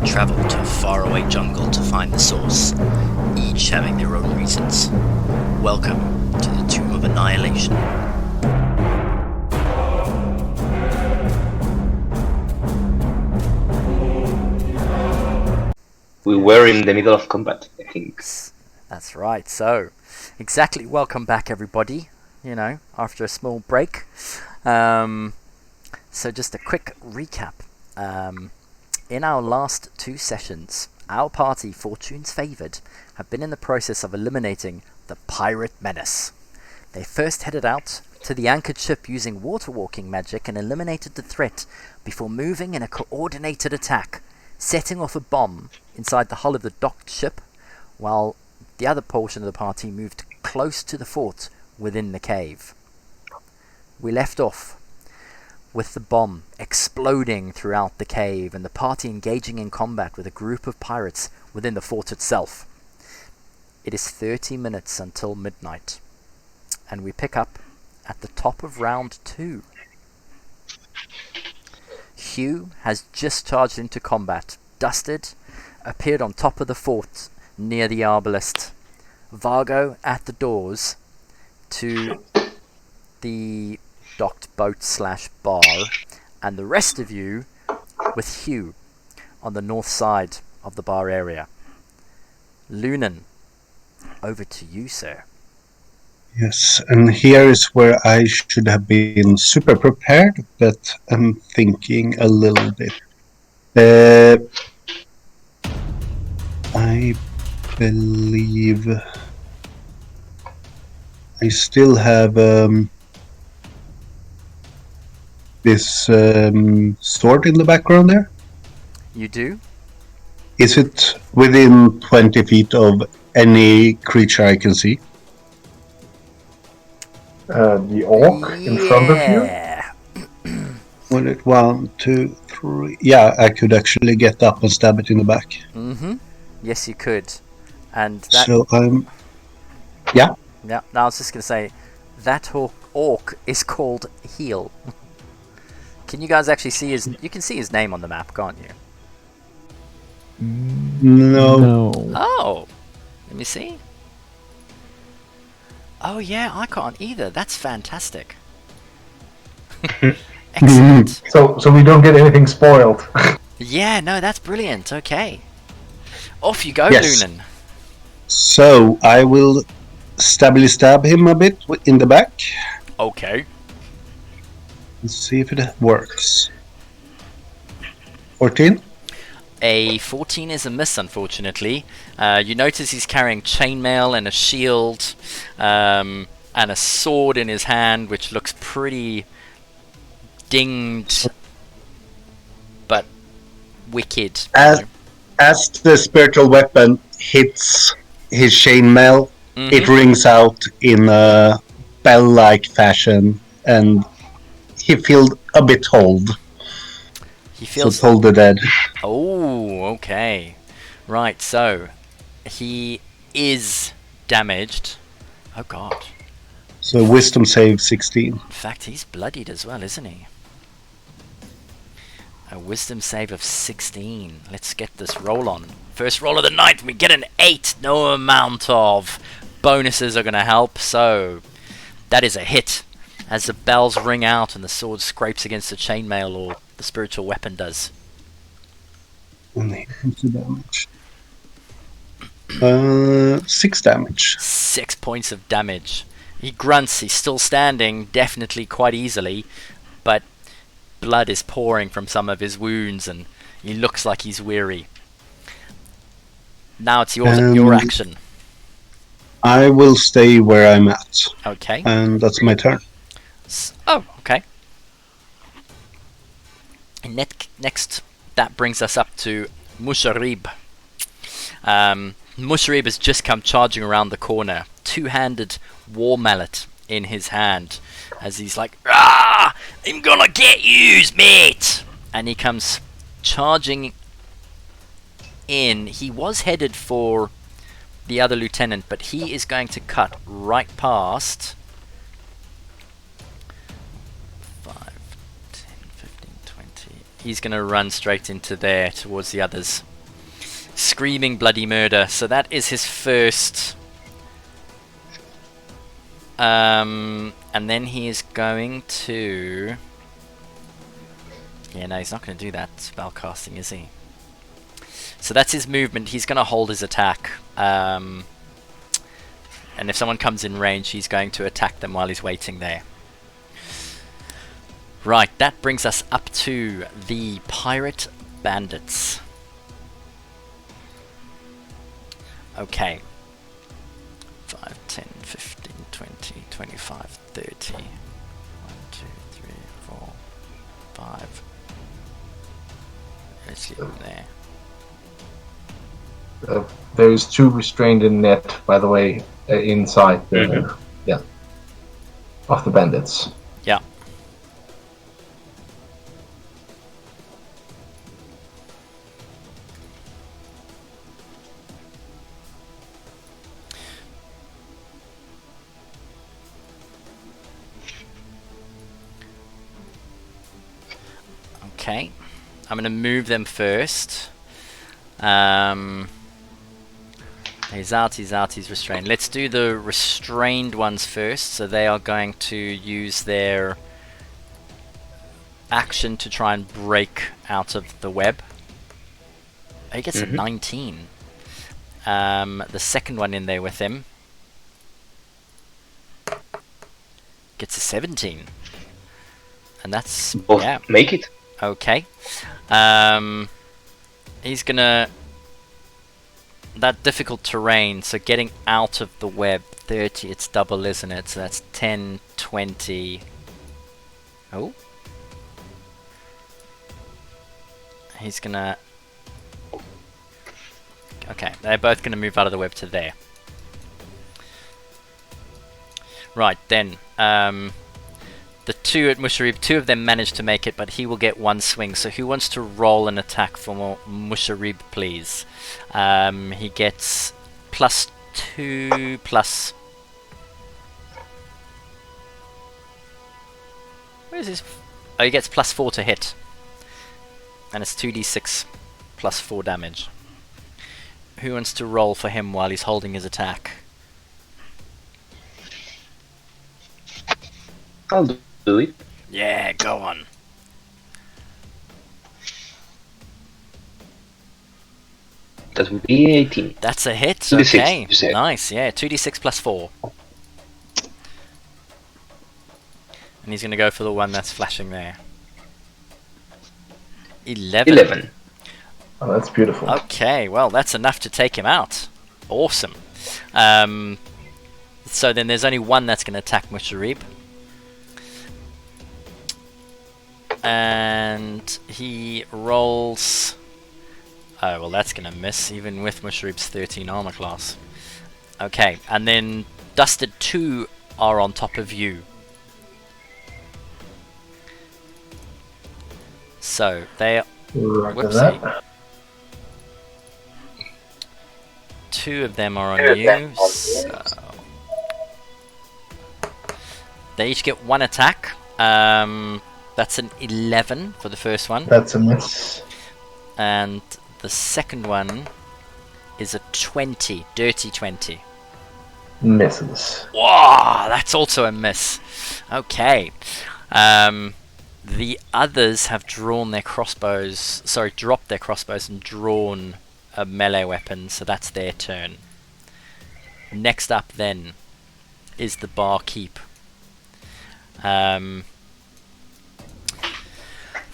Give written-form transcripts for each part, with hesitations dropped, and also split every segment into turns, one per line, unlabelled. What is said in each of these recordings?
travel to a faraway jungle to find the source, each having their own reasons. Welcome to the Tomb of Annihilation.
We were in the middle of combat, I think.
That's right. So, exactly. Welcome back, everybody. You know, after a small break. So just a quick recap. In our last two sessions, our party, Fortune's Favoured, have been in the process of eliminating the pirate menace. They first headed out to the anchored ship using water-walking magic and eliminated the threat before moving in a coordinated attack, setting off a bomb inside the hull of the docked ship, while the other portion of the party moved close to the fort within the cave. We left off with the bomb exploding throughout the cave and the party engaging in combat with a group of pirates within the fort itself. It is 30 minutes until midnight, and we pick up at the top of round 2. Hugh has just charged into combat. Dusted appeared on top of the fort near the arbalist. Vargo at the doors to the docked boat / bar, and the rest of you with Hugh on the north side of the bar area. Lunan, over to you, sir.
Yes, and here is where I should have been super prepared, but I'm thinking a little bit. I believe I still have this sword in the background there.
You do?
Is it within 20 feet of any creature I can see?
The orc in front of you?
Well, 1, 2, 3. Yeah, I could actually get up and stab it in the back.
Mm-hmm. Yes, you could. And that...
So I'm... Yeah?
Yeah, no, I was just going to say, that orc is called Heel. Can you guys actually see his... You can see his name on the map, can't you?
No.
Oh! Let me see. Oh yeah, I can't either. That's fantastic. Excellent.
So we don't get anything spoiled.
Yeah, no, that's brilliant. Okay. Off you go,
Yes.
Lunan.
So I will stabby stab him a bit in the back.
Okay.
Let's see if it works. 14?
A 14 is a miss, unfortunately. You notice he's carrying chainmail and a shield, and a sword in his hand, which looks pretty dinged, but wicked.
As the spiritual weapon hits his chainmail, it rings out in a bell-like fashion, and he feels a bit hold.
He feels...
So hold the dead.
Oh, okay. Right, so he is damaged. Oh god.
So wisdom save 16.
In fact, he's bloodied as well, isn't he? A wisdom save of 16. Let's get this roll on. First roll of the night, we get an 8. No amount of bonuses are going to help, so that is a hit. As the bells ring out and the sword scrapes against the chainmail, or the spiritual weapon does.
Only 2 damage. 6 damage.
6 points of damage. He grunts, he's still standing, definitely quite easily, but blood is pouring from some of his wounds and he looks like he's weary. Now it's your action.
I will stay where I'm at.
Okay.
And that's my turn.
Oh, okay. And next, that brings us up to Musharib. Musharib has just come charging around the corner, 2-handed war mallet in his hand, as he's like, "Ah, I'm gonna get yous, mate!" And he comes charging in. He was headed for the other lieutenant, but he is going to cut right past 5, 10, 15, 20. He's going to run straight into there towards the others. screaming bloody murder. So that is his first. And then he is going to... Yeah, no, he's not going to do that spell casting, is he? So that's his movement. He's going to hold his attack. And if someone comes in range, he's going to attack them while he's waiting there. Right, that brings us up to the Pirate Bandits. Okay. 5, 10, 15, 20, 25, 30. 1, 2, 3, 4, 5. Let's get them there.
There's 2 restrained in net, by the way, inside the of the bandits.
Yeah. Okay, I'm going to move them first. He's out, he's restrained. Let's do the restrained ones first. So they are going to use their action to try and break out of the web. He gets a 19. The second one in there with him gets a 17. And that's...
Both make it.
Okay. He's gonna... That difficult terrain, so getting out of the web, 30, it's double, isn't it? So that's 10, 20... Oh? He's gonna... Okay, they're both gonna move out of the web to there. Right, then, the 2 at Musharib, 2 of them managed to make it, but he will get 1 swing. So who wants to roll an attack for Musharib, please? He gets +2 plus... Where is his... Oh, he gets +4 to hit. And it's 2d6 plus 4 damage. Who wants to roll for him while he's holding his attack?
I'll do it.
Yeah, go on.
That would be 18.
That's a hit.
2d6,
Okay,
you said.
nice. Yeah, 2d6 plus 4. And he's going to go for the one that's flashing there. 11.
11.
Oh, that's beautiful.
Okay, well, that's enough to take him out. Awesome. So then there's only one that's going to attack Musharib. And he rolls... Oh, well, that's going to miss, even with Musharib's 13 armor class. Okay, and then Dusted 2 are on top of you. So, they are...
Roger that.
Whoopsie. 2 of them are on you, so... They each get 1 attack. That's an 11 for the first one.
That's a miss.
And the second one is a 20, dirty 20.
Misses.
Wow, that's also a miss. Okay. The others have drawn their crossbows, dropped their crossbows and drawn a melee weapon, so that's their turn. Next up then is the barkeep.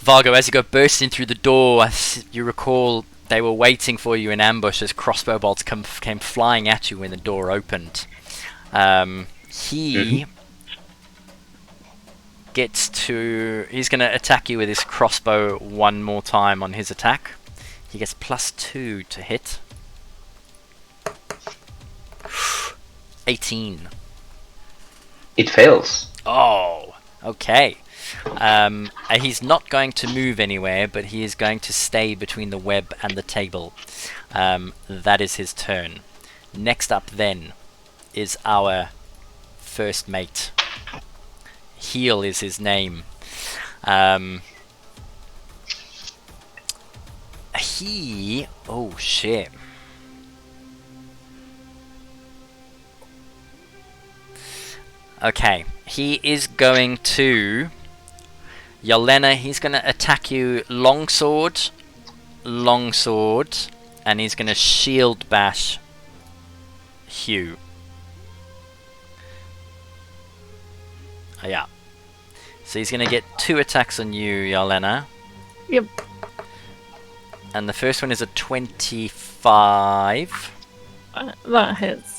Vargo, as you go bursting through the door, you recall they were waiting for you in ambush as crossbow bolts came flying at you when the door opened. He gets to... He's going to attack you with his crossbow one more time on his attack. He gets +2 to hit. 18.
It fails.
Oh, okay. He's not going to move anywhere, but he is going to stay between the web and the table. That is his turn. Next up then is our first mate. Heal is his name. he... Oh, shit. Okay, he is going to... Yelena, he's going to attack you longsword, and he's going to shield bash Hugh. Oh, yeah. So he's going to get 2 attacks on you, Yelena.
Yep.
And the first one is a 25.
That hits.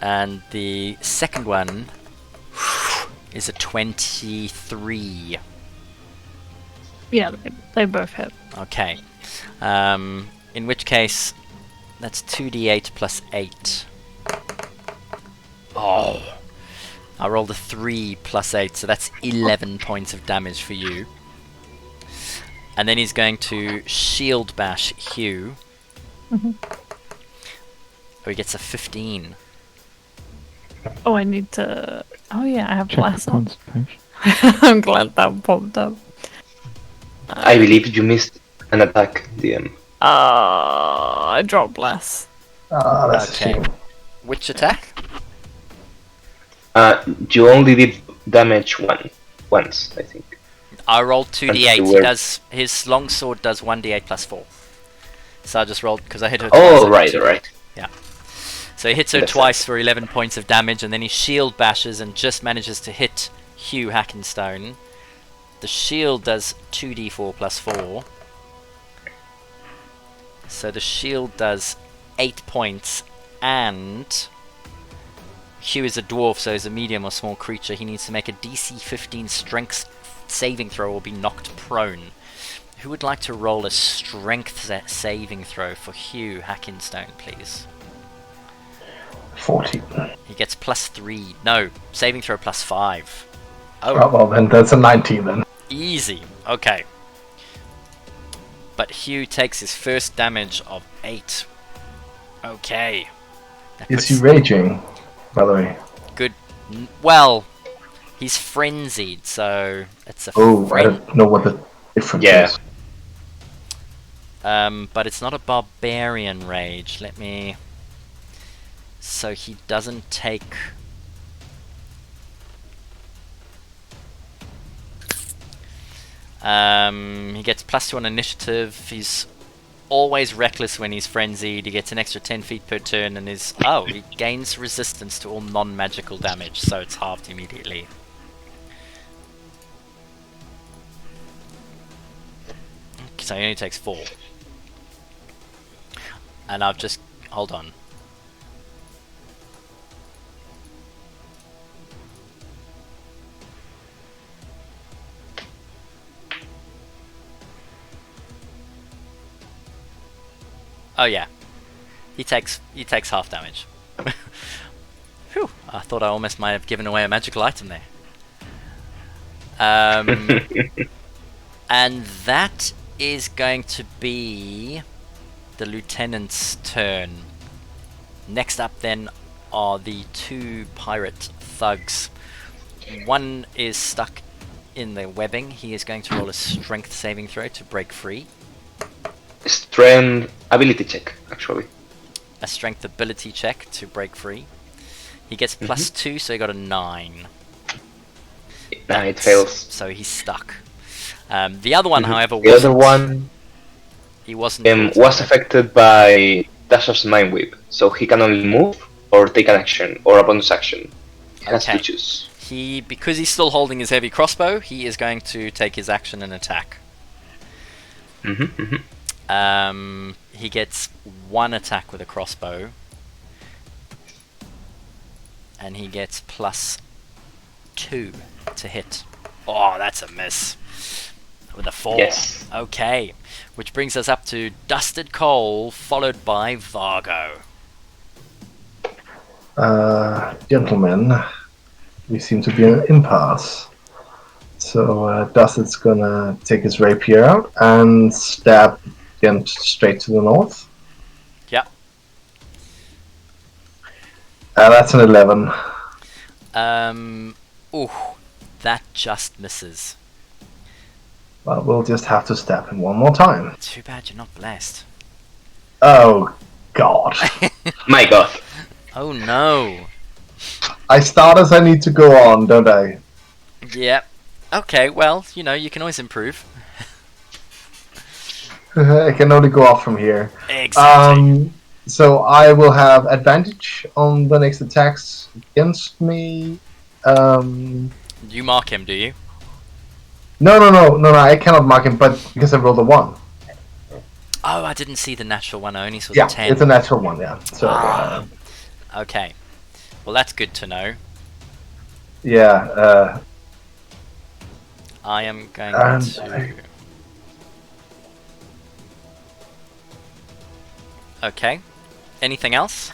And the second one is a 23.
Yeah, they both hit.
Okay. In which case, that's 2d8 plus 8. Oh. I rolled a 3 plus 8, so that's 11 points of damage for you. And then he's going to shield bash Hugh.
Mm-hmm.
Oh, he gets a 15.
Oh, I need to... Oh yeah, I have
Check
blast
the
on.
concentration.
I'm glad that popped up.
I believe you missed an attack, DM.
I dropped bless.
That's
Okay.
a shame.
Which attack?
You only did damage once, I think.
I rolled 2d8. He
Where-
does... His longsword does 1d8 plus 4. So I just rolled, because I hit her
Oh,
twice.
right.
So he hits her
That's
twice for 11 points of damage, and then he shield bashes and just manages to hit Hugh Hackenstone. The shield does 2d4 plus 4. So the shield does 8 points, and Hugh is a dwarf, so he's a medium or small creature. He needs to make a DC 15 strength saving throw or be knocked prone. Who would like to roll a strength saving throw for Hugh Hackenstone, please?
40.
He gets +3. No, saving throw +5.
Oh,
Oh,
well, then that's a 19 then.
easy. Okay. But Hugh takes his first damage of 8. Okay. That
Is he
puts-
raging, by the way?
Good. Well, he's frenzied, so it's a
Oh, I
fren-
don't know what the difference
Yeah.
is.
but it's not a barbarian rage. Let me... So he doesn't take... he gets +2 on initiative. He's always reckless when he's frenzied. He gets an extra 10 feet per turn, and is... Oh, he gains resistance to all non-magical damage, so it's halved immediately. So he only takes 4. And I've just... Hold on. Oh yeah. He takes half damage. Phew, I thought I almost might have given away a magical item there. And that is going to be the lieutenant's turn. Next up then are the 2 pirate thugs. One is stuck in the webbing. He is going to roll a strength saving throw to break free.
Strength ability check, actually.
A strength ability check to break free. He gets +2, so he got a 9.
Nah, it fails.
So he's stuck. The other one, however,
The other one
he wasn't.
was affected by Dasha's Mind Whip, so he can only move or take an action or a bonus action. He has to
Okay.
choose.
Because he's still holding his heavy crossbow, he is going to take his action and attack. He gets 1 attack with a crossbow, and he gets +2 to hit. Oh, that's a miss. With a 4.
Yes.
Okay. Which brings us up to Dusted Coal, followed by Vargo.
Gentlemen, we seem to be in an impasse. So Dusted's gonna take his rapier out and stab again straight to the north.
Yep.
That's an 11.
Ooh, that just misses.
But we'll just have to stab him one more time.
Too bad you're not blessed.
Oh, God.
My God.
Oh no.
I start as I need to go on, don't I?
Yep. Okay, well, you know, you can always improve.
I can only go up from here.
Exactly.
So I will have advantage on the next attacks against me.
You mark him, do you?
No, I cannot mark him, but because I rolled a 1.
Oh, I didn't see the natural one. I only saw
Yeah,
the 10.
it's a natural 1, yeah. So,
Okay. Well, that's good to know.
yeah,
I am going
And
to... Okay. Anything else?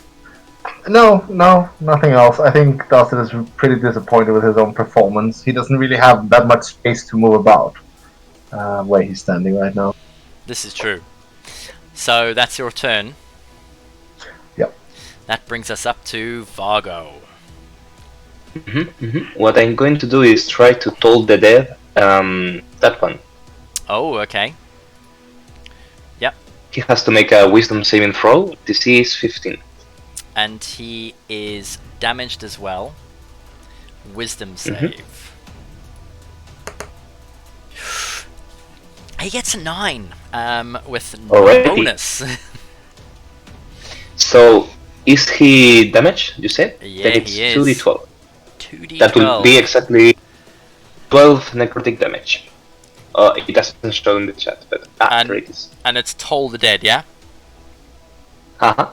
no, nothing else. I think Dustin is pretty disappointed with his own performance. He doesn't really have that much space to move about where he's standing right now.
This is true. So, that's your turn.
Yep.
That brings us up to Vargo.
What I'm going to do is try to toll the dead. That one.
Oh, okay.
He has to make a wisdom saving throw. DC is 15.
And he is damaged as well. Wisdom save. He gets a 9 with no
Alrighty.
bonus.
So, is he damaged, you said?
Yeah,
Then it's
he is.
2d12.
2d12.
That will be exactly 12 necrotic damage. It doesn't show in the chat, but
And-
there it is.
And it's Toll the Dead, yeah?
Haha.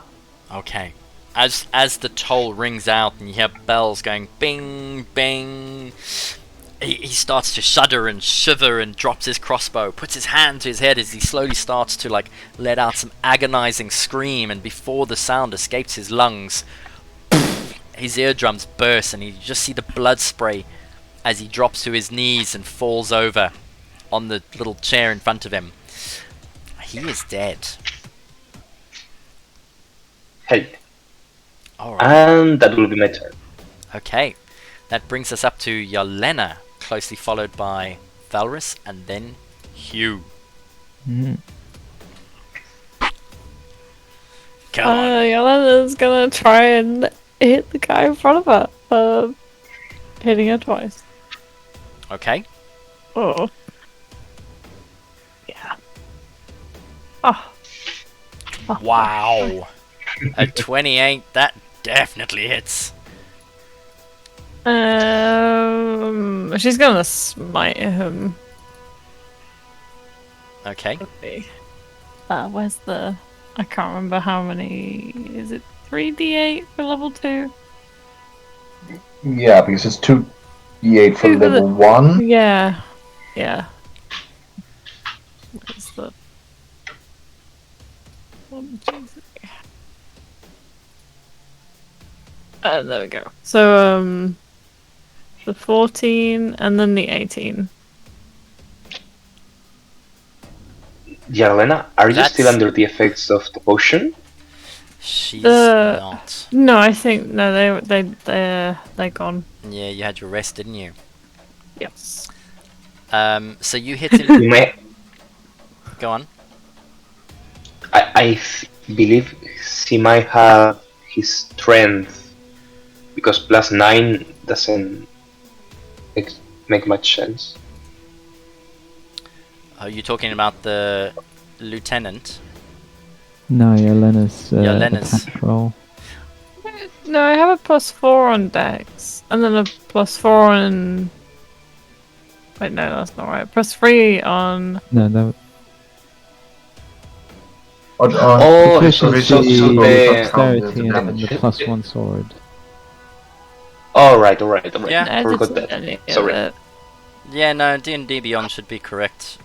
Okay. As the toll rings out and you hear bells going bing, bing, he starts to shudder and shiver and drops his crossbow, puts his hand to his head as he slowly starts to like let out some agonizing scream, and before the sound escapes his lungs, his eardrums burst and you just see the blood spray as he drops to his knees and falls over on the little chair in front of him. He is dead.
Hey.
Alright.
And that will be my turn.
Okay, that brings us up to Yelena, closely followed by Valrus, and then Hugh.
Mm.
Come on.
Yelena's gonna try and hit the guy in front of her. Hitting her twice.
Okay.
Oh. Yeah. Oh.
Wow. A 28, that definitely hits.
She's gonna smite him.
Okay.
Where's the... I can't remember how many... Is it 3d8 for level 2?
Yeah, because it's 2d8 for
Two for
level 1.
Yeah. Yeah. Where's the... there we go. So, the 14 and then the 18.
Yarlena, are you
That's-
still under the effects of the potion?
She's
The-
not.
No, I think no, they're gone.
Yeah, you had your rest, didn't you?
Yes.
So you hit him.
You may,
Go on.
believe she might have his strength, because plus 9 doesn't make much sense.
Are you talking about the lieutenant?
No, Yelena's
Yelena's.
attack roll.
No, I have a +4 on Dex, and then a +4 on. Wait, no, that's not right. +3 on.
No, that
Oh,
proficiency,
so the...
dexterity, and
damage.
the +1 sword.
Alright.
Yeah.
I forgot that. Sorry.
Yeah, no, D&D Beyond should be correct.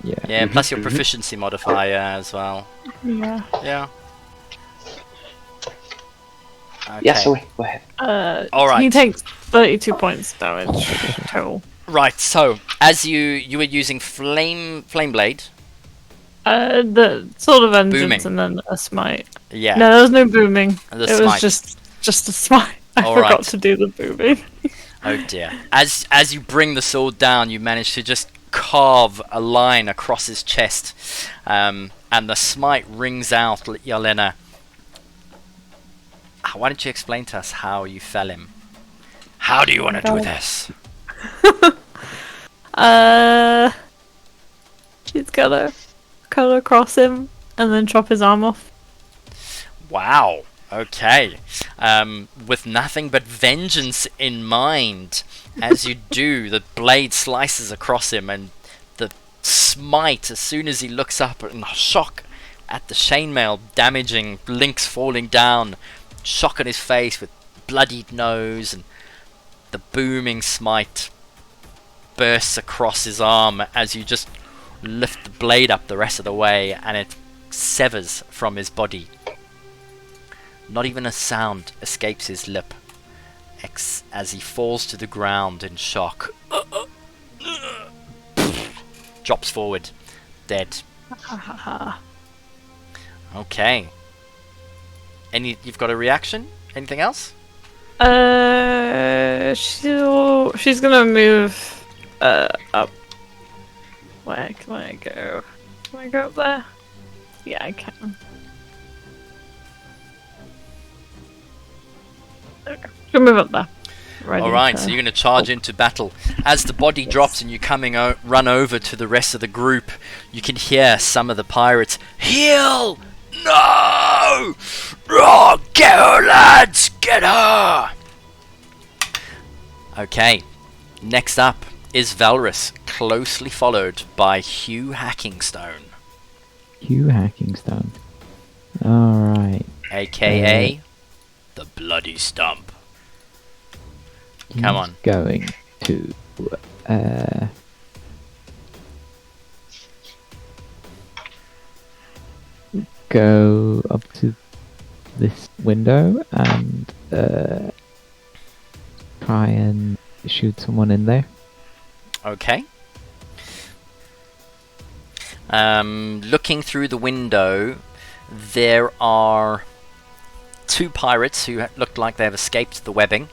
Yeah.
Yeah, plus your proficiency modifier as well.
Yeah.
Yeah. Okay.
Yeah, sorry, go ahead.
Alright.
He takes 32 points damage total.
Right, so as you were using flame blade.
The sword of vengeance
Booming.
and then a smite.
Yeah.
No, there was no booming.
The
It
smite.
was just a smite. I
All
forgot
right.
to do the booming.
Oh dear. As you bring the sword down, you manage to just carve a line across his chest, and the smite rings out. Yelena, why don't you explain to us how you fell him? How do you want to do this?
She's gonna cut across him and then chop his arm off.
Wow. Okay. With nothing but vengeance in mind, as you do, the blade slices across him, and the smite, as soon as he looks up in shock at the chainmail damaging, links falling down, shock on his face with bloodied nose, and the booming smite bursts across his arm as you just lift the blade up the rest of the way, and it severs from his body. Not even a sound escapes his lip as he falls to the ground in shock. Drops forward, dead. Okay. You've got a reaction? Anything else?
She's gonna move up. Where can I go? Can I go up there? Yeah, I can. Okay. She'll move up there.
Alright, so you're going to charge into battle. As the body drops and you're coming run over to the rest of the group, you can hear some of the pirates, "Heal! No! Oh, get her, lads! Get her!" Okay, next up is Valrus, closely followed by Hugh Hackingstone.
Hugh Hackingstone. Alright.
AKA the Bloody Stump. Come on.
Going to go up to this window and try and shoot someone in there.
Okay. Looking through the window, there are two pirates who look like they've escaped the webbing.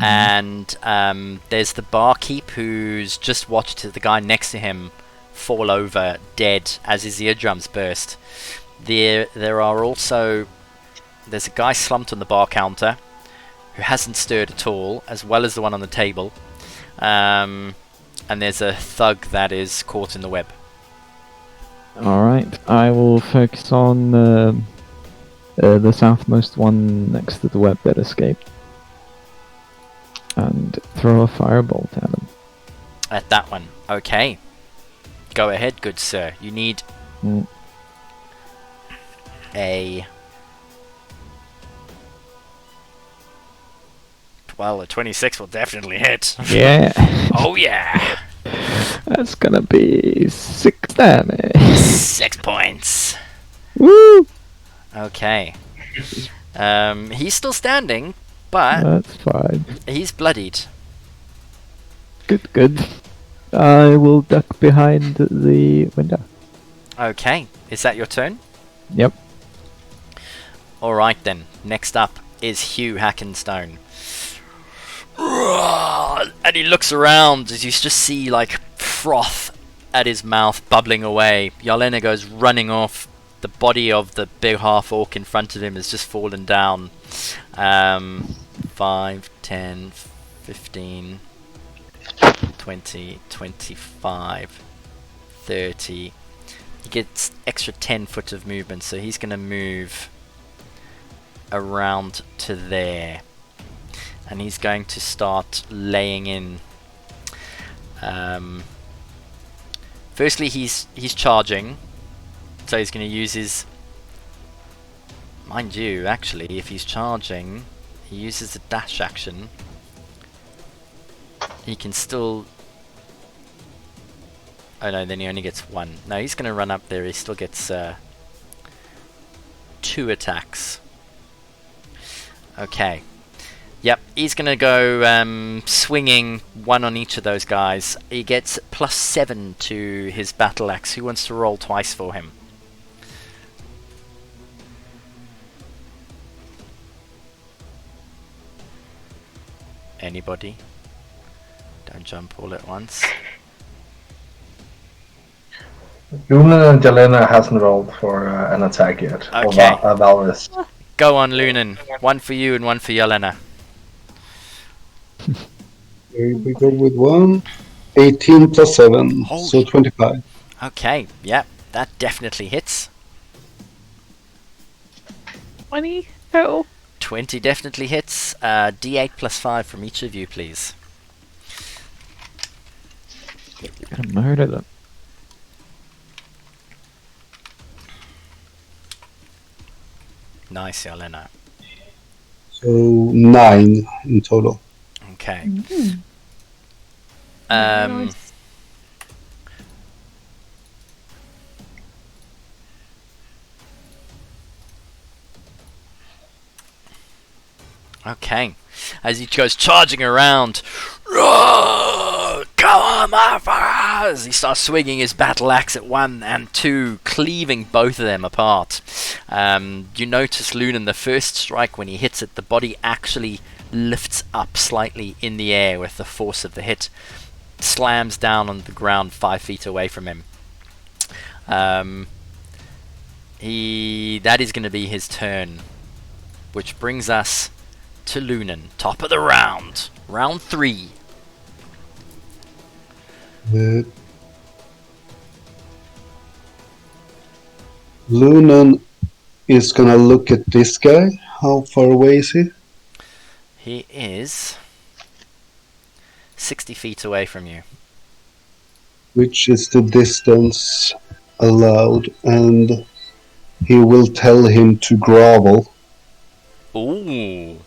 And there's the barkeep who's just watched the guy next to him fall over dead as his eardrums burst. There are also... There's a guy slumped on the bar counter who hasn't stirred at all, as well as the one on the table. And there's a thug that is caught in the web.
Alright, I will focus on the southmost one next to the web that escaped. And throw a firebolt at him.
At that one. Okay. Go ahead, good sir. You need a... Well, a 26 will definitely hit.
Yeah.
Oh yeah!
That's gonna be 6 damage.
6 points.
Woo!
Okay. He's still standing, but
That's fine.
he's bloodied.
Good. I will duck behind the window.
Okay. Is that your turn?
Yep.
Alright then. Next up is Hugh Hackenstone. And he looks around as you just see like froth at his mouth bubbling away. Yelena goes running off. The body of the big half orc in front of him has just fallen down. 5, 10, 15, 20, 25, 30. He gets extra 10 foot of movement, so he's going to move around to there. And he's going to start laying in. Firstly, he's charging, so he's going to use his... Mind you, actually, if he's charging, he uses a dash action. He can still... Oh no, then he only gets 1. No, he's going to run up there. He still gets 2 attacks. Okay. Yep, he's going to go swinging 1 on each of those guys. He gets +7 to his battle axe. Who wants to roll twice for him? Anybody? Don't jump all at once.
Luna and Jelena hasn't rolled for an attack yet.
Okay.
Or Valrus.
Go on, Lunan. One for you and one for Yelena.
Here we go with 1. 18 plus 7,
Holy-
so 25.
Okay, yep, that definitely hits.
20 total.
20 definitely hits. D8 plus 5 from each of you, please.
Gonna murder them.
Nice, Yelena.
So 9 in total.
Okay.
Mm.
Um,
Nice.
Okay. As he goes charging around, "Roar! Go on, motherfucker!" As he starts swinging his battle axe at 1 and 2, cleaving both of them apart. You notice, Lunan, the first strike, when he hits it, the body actually lifts up slightly in the air with the force of the hit. Slams down on the ground 5 feet away from him. That is going to be his turn, which brings us to Lunan. Top of the round. Round 3.
Lunan is gonna look at this guy. How far away is he?
He is 60 feet away from you.
Which is the distance allowed, and he will tell him to grovel,
Ooh.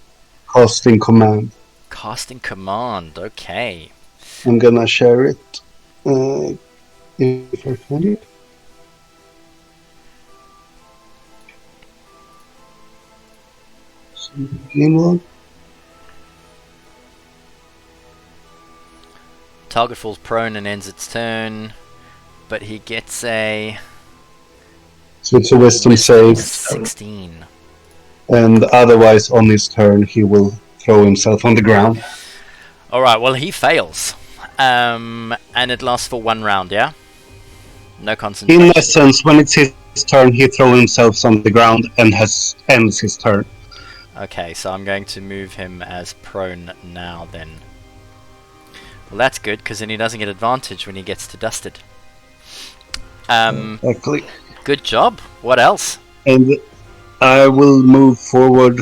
casting command.
Casting command. Okay.
I'm gonna share it if I find it. Game log.
Target falls prone and ends its turn, but he gets a
So it's a wisdom save,
16.
and otherwise on his turn he will throw himself on the ground.
Alright, well he fails. And it lasts for 1 round, yeah? No concentration.
In essence, when it's his turn, he throws himself on the ground and ends his turn.
Okay, so I'm going to move him as prone now then. Well, that's good, because then he doesn't get advantage when he gets to dusted.
Exactly.
Good job. What else?
And I will move forward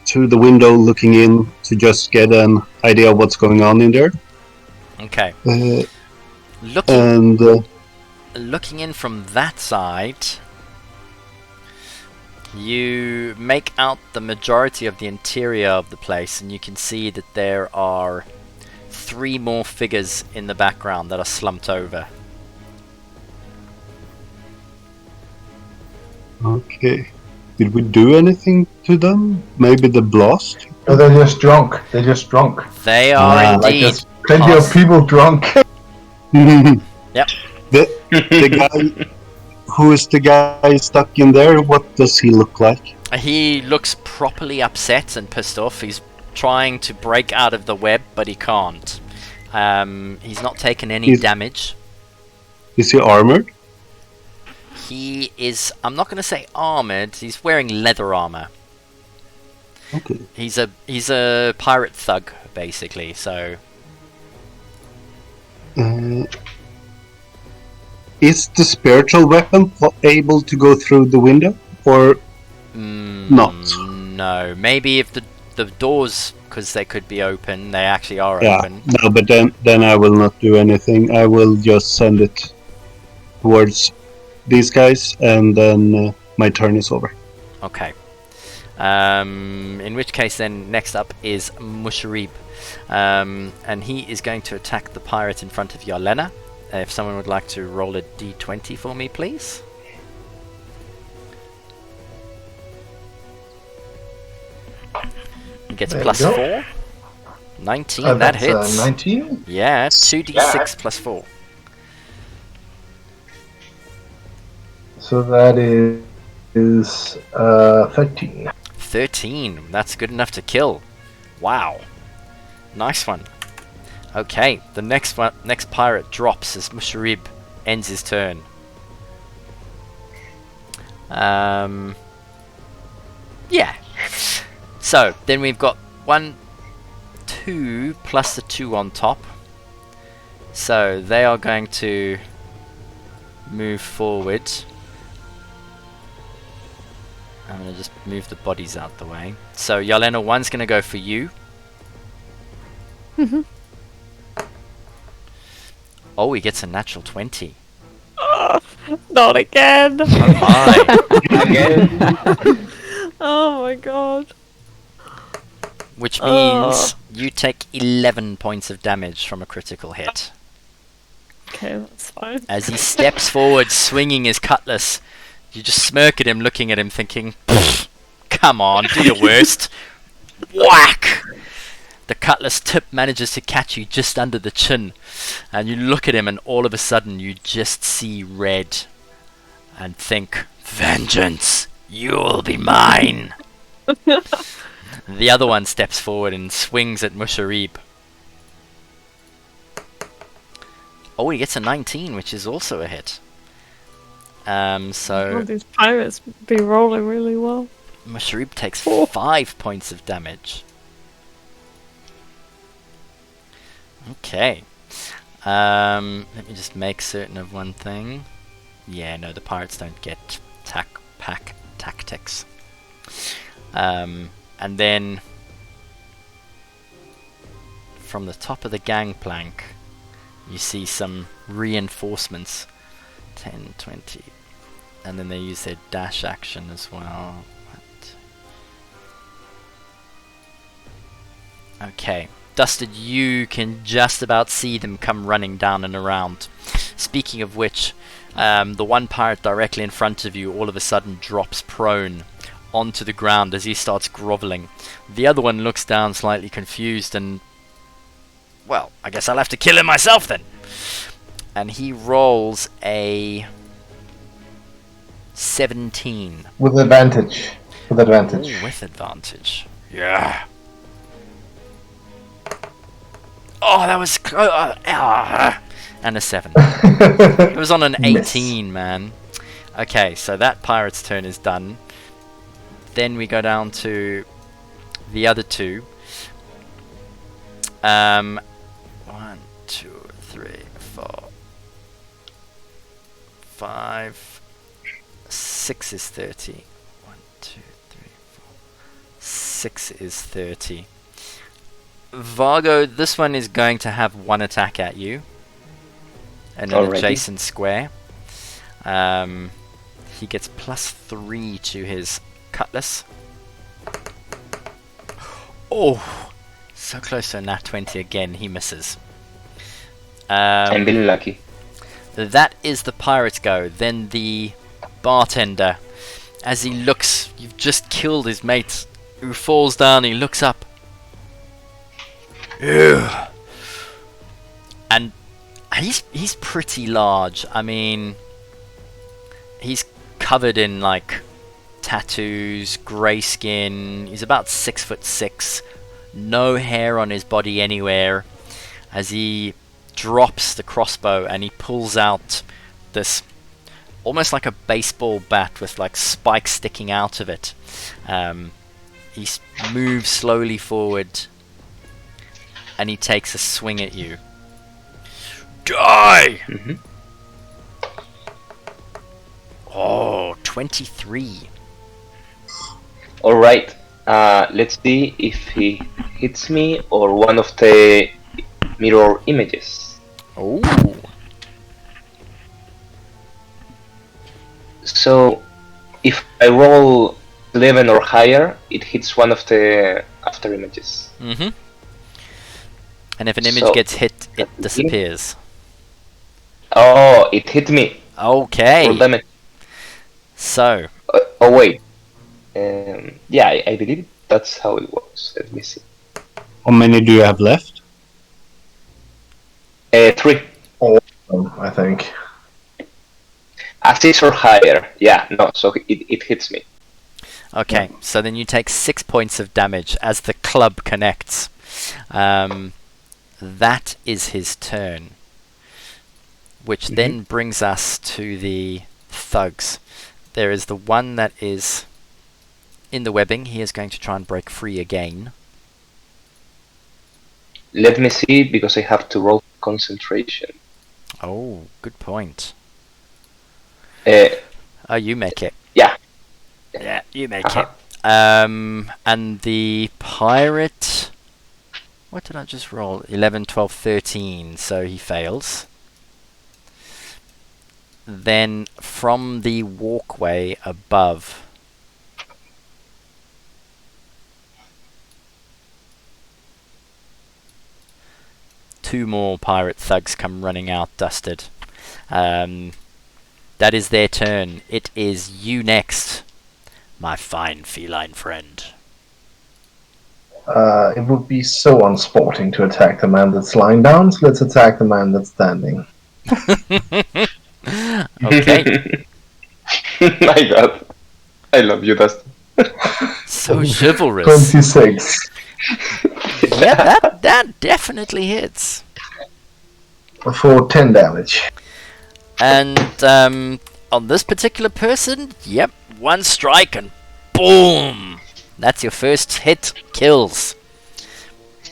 to the window looking in to just get an idea of what's going on in there.
Okay.
And
Looking in from that side, you make out the majority of the interior of the place, and you can see that there are 3 more figures in the background that are slumped over.
okay. Did we do anything to them? Maybe the blast?
No, they're just drunk. They're just drunk.
They are
Ah,
Like
indeed.
there's plenty of people drunk.
Yep.
The guy who is the guy stuck in there? What does he look like?
He looks properly upset and pissed off. He's trying to break out of the web, but he can't. He's not taken any
He's-
damage.
Is he armored?
He is, I'm not going to say armored, he's wearing leather armor.
Okay.
He's a pirate thug, basically, so...
Is the spiritual weapon able to go through the window, or not?
No, maybe if the doors, because they could be open, they actually are
Yeah.
open.
No, but then I will not do anything. I will just send it towards these guys, and then my turn is over.
Okay. In which case then, next up is Musharib. And he is going to attack the pirate in front of Yelena. If someone would like to roll a d20 for me, please. He gets
There
plus
you go.
4. 19, that
That's,
hits.
19.
Yeah, 2d6 plus 4.
So that is 13.
13. That's good enough to kill. Wow. Nice one. Okay, the next pirate drops as Musharib ends his turn. Yeah. So then we've got 1, 2 plus the 2 on top. So they are going to move forward. I'm going to just move the bodies out the way. So Yelena, 1's going to go for you. Oh, he gets a natural 20.
Not again.
Again.
Oh my god.
Which means you take 11 points of damage from a critical hit.
Okay, that's fine.
As he steps forward, swinging his cutlass, you just smirk at him, looking at him, thinking, come on, do your worst. Whack! The cutlass tip manages to catch you just under the chin, and you look at him, and all of a sudden you just see red and think, vengeance, you'll be mine. The other one steps forward and swings at Musharib. Oh, he gets a 19, which is also a hit. So
These pirates be rolling really well.
Musharib takes 5 points of damage. Okay. Let me just make certain of one thing. Yeah, no, the pirates don't get pack tactics. And then from the top of the gangplank, you see some reinforcements. 10, 20. And then they use their dash action as well. Okay. Dusted, you can just about see them come running down and around. Speaking of which, the one pirate directly in front of you all of a sudden drops prone onto the ground as he starts groveling. The other one looks down slightly confused and, well, I guess I'll have to kill him myself then. And he rolls a 17.
With advantage. With advantage.
Ooh, with advantage. Yeah. Oh, that was and a 7. It was on an 18, man. Okay, so that pirate's turn is done. Then we go down to the other two. 1, 2, 3, 4, 5, 6 is 30. 1, 2, 3, 4, 6 is 30. Vargo, this one is going to have 1 attack at you. And an
Alrighty.
adjacent square. He gets +3 to his cutlass. Oh! So close to a nat 20 again, he misses.
I'm feeling lucky.
That is the pirate's go. Then the bartender, as he looks, you've just killed his mate, who falls down, he looks up. Ew. And he's pretty large. I mean, he's covered in like tattoos, grey skin. He's about 6'6", no hair on his body anywhere. As he drops the crossbow and he pulls out this almost like a baseball bat with like spikes sticking out of it. He moves slowly forward and he takes a swing at you. Die!
Mm-hmm.
Oh, 23.
Alright, let's see if he hits me or one of the mirror images.
Oh.
So, if I roll 11 or higher, it hits one of the after images.
Mm-hmm. And if an image
So,
gets hit, it disappears.
Oh, it hit me.
Okay.
Roll damage.
So,
Oh wait. Yeah, I believe that's how it works. Let me see.
How many do you have left?
3.
I think.
6 or higher. Yeah, no, so it hits me.
okay. So then you take 6 points of damage as the club connects. That is his turn. Which then brings us to the thugs. there is the one that is in the webbing. He is going to try and break free again.
Let me see, because I have to roll concentration.
Oh, good point.
Uh,
Oh, you make it.
Yeah.
Yeah, you make
Uh-huh.
it. And the pirate... What did I just roll? 11, 12, 13. So he fails. Then from the walkway above... Two more pirate thugs come running out, dusted. That is their turn. It is you next, my fine feline friend.
It would be so unsporting to attack the man that's lying down, so let's attack the man that's standing.
Okay,
My God. I love you, Dustin.
so chivalrous.
26
Yeah, that definitely hits.
for 10 damage.
And on this particular person, yep, one strike and boom! That's your first hit. Kills.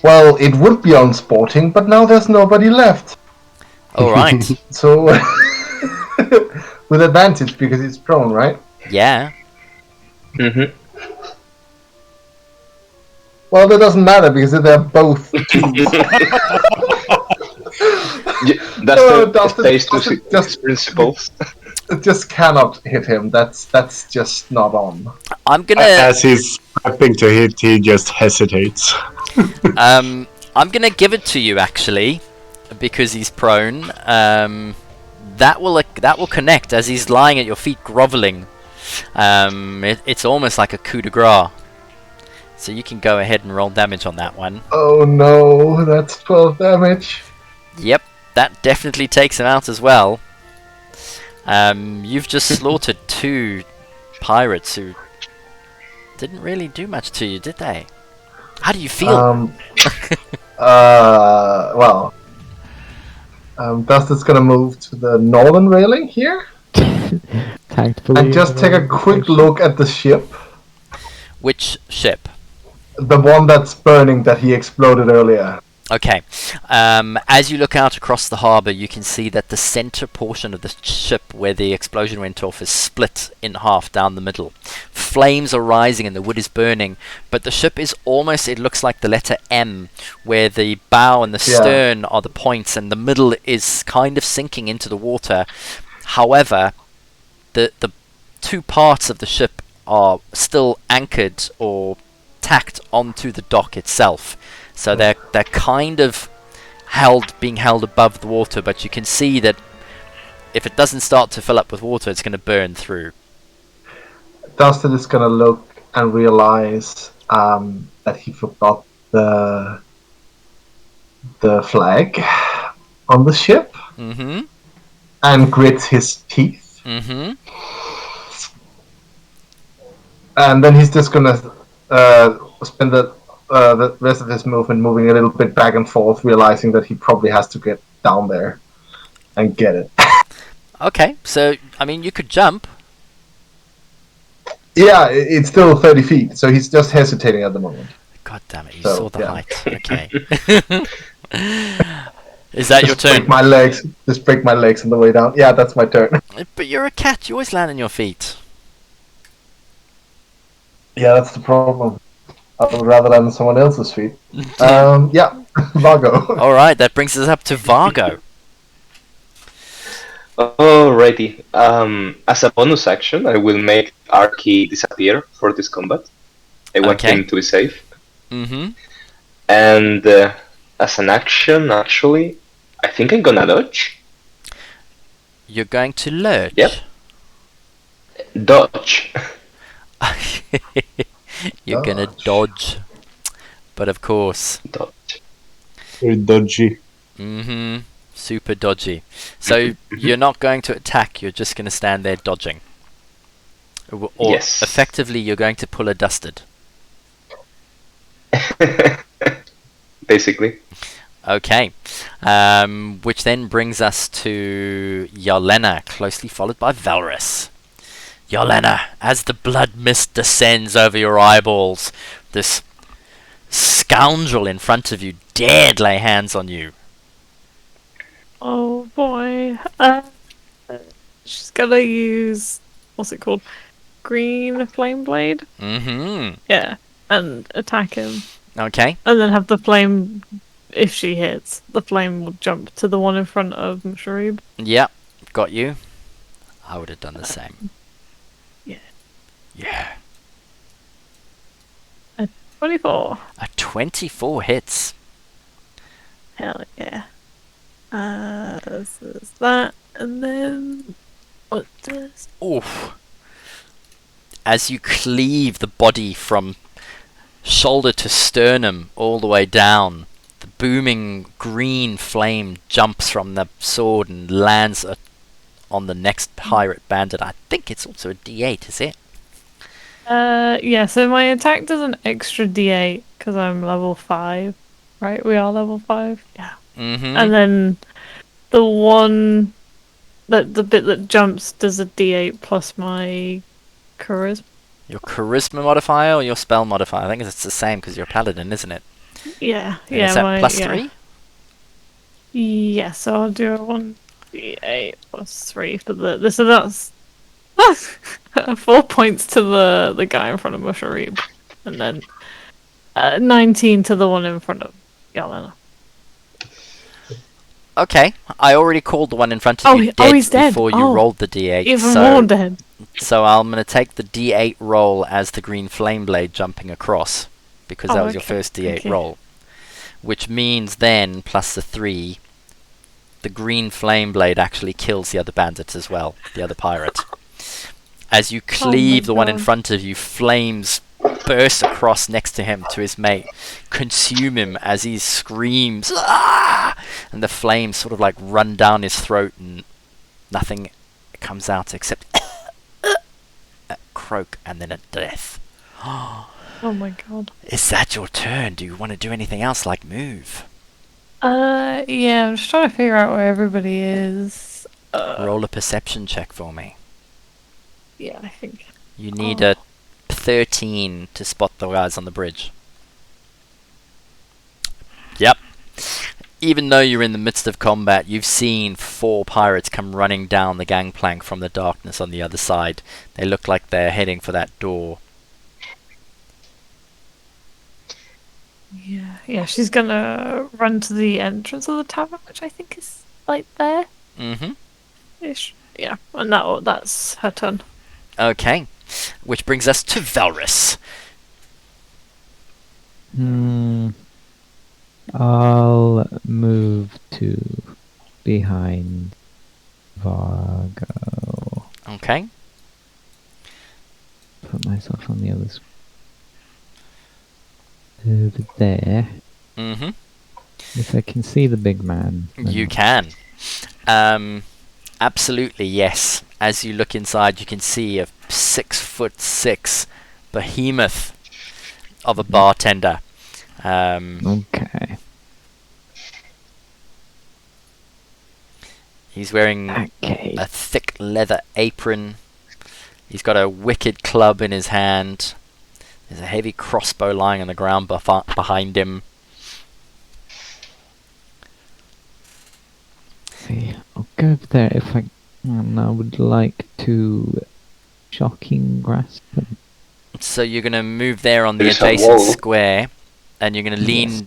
Well, it would be unsporting, but now there's nobody left.
Alright.
So, with advantage because it's prone, right?
Yeah.
Mm-hmm.
Well, that doesn't matter because they're both twos.
Dustin
Dustin-
stays to
Dustin
his
just-
principles.
It just cannot hit him. That's just not on.
I'm gonna
As he's prepping to hit, he just hesitates.
I'm gonna give it to you actually, because he's prone. That will connect as he's lying at your feet groveling. It's almost like a coup de grace. So you can go ahead and roll damage on that one.
Oh no, that's 12 damage.
Yep, that definitely takes him out as well. You've just slaughtered two pirates who didn't really do much to you, did they? How do you feel?
Well, Dustin's gonna move to the northern railing here
Tactfully.
and just take a quick look at the ship.
Which ship?
The one that's burning that he exploded earlier.
Okay. As you look out across the harbour, you can see that the centre portion of the ship where the explosion went off is split in half down the middle. Flames are rising and the wood is burning, but the ship is almost, it looks like the letter M, where the bow and the
Yeah.
stern are the points and the middle is kind of sinking into the water. However, the two parts of the ship are still anchored or tacked onto the dock itself. So they're kind of being held above the water, but you can see that if it doesn't start to fill up with water, it's going to burn through.
Dustin is gonna look and realize that he forgot the flag on the ship
Mm-hmm.
and grits his teeth.
Mm-hmm.
And then he's just gonna spend the rest of his movement moving a little bit back and forth, realizing that he probably has to get down there and get it.
Okay, so, I mean, you could jump.
Yeah, it's still 30 feet, so he's just hesitating at the moment.
God damn it, you
So,
saw the
yeah.
height. Okay. Is that your
Just break
turn?
my legs. Just break my legs on the way down. Yeah, that's my turn.
But you're a cat, you always land on your feet.
Yeah, that's the problem. I would rather land on someone else's feet. Yeah, Vargo.
Alright, that brings us up to Vargo.
Alrighty. As a bonus action, I will make Arky disappear for this combat. I want
Okay.
him to be safe.
Mm-hmm.
And as an action, actually, I think I'm gonna dodge.
You're going to lurch.
Yep. Dodge.
You're gonna dodge. But of course.
Dodge.
Very dodgy.
Mm-hmm. Super dodgy. So you're not going to attack, you're just going to stand there dodging. Or
Yes.
effectively you're going to pull a dusted.
Basically.
Okay. Which then brings us to Yelena, closely followed by Valrus. Yolena, as the blood mist descends over your eyeballs, this scoundrel in front of you dared lay hands on you.
Oh boy. She's gonna use, what's it called? Green flame blade?
Mm-hmm.
Yeah. And attack him.
Okay.
And then have the flame, if she hits, the flame will jump to the one in front of Musharib.
Yep. Got you. I would have done the same.
Yeah.
Yeah.
24.
A 24 hits.
Hell yeah. This is that. And then... What's this?
Oof. As you cleave the body from shoulder to sternum all the way down, the booming green flame jumps from the sword and lands on the next pirate bandit. I think it's also a D8, is it?
Yeah, so my attack does an extra D8 because I'm level 5. Right? We are level 5? Yeah.
Mm-hmm.
And then the one... the bit that jumps does a D8 plus my charisma.
Your charisma modifier or your spell modifier? I think it's the same because you're a paladin, isn't it?
Yeah,
And
yeah.
is that
my,
plus
yeah.
3?
Yeah, so I'll do a 1d8 plus 3 for the... So that's 4 points to the guy in front of Musharib. And then 19 to the one in front of Yelena.
Okay, I already called the one in front of you dead
he's dead.
before you
Oh,
rolled the D8.
Even
so,
more dead.
So I'm going to take the D8 roll as the green flame blade jumping across, because that was your
Okay,
first D8
okay.
roll. Which means then, plus the 3, the green flame blade actually kills the other bandit as well, the other pirate. As you cleave the one in
God.
front of you, flames burst across next to him, to his mate, consume him as he screams, "Ah!" And the flames sort of like run down his throat and nothing comes out except a croak and then a death.
Oh my god.
Is that your turn? Do you want to do anything else like move?
Yeah, I'm just trying to figure out where everybody is.
Roll a perception check for me.
Yeah, I think.
You need a 13 to spot the guys on the bridge. Yep. Even though you're in the midst of combat, you've seen 4 pirates come running down the gangplank from the darkness on the other side. They look like they're heading for that door.
Yeah, she's gonna run to the entrance of the tavern, which I think is like there.
Mm-hmm.
Ish. Yeah, and that's her turn.
Okay. Which brings us to Velrus.
I'll move to behind Vargo.
Okay.
Put myself on the other screen. Over there.
Mm-hmm.
If I can see the big man.
You
then-
can. Absolutely, yes. As you look inside, you can see a 6'6" behemoth of a bartender.
Okay.
He's wearing
Okay.
a thick leather apron. He's got a wicked club in his hand. There's a heavy crossbow lying on the ground behind him.
See, I'll go over there if I can. I would like to shocking grasp him.
So you're going to move there on the
There's a
adjacent
wall.
square, and you're going to lean
Yes.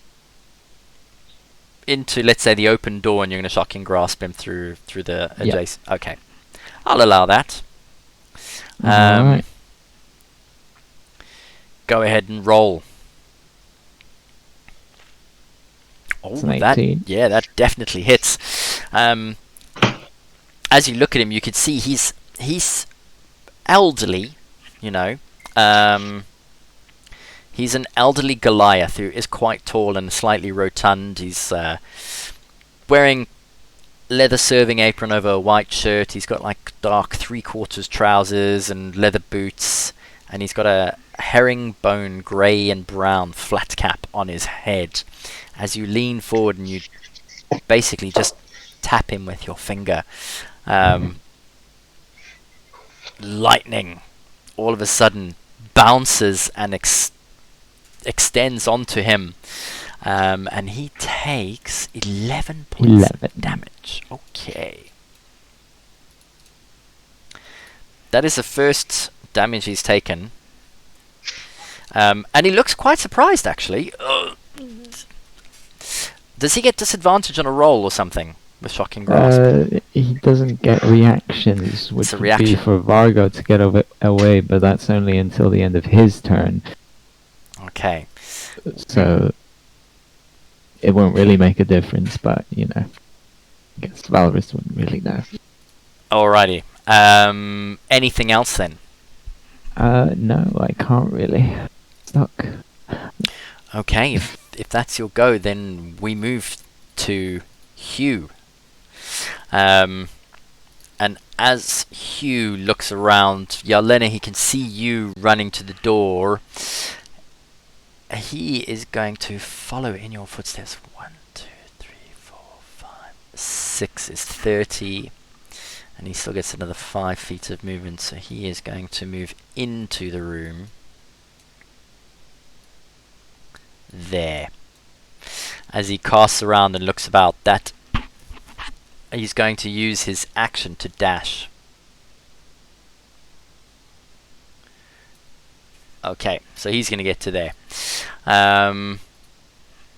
into, let's say, the open door, and you're going to shocking grasp him through the
Yep.
adjacent. Okay, I'll allow that.
Alright.
Go ahead and roll. Oh,
It's an
that
18.
yeah, that definitely hits. As you look at him, you can see he's elderly, you know. He's an elderly Goliath who is quite tall and slightly rotund. He's wearing leather serving apron over a white shirt. He's got like dark 3/4 trousers and leather boots, and he's got a herringbone grey and brown flat cap on his head. As you lean forward and you basically just tap him with your finger, lightning all of a sudden bounces and extends onto him. And he takes 11 points of damage. Okay. That is the first damage he's taken. And he looks quite surprised, actually. Does he get disadvantage on a roll or something with Shocking Grasp?
He doesn't get reactions, which
a
would
reaction.
be for Vargo to get away, but that's only until the end of his turn.
Okay.
So it won't really make a difference, but, you know, I guess Valorous wouldn't really know.
Alrighty. Anything else then?
No, I can't really. Stuck.
Okay, if that's your go, then we move to Hugh. And as Hugh looks around, Yelena, he can see you running to the door. He is going to follow in your footsteps. 1, 2, 3, 4, 5, 6 is 30. And he still gets another 5 feet of movement, so he is going to move into the room. There. As he casts around and looks about, that he's going to use his action to dash. Okay, so he's going to get to there.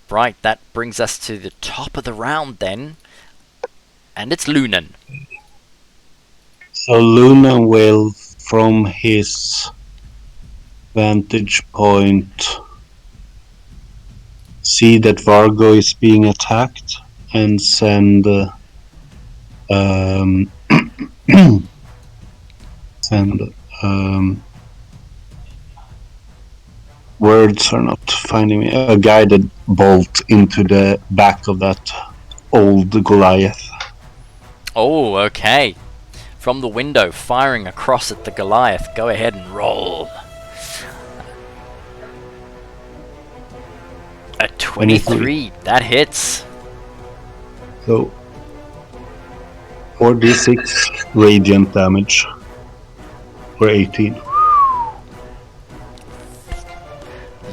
Right, that brings us to the top of the round then. And it's Lunan.
So Luna will, from his vantage point, see that Vargo is being attacked and send words are not finding me, a guided bolt into the back of that old Goliath.
Oh, okay. From the window, firing across at the Goliath. Go ahead and roll. A 23. That hits.
So 4d6 radiant damage for 18.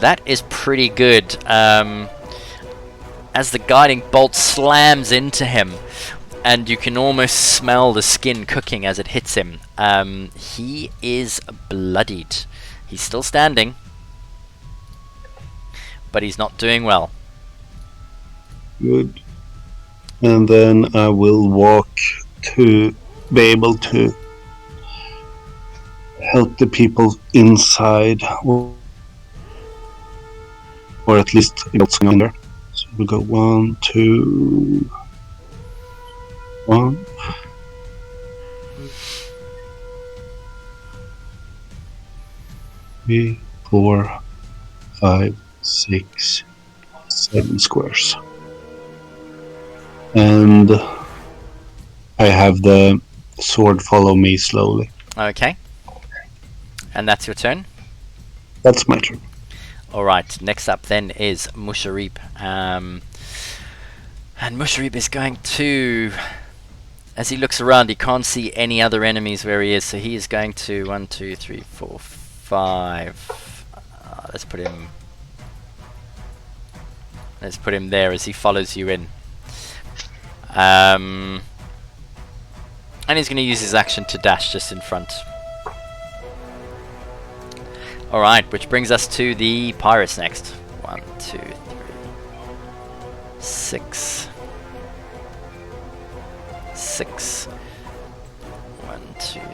That is pretty good. As the guiding bolt slams into him, and you can almost smell the skin cooking as it hits him. He is bloodied. He's still standing, but he's not doing well.
Good. And then I will walk to be able to help the people inside, or at least what's going on there. So we go 1, 2, 1. Three, 4, 5, 6, 7 squares. And I have the sword follow me slowly.
Okay. And that's your turn?
That's my turn.
Alright, next up then is Musharib. And Musharib is going to... As he looks around, he can't see any other enemies where he is, so he is going to 1, 2, 3, 4, 5. Let's put him there as he follows you in. And he's going to use his action to dash just in front. Alright, which brings us to the pirates next. 1, 2, 3, 6. 6. 1, 2, 3,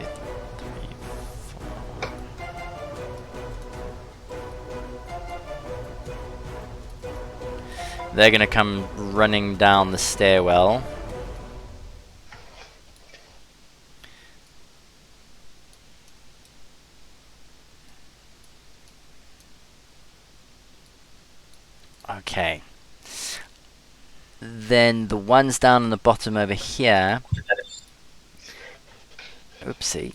4. They're gonna come running down the stairwell. Okay. Then the ones down on the bottom over here. Oopsie.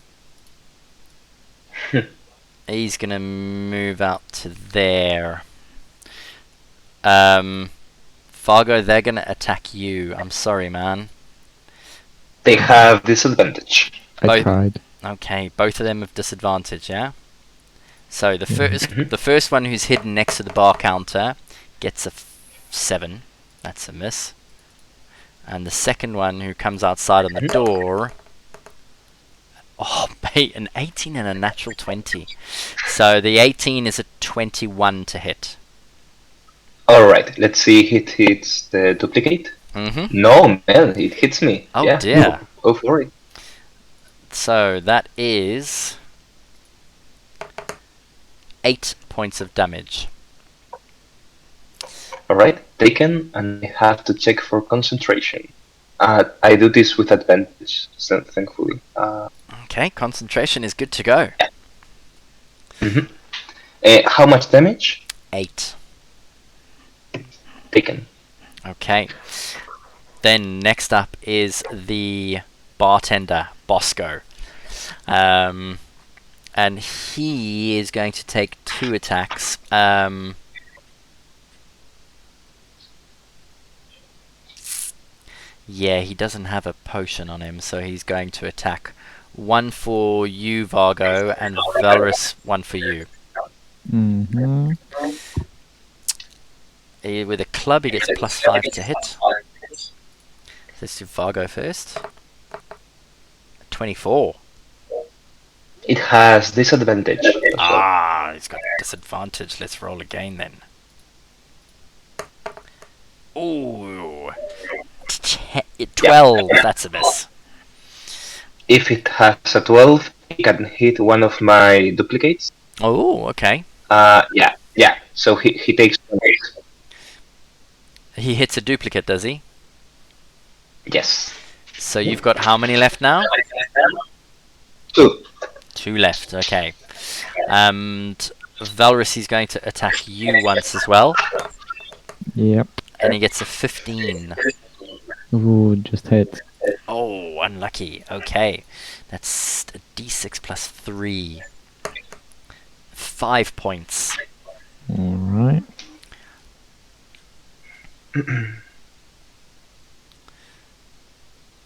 He's gonna move out to there. Fargo, they're gonna attack you. I'm sorry, man.
They have disadvantage.
I tried.
Okay, both of them have disadvantage, yeah? So the first
Mhm.
the first one who's hidden next to the bar counter gets a 7. That's a miss. And the second one who comes outside on the
Mhm.
door, oh mate, an 18 and a natural 20. So the 18 is a 21 to hit.
Alright, let's see if it hits the duplicate.
Mhm.
No, man, it hits me.
Oh
yeah,
dear.
Go for it.
So that is 8 points of damage.
Alright, taken, and I have to check for concentration. I do this with advantage, so thankfully.
Okay, concentration is good to go.
How much damage?
8.
Taken.
Okay. Then next up is the bartender, Bosco. And he is going to take 2 attacks. Yeah, he doesn't have a potion on him, so he's going to attack. 1 for you, Vargo, and Valrus, 1 for you.
Mm-hmm.
With a club, he gets +5 to hit. Let's do Vargo first. 24.
It has disadvantage.
Ah, he's got disadvantage. Let's roll again then. Ooh. 12. That's a miss.
If it has a 12, it can hit one of my duplicates.
Oh, okay.
Yeah. So he takes 1 hit.
He hits a duplicate, does he?
Yes.
So you've got how many left now?
2.
2 left, okay. And Valrus is going to attack you once as well.
Yep.
And he gets a 15.
Ooh, just hit.
Oh, unlucky. Okay. That's a d6 plus 3. 5 points.
Alright.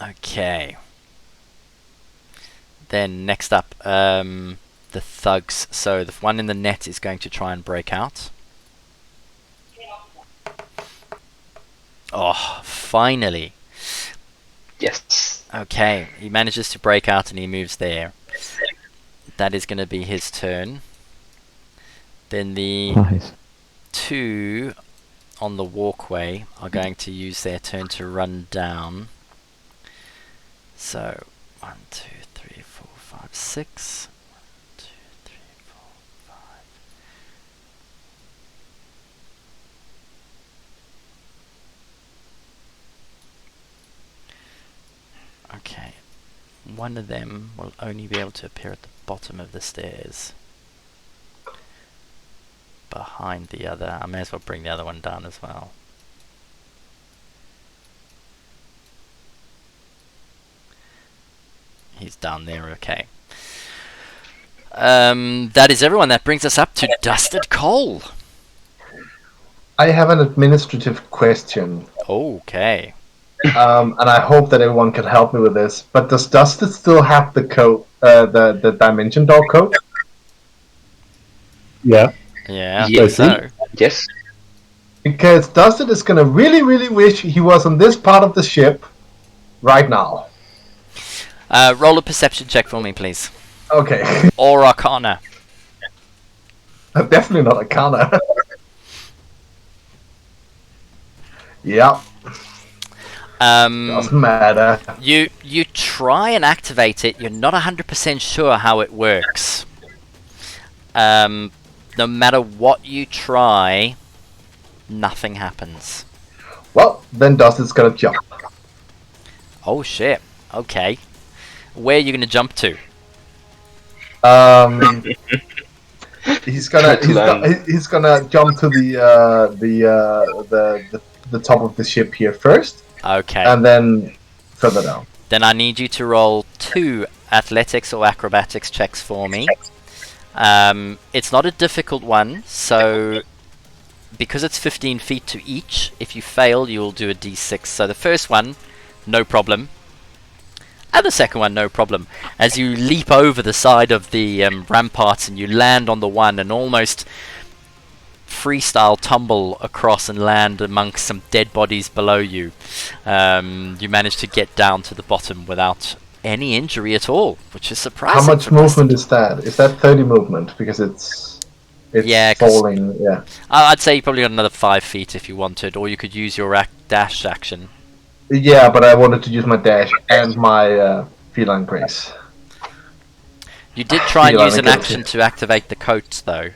Okay. Then next up, the thugs. So the one in the net is going to try and break out. Oh, finally.
Yes.
Okay, he manages to break out and he moves there. That is going to be his turn. Then the
Nice.
2 on the walkway are going to use their turn to run down. So 1, 2, 3, 4, 5, 6. 1, 2, 3, 4, 5. Okay. One of them will only be able to appear at the bottom of the stairs. Behind the other. I may as well bring the other one down as well. He's down there, okay. That is everyone. That brings us up to Dusted Coal.
I have an administrative question,
Okay.
and I hope that everyone can help me with this. But does Dusted still have the code, the Dimension Door code?
Yeah.
Yeah, I
Yes.
think so.
Yes.
Because Dusted is gonna really, really wish he was on this part of the ship right now.
Roll a perception check for me, please.
Okay,
Or Arcana.
definitely not Arcana. Yep, doesn't matter.
You try and activate it. You're not 100% sure how it works. No matter what you try, nothing happens.
Well, then Dusted's gonna jump.
Oh shit. Okay. Where are you going to jump to?
He's gonna jump to the top of the ship here first,
Okay.
and then further down.
Then I need you to roll 2 athletics or acrobatics checks for me. It's not a difficult one, so because it's 15 feet to each, if you fail, you'll do a d6. So the first one, no problem. And the second one, no problem. As you leap over the side of the ramparts and you land on the one and almost freestyle tumble across and land amongst some dead bodies below you, you manage to get down to the bottom without any injury at all, which is surprising.
How much
for Preston.
movement is that? Is that 30 movement? Because it's
Yeah, 'cause-
falling. Yeah.
I'd say you probably got another 5 feet if you wanted, or you could use your dash action.
Yeah, but I wanted to use my dash and my feline grace.
You did try and
Feline
use an
agility.
action to activate the coat, though.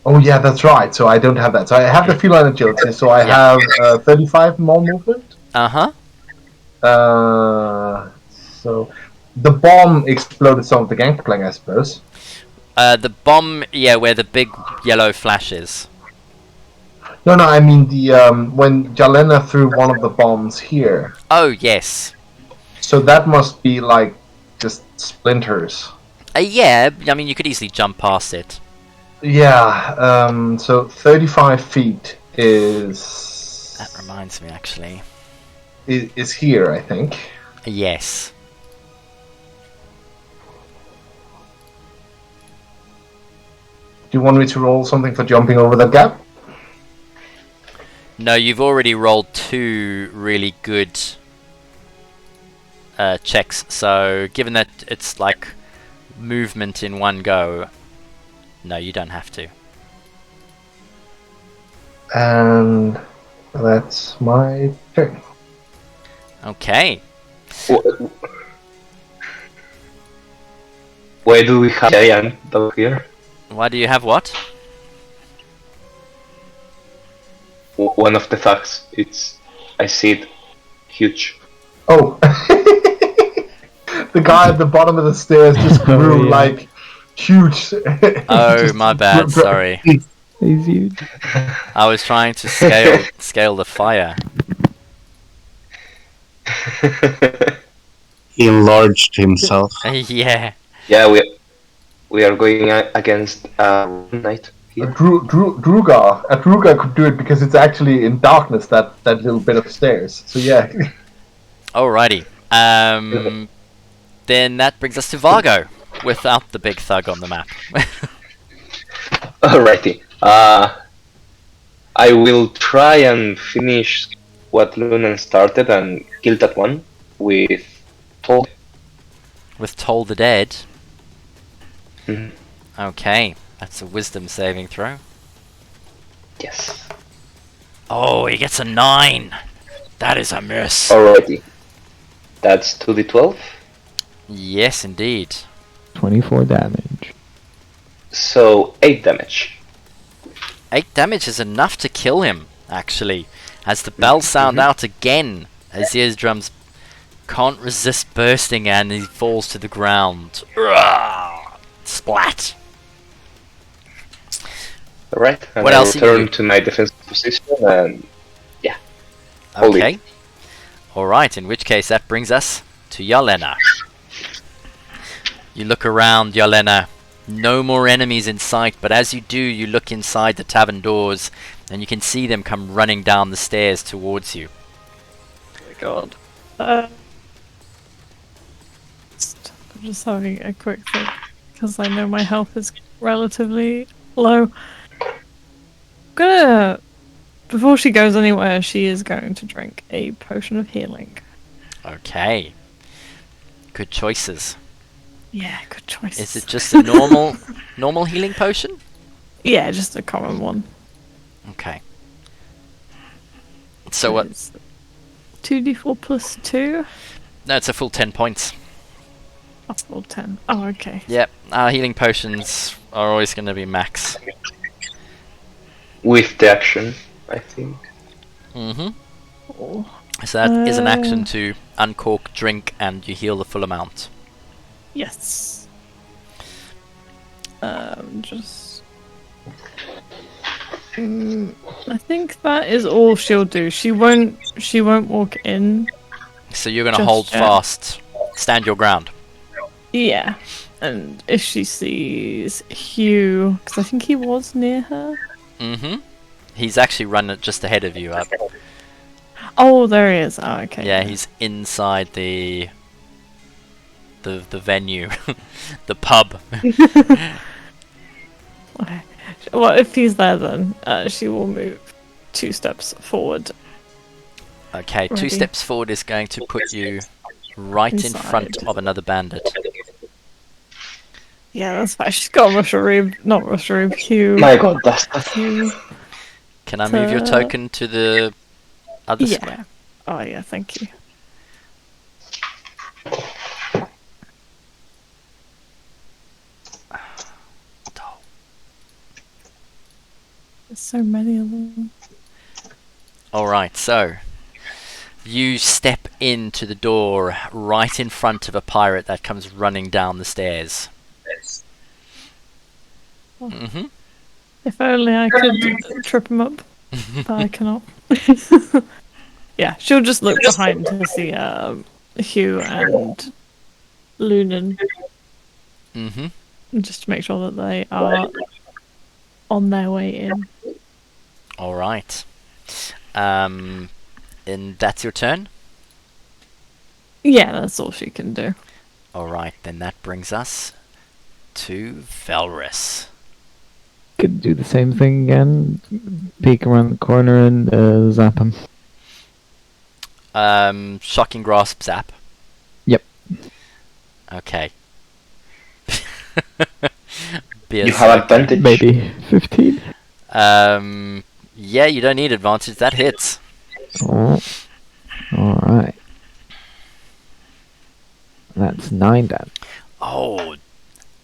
Oh yeah, that's right. So I don't have that. So I have the feline agility. So I
Yeah.
have 35 more movement.
Uh-huh.
So the bomb exploded some of the gangplank, I suppose.
The bomb, yeah, where the big yellow flash is.
No, I mean the when Jalena threw one of the bombs here.
Oh, yes.
So that must be like just splinters.
Yeah, I mean, you could easily jump past it.
Yeah. So 35 feet is
That reminds me, actually.
is here, I think.
Yes.
Do you want me to roll something for jumping over that gap?
No, you've already rolled 2 really good checks, so given that it's like movement in one go, no, you don't have to.
And that's my turn.
Okay.
Why do we have giant down here?
Why do you have what?
One of the thugs. I see it huge.
Oh, the guy at the bottom of the stairs just grew
yeah.
like huge.
Oh,
Just
my bad, sorry.
He's huge.
I was trying to scale the fire.
He enlarged himself.
Yeah.
Yeah, we are going against knight here.
Druga could do it because it's actually in darkness, that little bit of stairs. So yeah.
Alrighty. Then that brings us to Vargo, without the big thug on the map.
Alrighty. I will try and finish what Lunan started and kill that one with Toll.
With Toll the Dead.
Mhm.
Okay, that's a wisdom saving throw.
Yes.
Oh, he gets a 9! That is a miss!
Alrighty. That's 2d12.
Yes, indeed.
24 damage.
So 8 damage.
8 damage is enough to kill him, actually, as the bells sound out again, as the eardrums can't resist bursting and he falls to the ground. Urgh! Splat!
Alright, and
What
I
else do you
return
do?
to my defensive position and Holy.
Okay. Alright, in which case that brings us to Yelena. You look around, Yelena. No more enemies in sight, but as you do, you look inside the tavern doors and you can see them come running down the stairs towards you.
Oh my god. I'm just having a quick think, because I know my health is relatively low. Before she goes anywhere, she is going to drink a potion of healing.
Okay. Good choices.
Yeah, good choice.
Is it just a normal healing potion?
Yeah, just a common one.
Okay. So what?
2d4 plus 2?
No, it's a full 10 points.
Oh, full 10. Oh, okay.
Yep, our healing potions are always going to be max.
with the action, I think.
Mm-hmm.
Oh.
So that is an action to uncork, drink, and you heal the full amount.
Yes. Just. I think that is all she'll do. She won't walk in.
So you're going to
Just
hold
yet.
fast, stand your ground.
Yeah. And if she sees Hugh, because I think he was near her.
Mm-hmm. He's actually running just ahead of you up.
Oh, there he is. Oh, okay.
Yeah, he's inside the the venue, the pub.
Okay. Well, if he's there, then she will move 2 steps forward.
Okay, 2
Ready.
steps forward is going to put you right in front
Inside.
of another bandit.
Yeah, that's fine. She's got not Russia Hugh.
My god, that's
Hugh.
Can I move your token to the other
Yeah.
square?
Oh yeah, thank you. There's so many of them.
Alright, so you step into the door right in front of a pirate that comes running down the stairs. Mm-hmm.
If only I could trip him up, but I cannot. Yeah, she'll just look behind to see Hugh and Lunan,
Mm-hmm.
just to make sure that they are on their way in.
Alright. And that's your turn?
Yeah, that's all she can do.
Alright, then that brings us to Velrus.
Could do the same thing again. Peek around the corner and zap him.
Shocking Grasp Zap.
Yep.
Okay. Be a
You have
second.
advantage.
Maybe 15.
Yeah, you don't need advantage. That hits.
Oh. Alright. That's 9 damage.
Oh,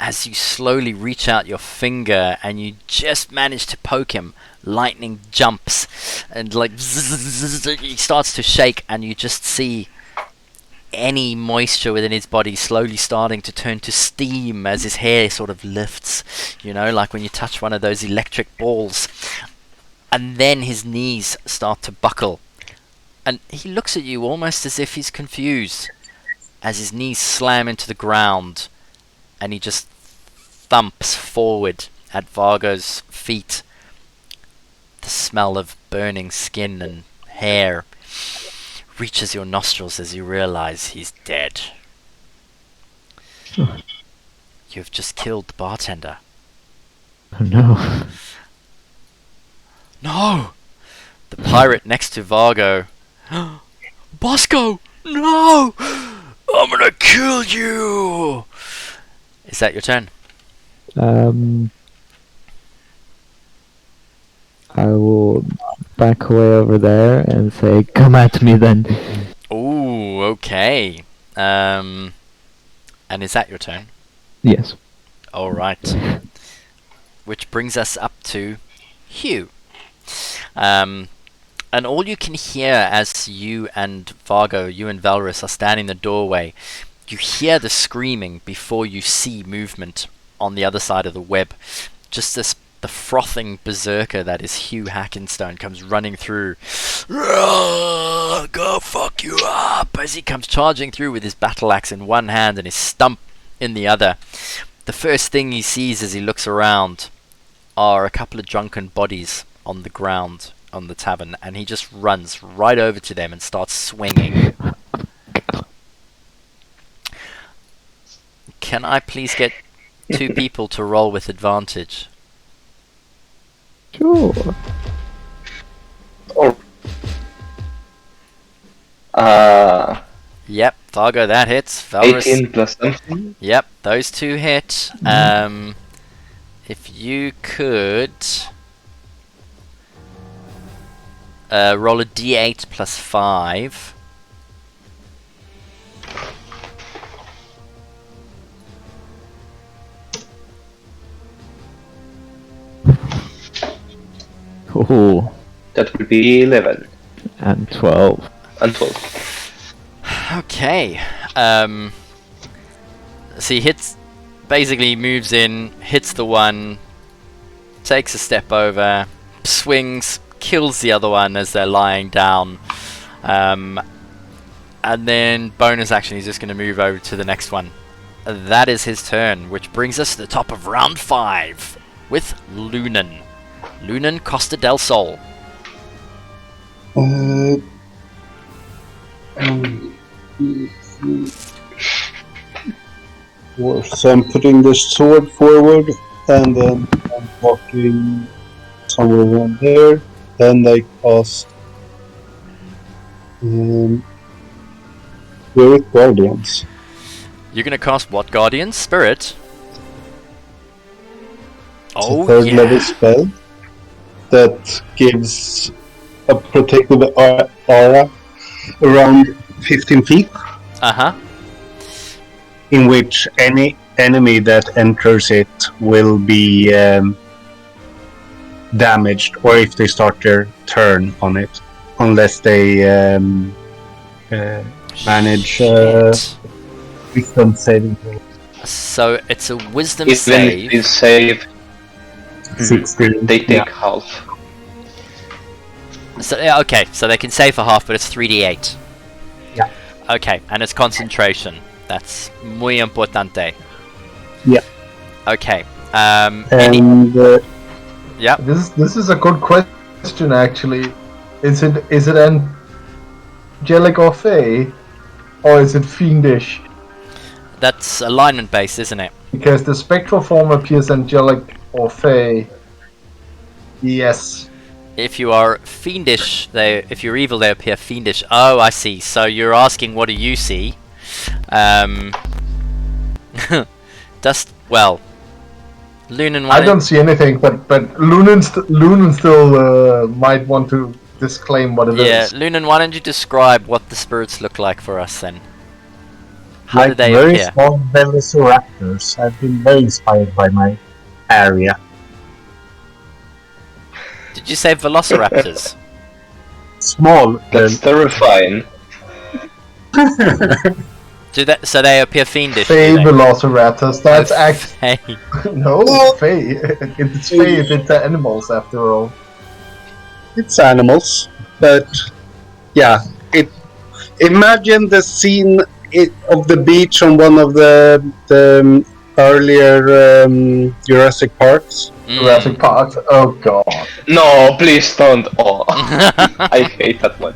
as you slowly reach out your finger and you just manage to poke him, lightning jumps and like he starts to shake, and you just see any moisture within his body slowly starting to turn to steam as his hair sort of lifts, you know, like when you touch one of those electric balls. And then his knees start to buckle, and he looks at you almost as if he's confused as his knees slam into the ground, and he just thumps forward at Vargo's feet. The smell of burning skin and hair reaches your nostrils as you realize he's dead. You've just killed the bartender.
Oh no.
No! The pirate next to Vargo. Bosco! No! I'm gonna kill you! Is that your turn?
I will back away over there and say, come at me then.
Ooh, okay. And is that your turn?
Yes.
Alright. Which brings us up to Hugh. And all you can hear as you and Vargo, you and Velrus are standing in the doorway, you hear the screaming before you see movement on the other side of the web. Just the frothing berserker that is Hugh Hackenstone comes running through. Go fuck you up! As he comes charging through with his battle axe in one hand and his stump in the other. The first thing he sees as he looks around are a couple of drunken bodies on the ground on the tavern, and he just runs right over to them and starts swinging. Can I please get 2 people to roll with advantage?
Sure.
Yep, Vargo, that hits. Velrus,
18 plus something.
yep, those 2 hit. If you could roll a d8 plus 5.
Oh,
That will be 11
and 12.
and 12.
Okay. So he hits, basically moves in, hits the one, takes a step over, swings, kills the other one as they're lying down. And then bonus action, he's just going to move over to the next one. That is his turn, which brings us to the top of round 5 with Lunan. Lunan Costa del Sol.
So I'm putting the sword forward, and then I'm walking somewhere around there. Then I cast Spirit Guardians.
You're gonna cast what Guardian? Spirit?
It's
Oh,
a third
yeah.
level spell that gives a protective aura around 15 feet,
Uh-huh.
in which any enemy that enters it will be damaged, or if they start their turn on it, unless they manage
Shit.
wisdom saving throw.
So it's a wisdom
Even
save.
if you save,
16.
they take half.
So, yeah, okay, so they can save for half, but it's 3d8.
Yeah.
Okay, and it's concentration. That's muy importante.
Yeah.
Okay.
And
Yeah.
This is a good question actually. Is it angelic or fey, or is it fiendish?
That's alignment based, isn't it?
Because the spectral form appears angelic or fey. Yes.
If you are fiendish, if you're evil, they appear fiendish. Oh, I see. So you're asking, what do you see? Well, Lunan.
I don't see anything, but Lunan still might want to disclaim what it
Yeah,
is.
Lunan, why don't you describe what the spirits look like for us then? How do
like
they
very
appear?
small velociraptors. I've been very inspired by my area.
Did you say velociraptors?
Small.
That's terrifying.
So they appear fiendish? do
Fey
they?
velociraptors. That's
Hey.
no fey. It's fey if it's animals after all.
It's animals, but yeah. Imagine the scene of the beach on one of the earlier Jurassic Parks.
Jurassic Park. Oh god.
No, please don't. Oh, I hate that one.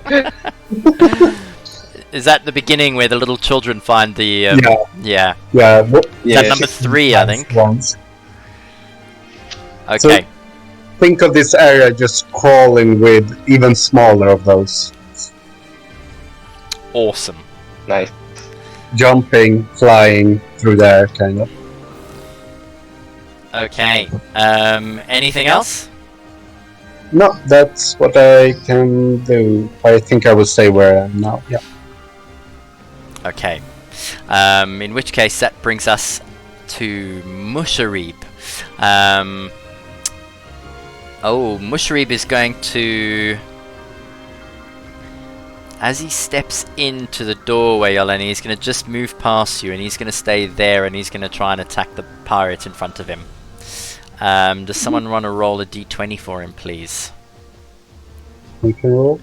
Is that the beginning where the little children find the? Yeah.
Yeah.
That number 3, I think.
Ones.
Okay.
Think of this area just crawling with even smaller of those.
Awesome.
Nice.
Jumping, flying through the air, kind of.
Okay. Anything else?
No, that's what I can do. I think I will stay where I am now. Yeah.
Okay. In which case, that brings us to Musharib. Musharib is going to... As he steps into the doorway, Yolani, he's going to just move past you, and he's going to stay there, and he's going to try and attack the pirate in front of him. Does someone want to roll a d20 for him, please?
We can roll.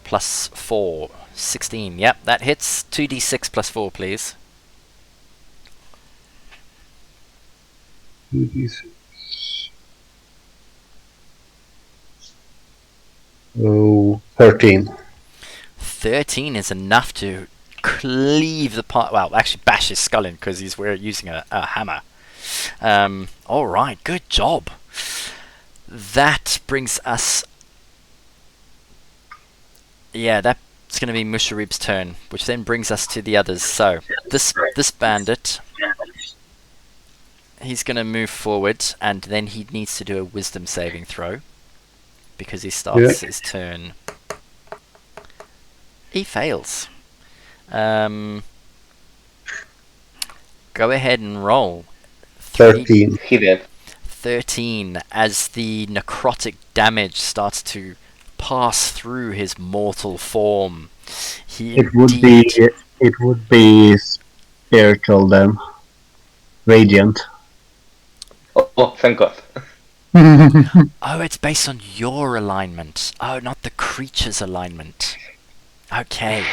Plus 4. 16. Yep, that hits. 2d6 plus 4, please.
2d6. Oh, 13.
13 is enough to cleave the part. Well, actually, bash his skull in because he's using a hammer. All right, good job. That brings us. Yeah, that's going to be Musharib's turn, which then brings us to the others. So this bandit, he's going to move forward, and then he needs to do a wisdom saving throw because he starts his turn. He fails. Go ahead and roll.
13.
He did.
13 as the necrotic damage starts to pass through his mortal form.
It would be spiritual then. Radiant.
Oh, thank God.
Oh, it's based on your alignment. Oh, not the creature's alignment. Okay.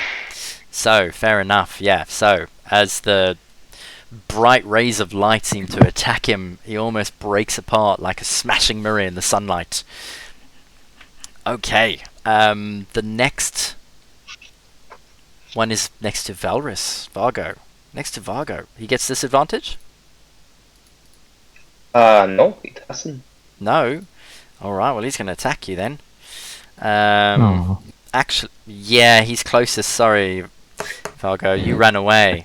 So, fair enough. Yeah, so as the bright rays of light seem to attack him, he almost breaks apart like a smashing mirror in the sunlight. Okay. The next One is next to Valrus, Vargo. Next to Vargo. He gets disadvantage?
No, it hasn't.
No. Alright, well he's going to attack you then.
Oh.
Actually, yeah, he's closest. Sorry, Vargo, you ran away.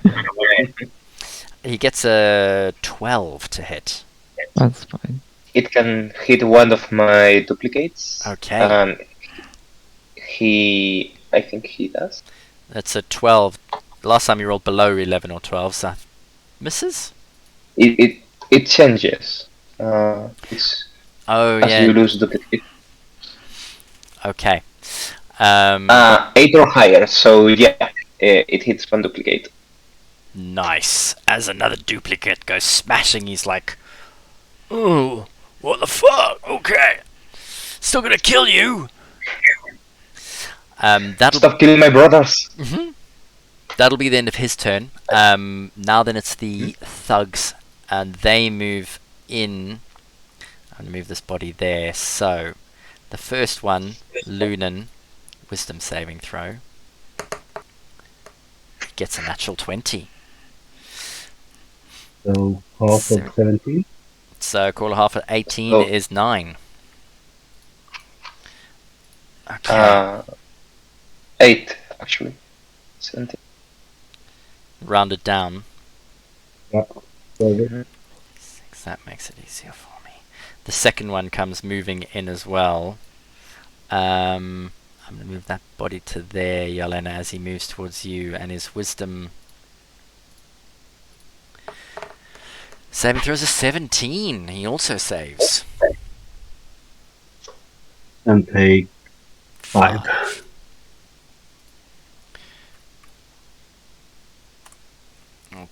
He gets a 12 to hit.
That's fine.
It can hit one of my duplicates.
Okay.
I think he does.
That's a 12. Last time you rolled below 11 or 12, so misses?
It changes. It's
Oh,
as
yeah.
you lose duplicate.
Okay.
8 or higher, so yeah, it hits one duplicate.
Nice. As another duplicate goes smashing, he's like, "Oh, what the fuck? Okay. Still gonna kill you."
Stop killing my brothers!
That'll be the end of his turn. Now then it's the thugs, and they move in. I'm gonna move this body there. So, the first one, Lunan, wisdom saving throw, gets a natural 20.
So half of 17.
So call half at 18
Oh.
is 9. Okay.
8, actually. 17.
Rounded down.
Yeah. So
6, that makes it easier for me. The second one comes moving in as well. I'm going to move that body to there, Yelena, as he moves towards you, and his wisdom saving throws a 17. He also saves.
and take 5.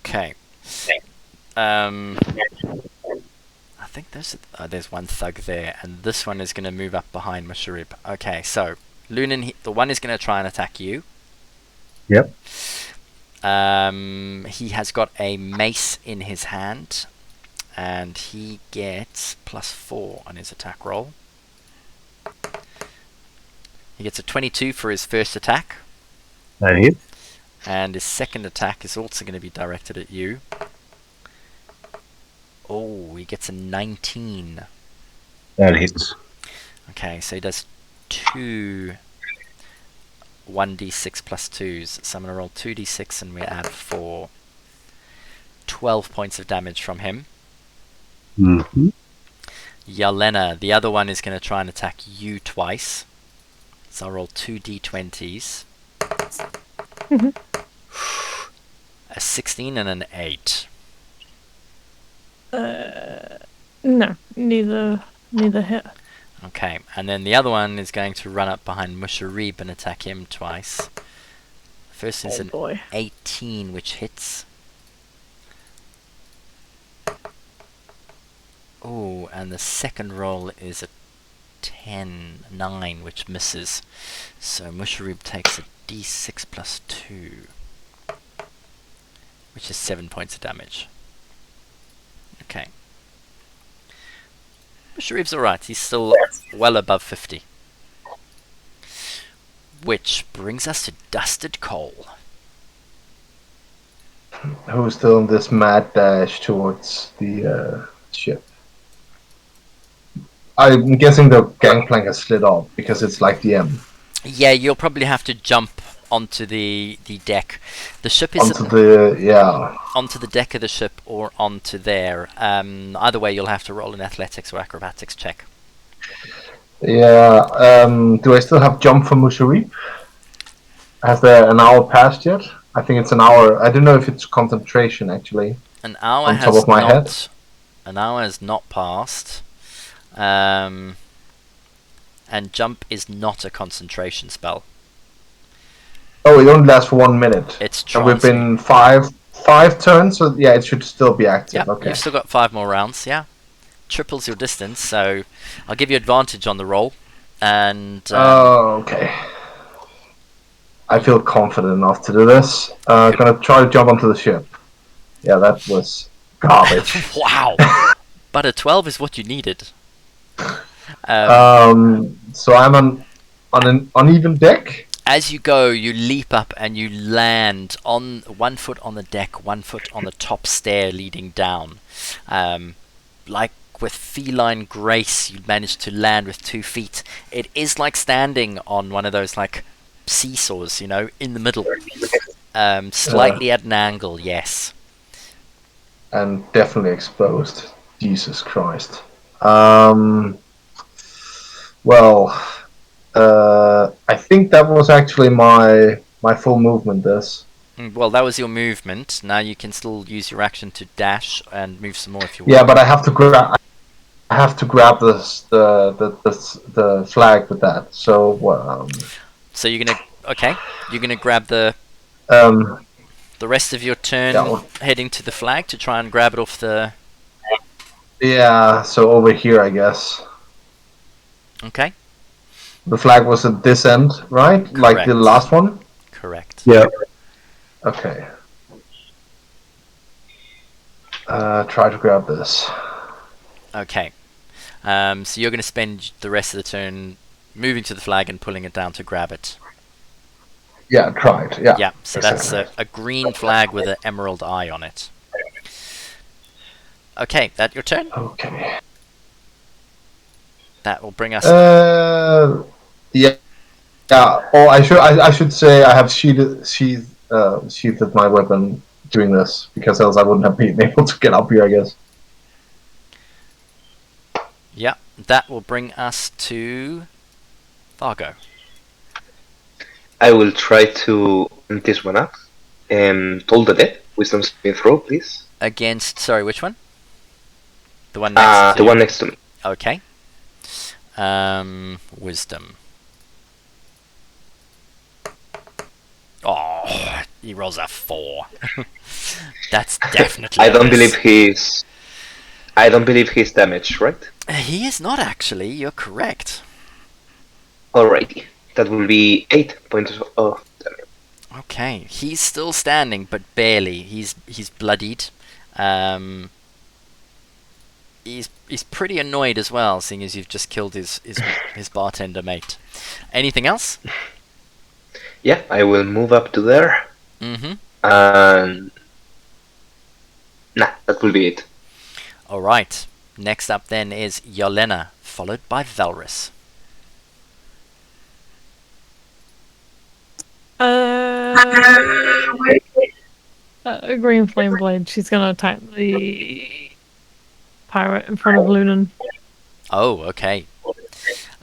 Okay. I think there's one thug there, and this one is going to move up behind Musharib. Okay, so Lunan, the one is going to try and attack you.
Yep.
He has got a mace in his hand, and he gets +4 on his attack roll. He gets a 22 for his first attack,
That hit.
and his second attack is also going to be directed at you. Oh, he gets a 19.
That hits.
Okay, so he does 2 1d6 plus 2s. So I'm going to roll 2d6 and we add 4. 12 points of damage from him.
Mm-hmm.
Yelena, the other one is going to try and attack you twice. So I'll roll 2d20s. A 16 and an 8.
No, neither hit.
Okay, and then the other one is going to run up behind Musharib and attack him twice. First is
Oh
an
boy.
18, which hits. Oh, and the second roll is a 9, which misses. So Musharib takes a d6 plus 2, which is 7 points of damage. Okay. Musharib's alright, he's still well above 50. Which brings us to Dusted Coal.
Who's still in this mad dash towards the ship? I'm guessing the gangplank has slid off because it's like the M.
Yeah, you'll probably have to jump onto the deck. The ship is
Onto the
onto the deck of the ship or onto there. Either way, you'll have to roll an athletics or acrobatics check.
yeah. Do I still have jump for Musharib? Has there an hour passed yet? I think it's an hour. I don't know if it's concentration actually.
An hour
On
has
top of my
not.
head?
An hour has not passed. And jump is not a concentration spell.
Oh, it only lasts for 1 minute.
It's
And we've
transmute.
been five turns, so yeah, it should still be active.
Yeah,
Okay.
you've still got 5 more rounds. Yeah, triples your distance. So I'll give you advantage on the roll. And
Oh, okay. I feel confident enough to do this. Gonna try to jump onto the ship. Yeah, that was garbage.
wow, but a 12 is what you needed.
So I'm on an uneven deck.
as you go, you leap up and you land on 1 foot on the deck, 1 foot on the top stair leading down. Like with feline grace, you manage to land with 2 feet. It is like standing on one of those like seesaws, you know, in the middle. Slightly at an angle, yes.
And definitely exposed. Jesus Christ. I think that was actually my full movement. This.
Well, that was your movement. Now you can still use your action to dash and move some more if you want.
Yeah, but I have to grab. I have to grab the flag with that. So.
So you're gonna grab the rest of your turn heading to the flag to try and grab it off the.
Yeah. So over here, I guess.
Okay.
The flag was at this end, right?
Correct.
Like the last one?
Correct.
Yeah.
Okay. Try to grab this.
Okay. So you're going to spend the rest of the turn moving to the flag and pulling it down to grab it.
Yeah, try it. Yeah.
Yeah, so that's a green flag with an emerald eye on it. Okay, that your turn?
Okay.
That will bring us...
Yeah. Yeah. Oh, I should say I have sheathed my weapon doing this, because else I wouldn't have been able to get up here, I guess.
Yeah, that will bring us to Fargo.
I will try to end this one up. Toll the Dead, wisdom saving throw, please.
Against, sorry, which one? The one next to
the one next to me.
Okay. Wisdom. Oh, he rolls a 4. That's definitely.
I don't believe he's damaged, right?
He is not actually. You're correct.
Alrighty, that will be 8 points of damage.
Okay, he's still standing, but barely. He's bloodied. He's pretty annoyed as well, seeing as you've just killed his bartender mate. Anything else?
Yeah, I will move up to there.
Mm-hmm.
And that will be it.
All right. Next up then is Yelena, followed by Valrus.
A green flame blade. She's gonna attack the pirate in front of Lunan.
Oh, okay.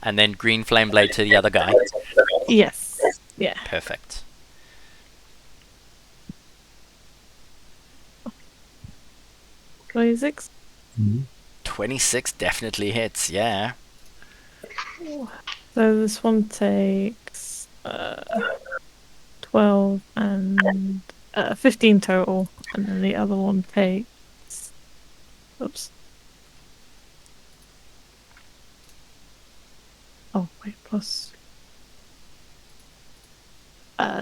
And then green flame blade to the other guy.
Yes. Yeah.
Perfect.
$26.
26 definitely hits, yeah.
So this one takes 12 and 15 total, and then the other one takes. Oops. Oh wait, plus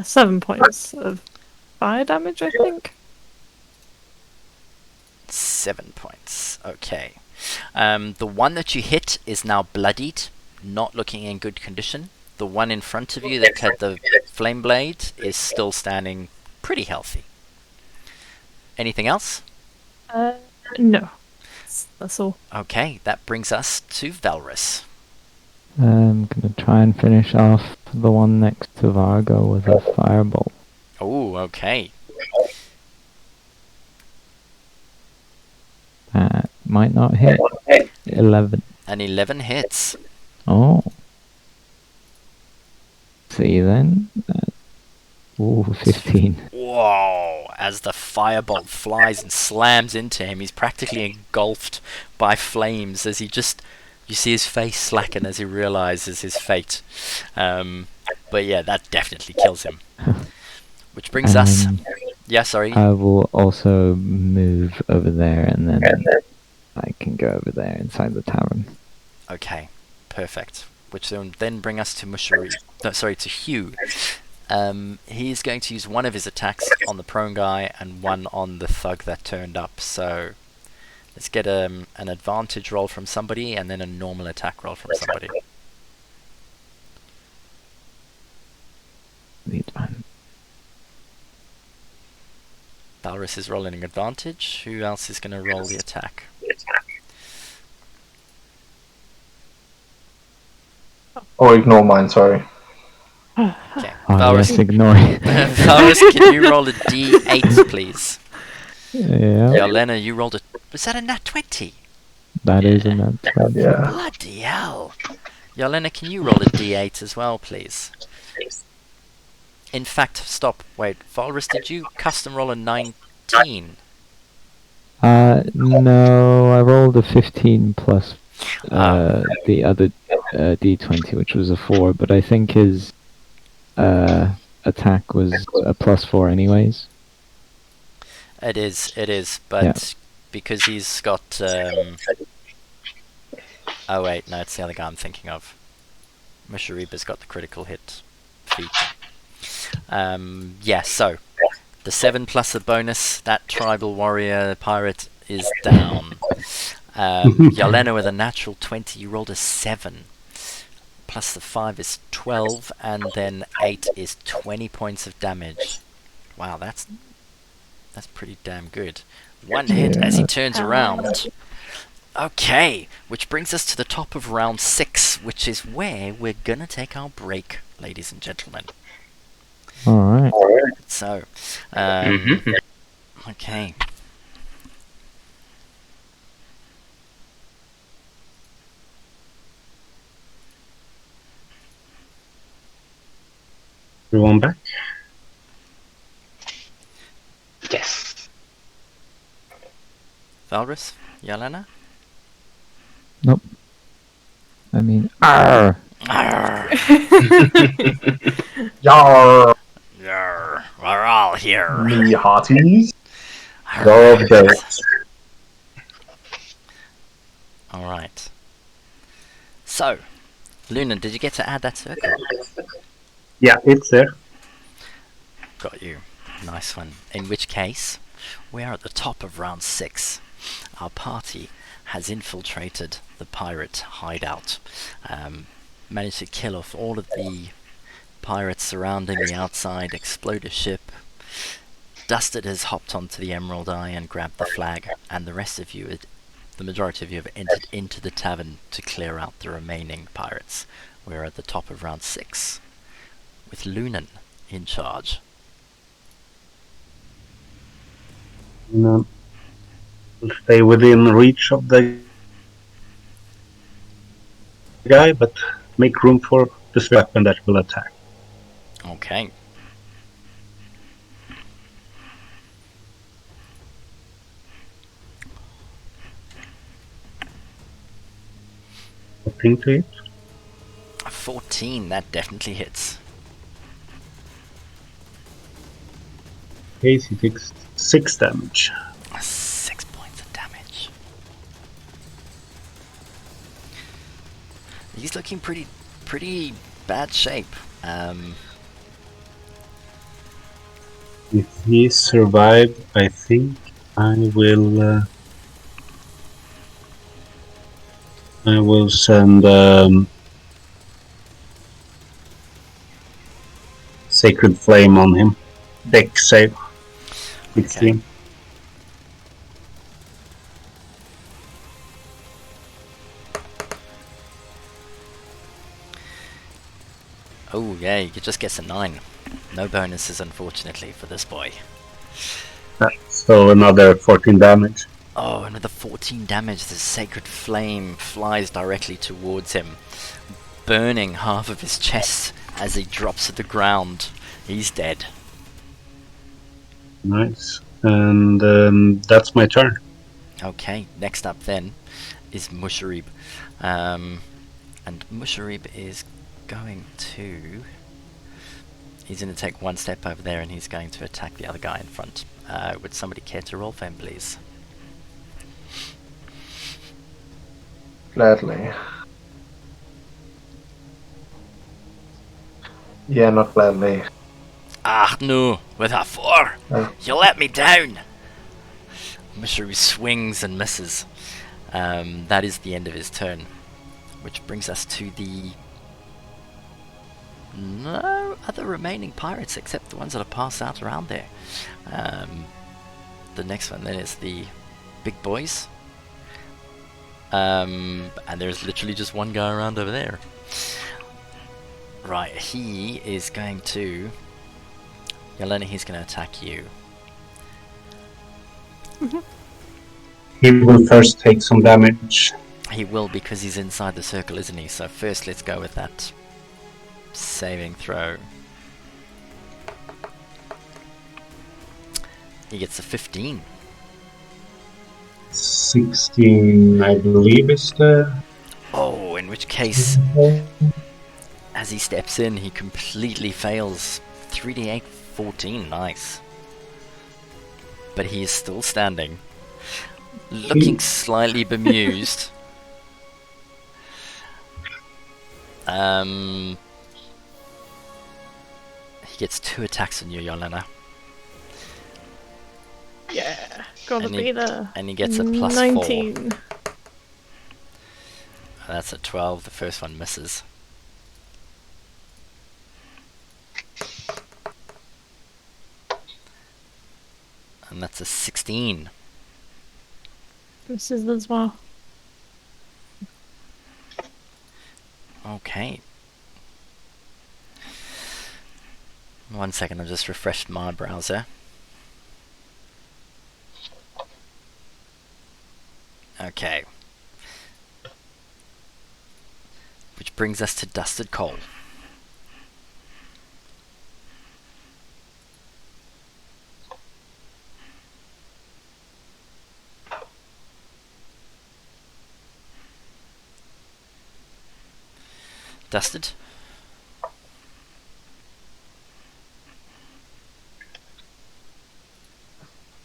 7 points of fire damage, I think.
7 points. Okay. The one that you hit is now bloodied, not looking in good condition. The one in front of you that had the flame blade is still standing pretty healthy. Anything else?
No. That's all.
Okay, that brings us to Valrus.
I'm gonna try and finish off the one next to Vargo with a firebolt.
Oh, okay.
That might not hit. 11.
An 11 hits.
Oh. See then. Ooh, 15.
Whoa! As the firebolt flies and slams into him, he's practically engulfed by flames as you see his face slacken as he realizes his fate. But yeah, that definitely kills him. Which brings us... Yeah, sorry.
I will also move over there, and then I can go over there inside the tavern.
Okay, perfect. Which then bring us to to Hugh. He's going to use one of his attacks on the prone guy and one on the thug that turned up. So let's get an advantage roll from somebody and then a normal attack roll from somebody. Balrus is rolling an advantage. Who else is going to roll the attack?
Or ignore mine, sorry.
Okay.
Oh,
Balrus,
yes, ignore it.
Balrus, can you roll a d8, please?
Yeah,
Yelena, you rolled a... Was that a nat 20?
that is a nat 20.
Yeah.
Bloody hell. Yelena, can you roll a d8 as well, please? In fact, stop. Wait. Valrus, did you custom roll a 19?
No, I rolled a 15 plus the other d20, which was a 4, but I think his attack was a +4 anyways.
It is, but
Yeah.
because he's got... Oh wait, no, it's the other guy I'm thinking of. Mushariba's got the critical hit feat. Yeah, so the 7 plus a bonus, that tribal warrior pirate is down. Yelena with a natural 20, you rolled a 7. Plus the 5 is 12, and then 8 is 20 points of damage. Wow, that's pretty damn good. One hit as he turns around. Okay, which brings us to the top of round 6, which is where we're gonna take our break, ladies and gentlemen.
Alright.
So, okay.
Everyone back?
Yes.
Valrus, Yelena?
Nope. I mean, arr!
Arr,
Yar,
arr, we're all here.
me hearties.
Go over there.
Alright. So, Luna, did you get to add that circle?
Yeah, it's there.
Got you. Nice one. In which case, we are at the top of round 6. Our party has infiltrated the pirate hideout. Managed to kill off all of the pirates surrounding the outside, explode a ship. Dusted has hopped onto the Emerald Eye and grabbed the flag, and the rest of you, the majority of you, have entered into the tavern to clear out the remaining pirates. We're at the top of round 6, with Lunan in charge.
We'll stay within reach of the guy, but make room for this weapon that will attack.
Okay.
Nothing to it.
14, that definitely hits.
Okay, he takes 6 damage.
6 points of damage. He's looking pretty bad shape.
If he survived, I think I will send Sacred Flame on him. Deck save. 16.
Oh yeah, you just gets a 9. No bonuses, unfortunately, for this boy.
So another 14 damage.
Oh, another 14 damage. The Sacred Flame flies directly towards him, burning half of his chest as he drops to the ground. He's dead.
Nice. And that's my turn.
Okay, next up then is Musharib. And Musharib is going to... He's going to take one step over there and he's going to attack the other guy in front. Would somebody care to roll for him, please?
Gladly. Yeah, not gladly.
Ah, no, with a 4!
Oh.
You let me down! Musharib swings and misses. That is the end of his turn. Which brings us to the... No other remaining pirates except the ones that are passed out around there. the next one then is the big boys. And there's literally just one guy around over there. Right, he is going to... Yelena, he's going to attack you.
He will first take some damage.
He will, because he's inside the circle, isn't he? So first let's go with that saving throw. He gets a 15.
16, I believe, is the...
Oh, in which case, as he steps in, he completely fails. 3d8, 14, nice. But he is still standing, looking slightly bemused. He gets 2 attacks on you, Yelena.
Yeah, gotta
And
be
he-
there.
And he gets a plus
19.
4. That's a 12, the first one misses. And that's a 16.
Misses as well.
Okay. 1 second, I've just refreshed my browser. Okay. Which brings us to Dusted Coal. Dusted?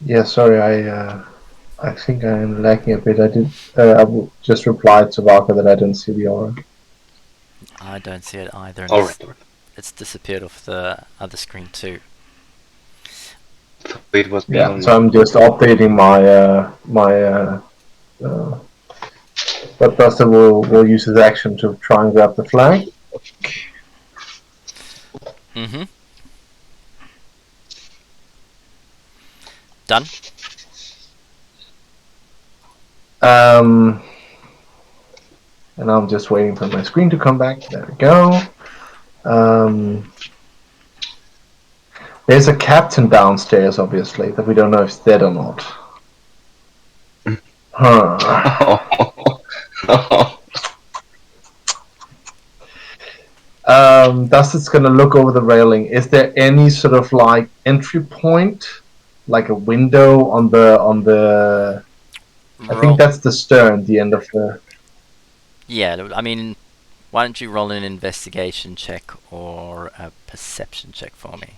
Yeah, sorry, I think I'm lacking a bit. Just replied to Valka that I didn't see the aura.
I don't see it either. And
Alright.
it's disappeared off the other screen too.
So it was
Yeah,
beyond.
so I'm just updating but Buster will use his action to try and grab the flag.
Mm-hmm. Done?
And I'm just waiting for my screen to come back. There we go. There's a captain downstairs, obviously, that we don't know if he's dead or not. Huh. Dustin's gonna look over the railing. Is there any sort of like entry point, like a window on the? I think that's the stern, the end of the.
Yeah, I mean, why don't you roll an investigation check or a perception check for me?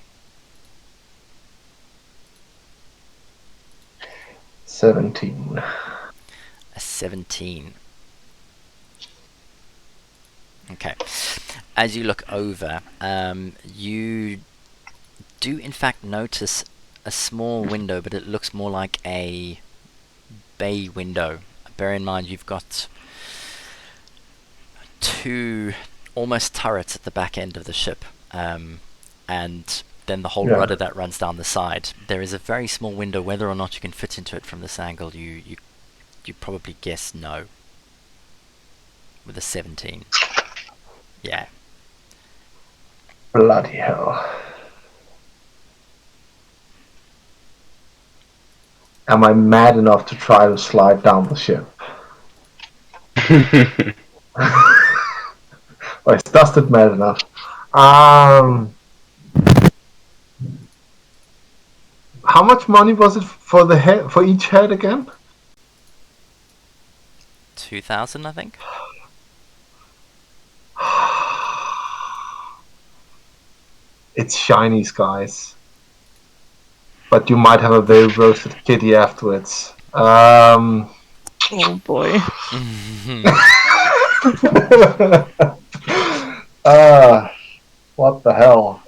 17.
A 17. Okay. As you look over, you do in fact notice a small window, but it looks more like a bay window. Bear in mind you've got 2 almost turrets at the back end of the ship, and then the whole
Yeah.
rudder that runs down the side. There is a very small window. Whether or not you can fit into it from this angle, you probably guess no. With a 17. Yeah.
Bloody hell. Am I mad enough to try to slide down the ship? Or is Dusted mad enough? How much money was it for the head, for each head again?
2,000, I think.
It's shiny skies. But you might have a very roasted kitty afterwards.
Oh boy.
What the hell?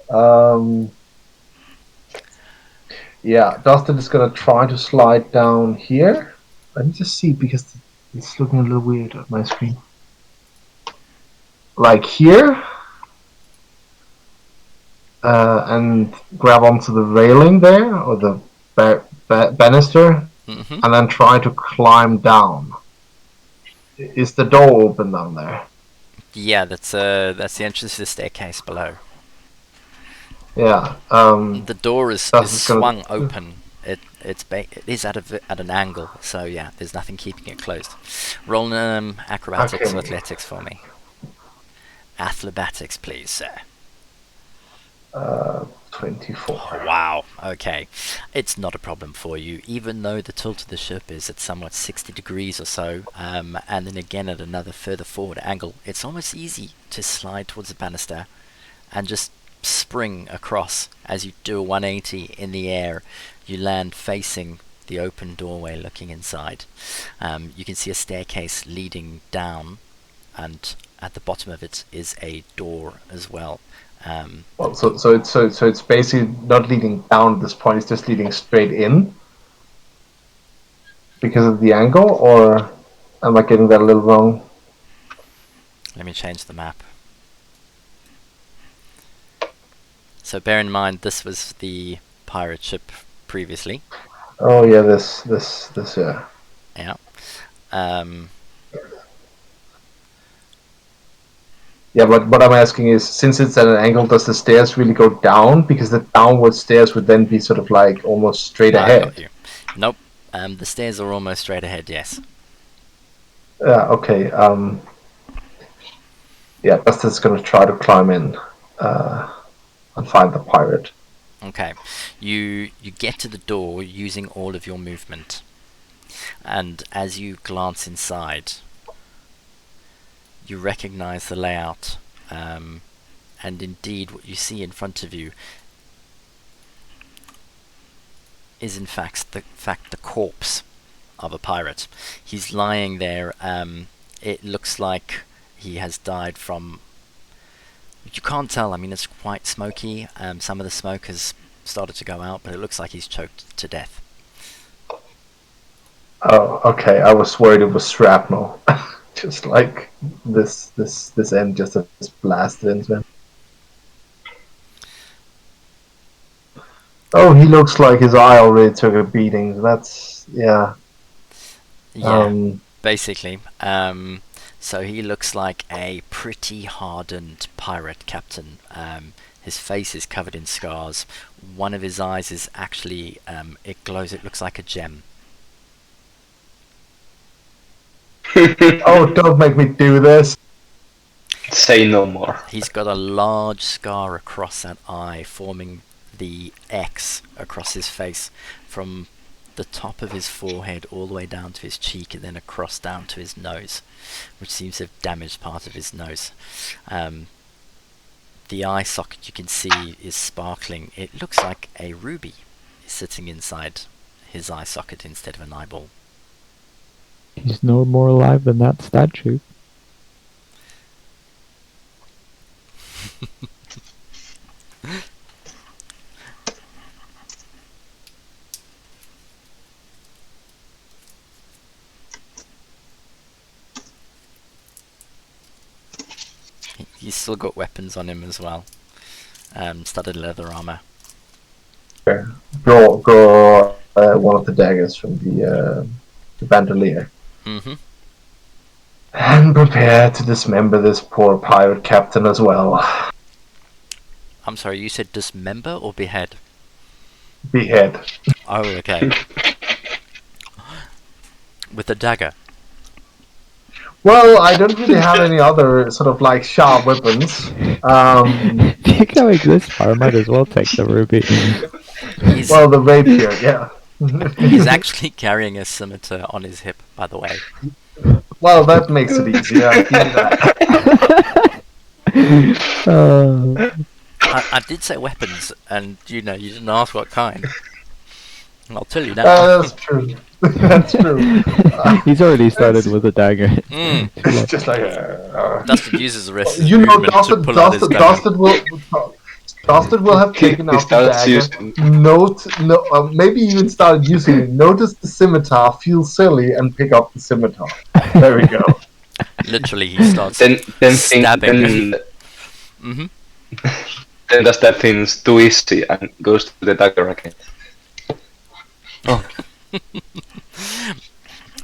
Yeah, Dustin is gonna try to slide down here. Let me just see because it's looking a little weird on my screen. Like here, and grab onto the railing there, or the banister
Hmm.
and then try to climb down. Is the door open down there?
Yeah, that's the entrance to the staircase below.
Yeah.
The door is
That's just gonna-
swung open. It is at an angle, so yeah, there's nothing keeping it closed. Roll acrobatics or
Okay.
athletics for me. Athletics, please, sir.
24.
Oh, wow. Okay, it's not a problem for you, even though the tilt of the ship is at somewhat 60 degrees or so, and then again at another further forward angle. It's almost easy to slide towards the banister and just spring across. As you do a 180 in the air, you land facing the open doorway looking inside. You can see a staircase leading down, and at the bottom of it is a door as well.
Well, so it's basically not leading down at this point. It's just leading straight in because of the angle, or am I getting that a little wrong?
Let me change the map. So bear in mind, this was the pirate ship previously.
Oh yeah, this yeah.
Yeah.
Yeah, but what I'm asking is, since it's at an angle, does the stairs really go down? Because the downward stairs would then be sort of like almost straight
I got
ahead.
you. Nope. The stairs are almost straight ahead. Yes.
Yeah. Okay. Yeah, Dustin's gonna try to climb in and find the pirate.
Okay. You get to the door using all of your movement, and as you glance inside, you recognize the layout, and indeed what you see in front of you is in fact the corpse of a pirate. He's lying there. It looks like he has died from... You can't tell. I mean, it's quite smoky. Some of the smoke has started to go out, but it looks like he's choked to death.
Oh, okay. I was worried it was shrapnel. Just like this end just has blasted into him. Oh, he looks like his eye already took a beating. That's yeah.
Yeah, basically. So he looks like a pretty hardened pirate captain. His face is covered in scars. One of his eyes is actually, it glows, it looks like a gem.
Oh, don't make me do this.
Say no more.
He's got a large scar across that eye, forming the X across his face, from the top of his forehead all the way down to his cheek, and then across down to his nose, which seems to have damaged part of his nose. The eye socket you can see is sparkling. It looks like a ruby is sitting inside his eye socket instead of an eyeball.
He's no more alive than that statue.
He's still got weapons on him as well. Studded leather armor.
Draw one of the daggers from the bandolier.
Mm-hmm.
And prepare to dismember this poor pirate captain as well.
I'm sorry, you said dismember or behead?
Behead.
Oh, okay. With a dagger.
Well, I don't really have any other sort of like sharp weapons.
If you're going this far, I might as well take the ruby.
He's,
Well, the rapier, yeah.
he's actually carrying a scimitar on his hip, by the way.
Well, that makes it easier. I give you that.
I did say weapons, and you didn't ask what kind. I'll tell you now.
That's true. That's true.
He's already started with a dagger.
It's just like
Dustin uses the rest of his
you know,
movement to pull out his gun.
Dustin will have taken
He
out the
starts
dagger. Maybe even started using it. Notice the scimitar, feel silly, and pick up the scimitar. There we go.
Literally, he starts
Then
stabbing. Mm-hmm.
then does that thing's too easy and goes to the dagger again. Oh,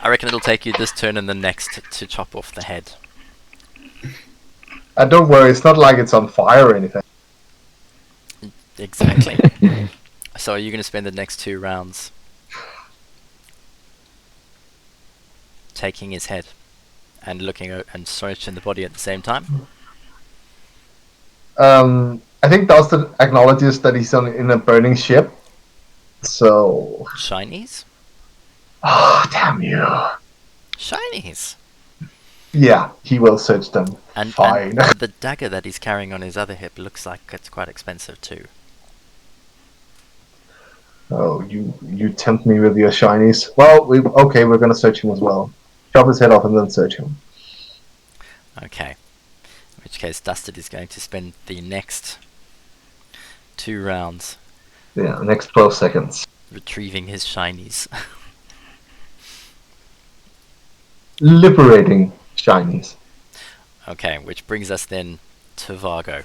I reckon it'll take you this turn and the next to chop off the head.
Don't worry, it's not like it's on fire or anything.
Exactly. So are you going to spend the next 2 rounds taking his head and looking and searching the body at the same time?
I think Dustin acknowledges that he's in a burning ship. So...
Shinies?
Oh, damn you.
Shinies!
Yeah, he will search them.
And
Fine.
and the dagger that he's carrying on his other hip looks like it's quite expensive too.
Oh, you tempt me with your shinies. Well, okay, we're gonna search him as well. Chop his head off and then search him.
Okay. In which case Dusted is going to spend the next 2 rounds
Yeah, next 12 seconds.
retrieving his shinies.
Liberating shinies.
Okay, which brings us then to Vargo.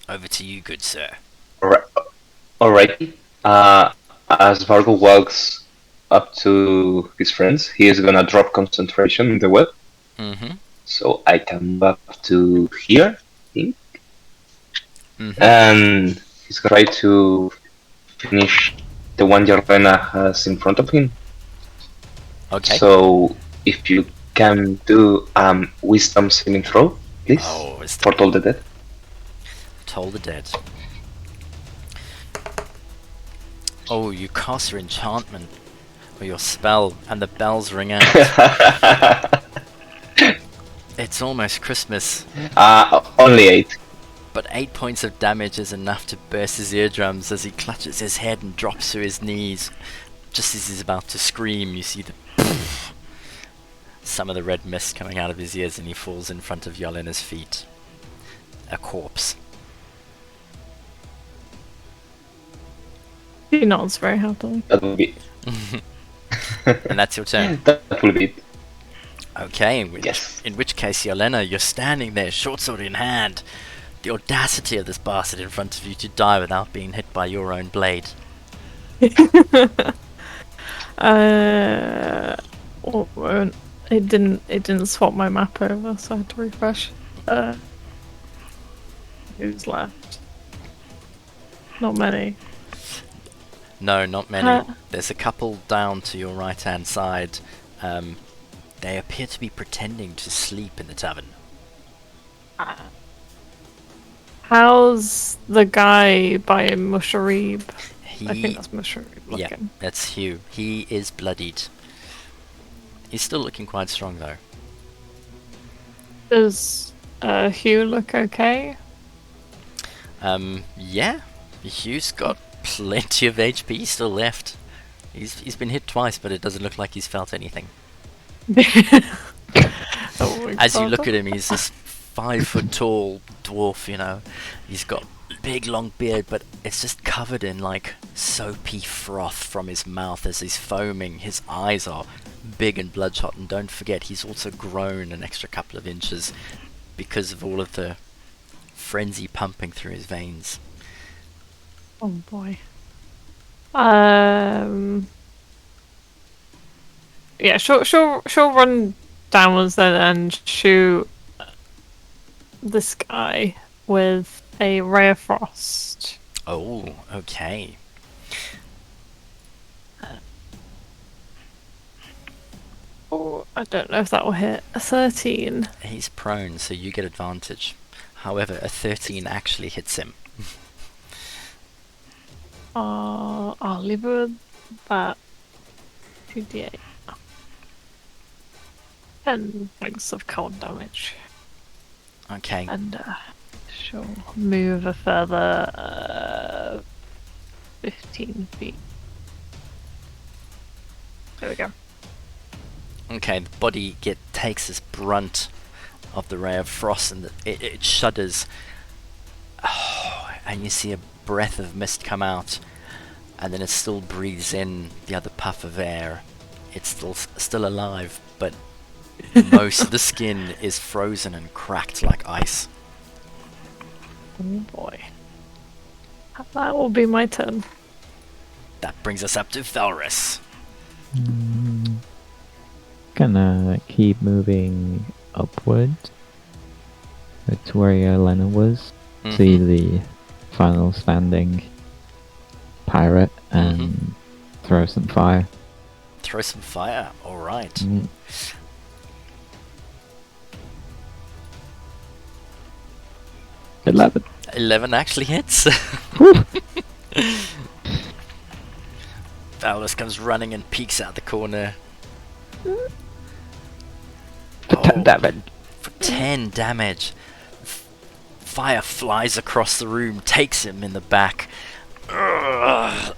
Over to you, good sir.
Alright. As Vargo walks up to his friends, he is gonna drop concentration in the web.
Mm-hmm.
So I can move up to here, I think.
Mm-hmm.
And he's gonna try to finish the one Yarlena has in front of him.
Okay.
So if you can do wisdom saving throw, please,
Oh, it's
for Toll the Dead.
Toll the Dead. Oh, you cast your enchantment or your spell, and the bells ring out. It's almost Christmas,
Only 8.
but 8 points of damage is enough to burst his eardrums as he clutches his head and drops to his knees. Just as he's about to scream, you see the some of the red mist coming out of his ears, and he falls in front of Yelena's feet. A corpse.
He nods very happily.
That will be.
And that's your turn.
That will be it.
Okay,
Yes.
in which case, Yelena, you're standing there, short sword in hand. The audacity of this bastard in front of you to die without being hit by your own blade.
Oh, it didn't swap my map over, so I had to refresh. Who's left? Not many.
No, not many. There's a couple down to your right-hand side. They appear to be pretending to sleep in the tavern.
How's the guy by Musharib? I
He,
think that's Musharib
yeah,
looking.
that's Hugh. He is bloodied. He's still looking quite strong though.
Does Hugh look okay?
Yeah, Hugh's got plenty of HP still left. He's been hit twice, but it doesn't look like he's felt anything.
Oh my
As you
God.
look at him, he's this 5 foot tall dwarf, you know. He's got big long beard, but it's just covered in like soapy froth from his mouth as he's foaming. His eyes are big and bloodshot, and don't forget he's also grown an extra couple of inches because of all of the frenzy pumping through his veins.
Oh boy. Yeah, she'll run downwards then and shoot this guy with a ray of frost.
Oh, okay.
Oh, I don't know if that will hit. A 13.
He's prone, so you get advantage. However, a 13 actually hits him.
I'll leave it with that. 2d8. 10 points of cold damage.
Okay.
And she'll move a further 15 feet. There we go.
Okay, the body takes this brunt of the ray of frost, and it shudders. Oh, and you see a breath of mist come out, and then it still breathes in the other puff of air. It's still alive, but most of the skin is frozen and cracked like ice.
Oh boy. That will be my turn.
That brings us up to Felris.
Gonna keep moving upward. That's where Yelena was. See the final standing pirate and throw some fire.
Throw some fire. All right.
11.
11 actually hits. Valus comes running and peeks out the corner.
For 10 damage.
For 10 damage. Fire flies across the room, takes him in the back. Ugh.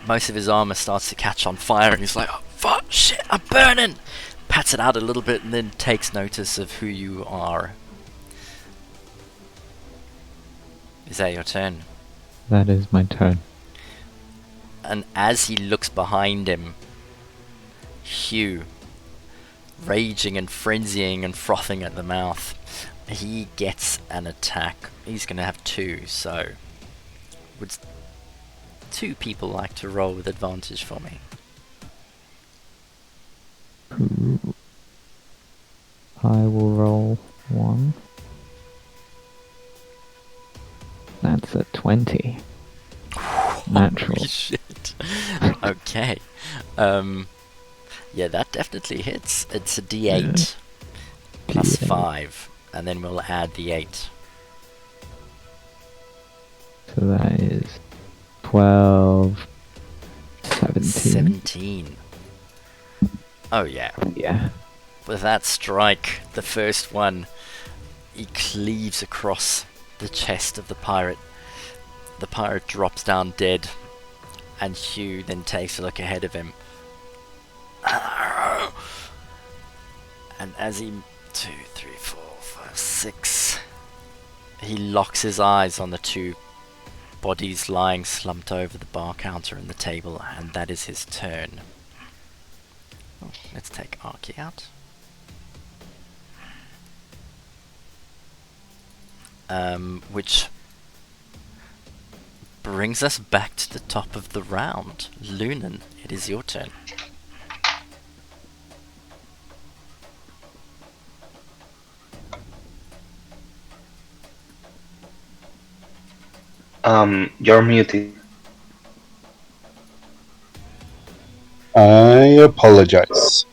Most of his armor starts to catch on fire, and he's like, oh, fuck, shit, I'm burning! Pats it out a little bit and then takes notice of who you are. Is that your turn?
That is my turn.
And as he looks behind him, Hugh, raging and frenzying and frothing at the mouth, he gets an attack. He's going to have 2, so would 2 people like to roll with advantage for me?
Ooh. I will roll 1. That's a 20. Natural.
Holy shit. Okay. Yeah, that definitely hits. It's a D8 plus
D8.
5, and then we'll add the 8.
So that is 12, 17.
17. Oh yeah.
Yeah.
With that strike, the first one, he cleaves across the chest of the pirate. The pirate drops down dead, and Hugh then takes a look ahead of him. And as he 2, 3, 4, 5, 6, he locks his eyes on the 2 bodies lying slumped over the bar counter and the table, and that is his turn. Oh, let's take Arky out. Which brings us back to the top of the round. Lunan, it is your turn.
You're muted.
I apologize.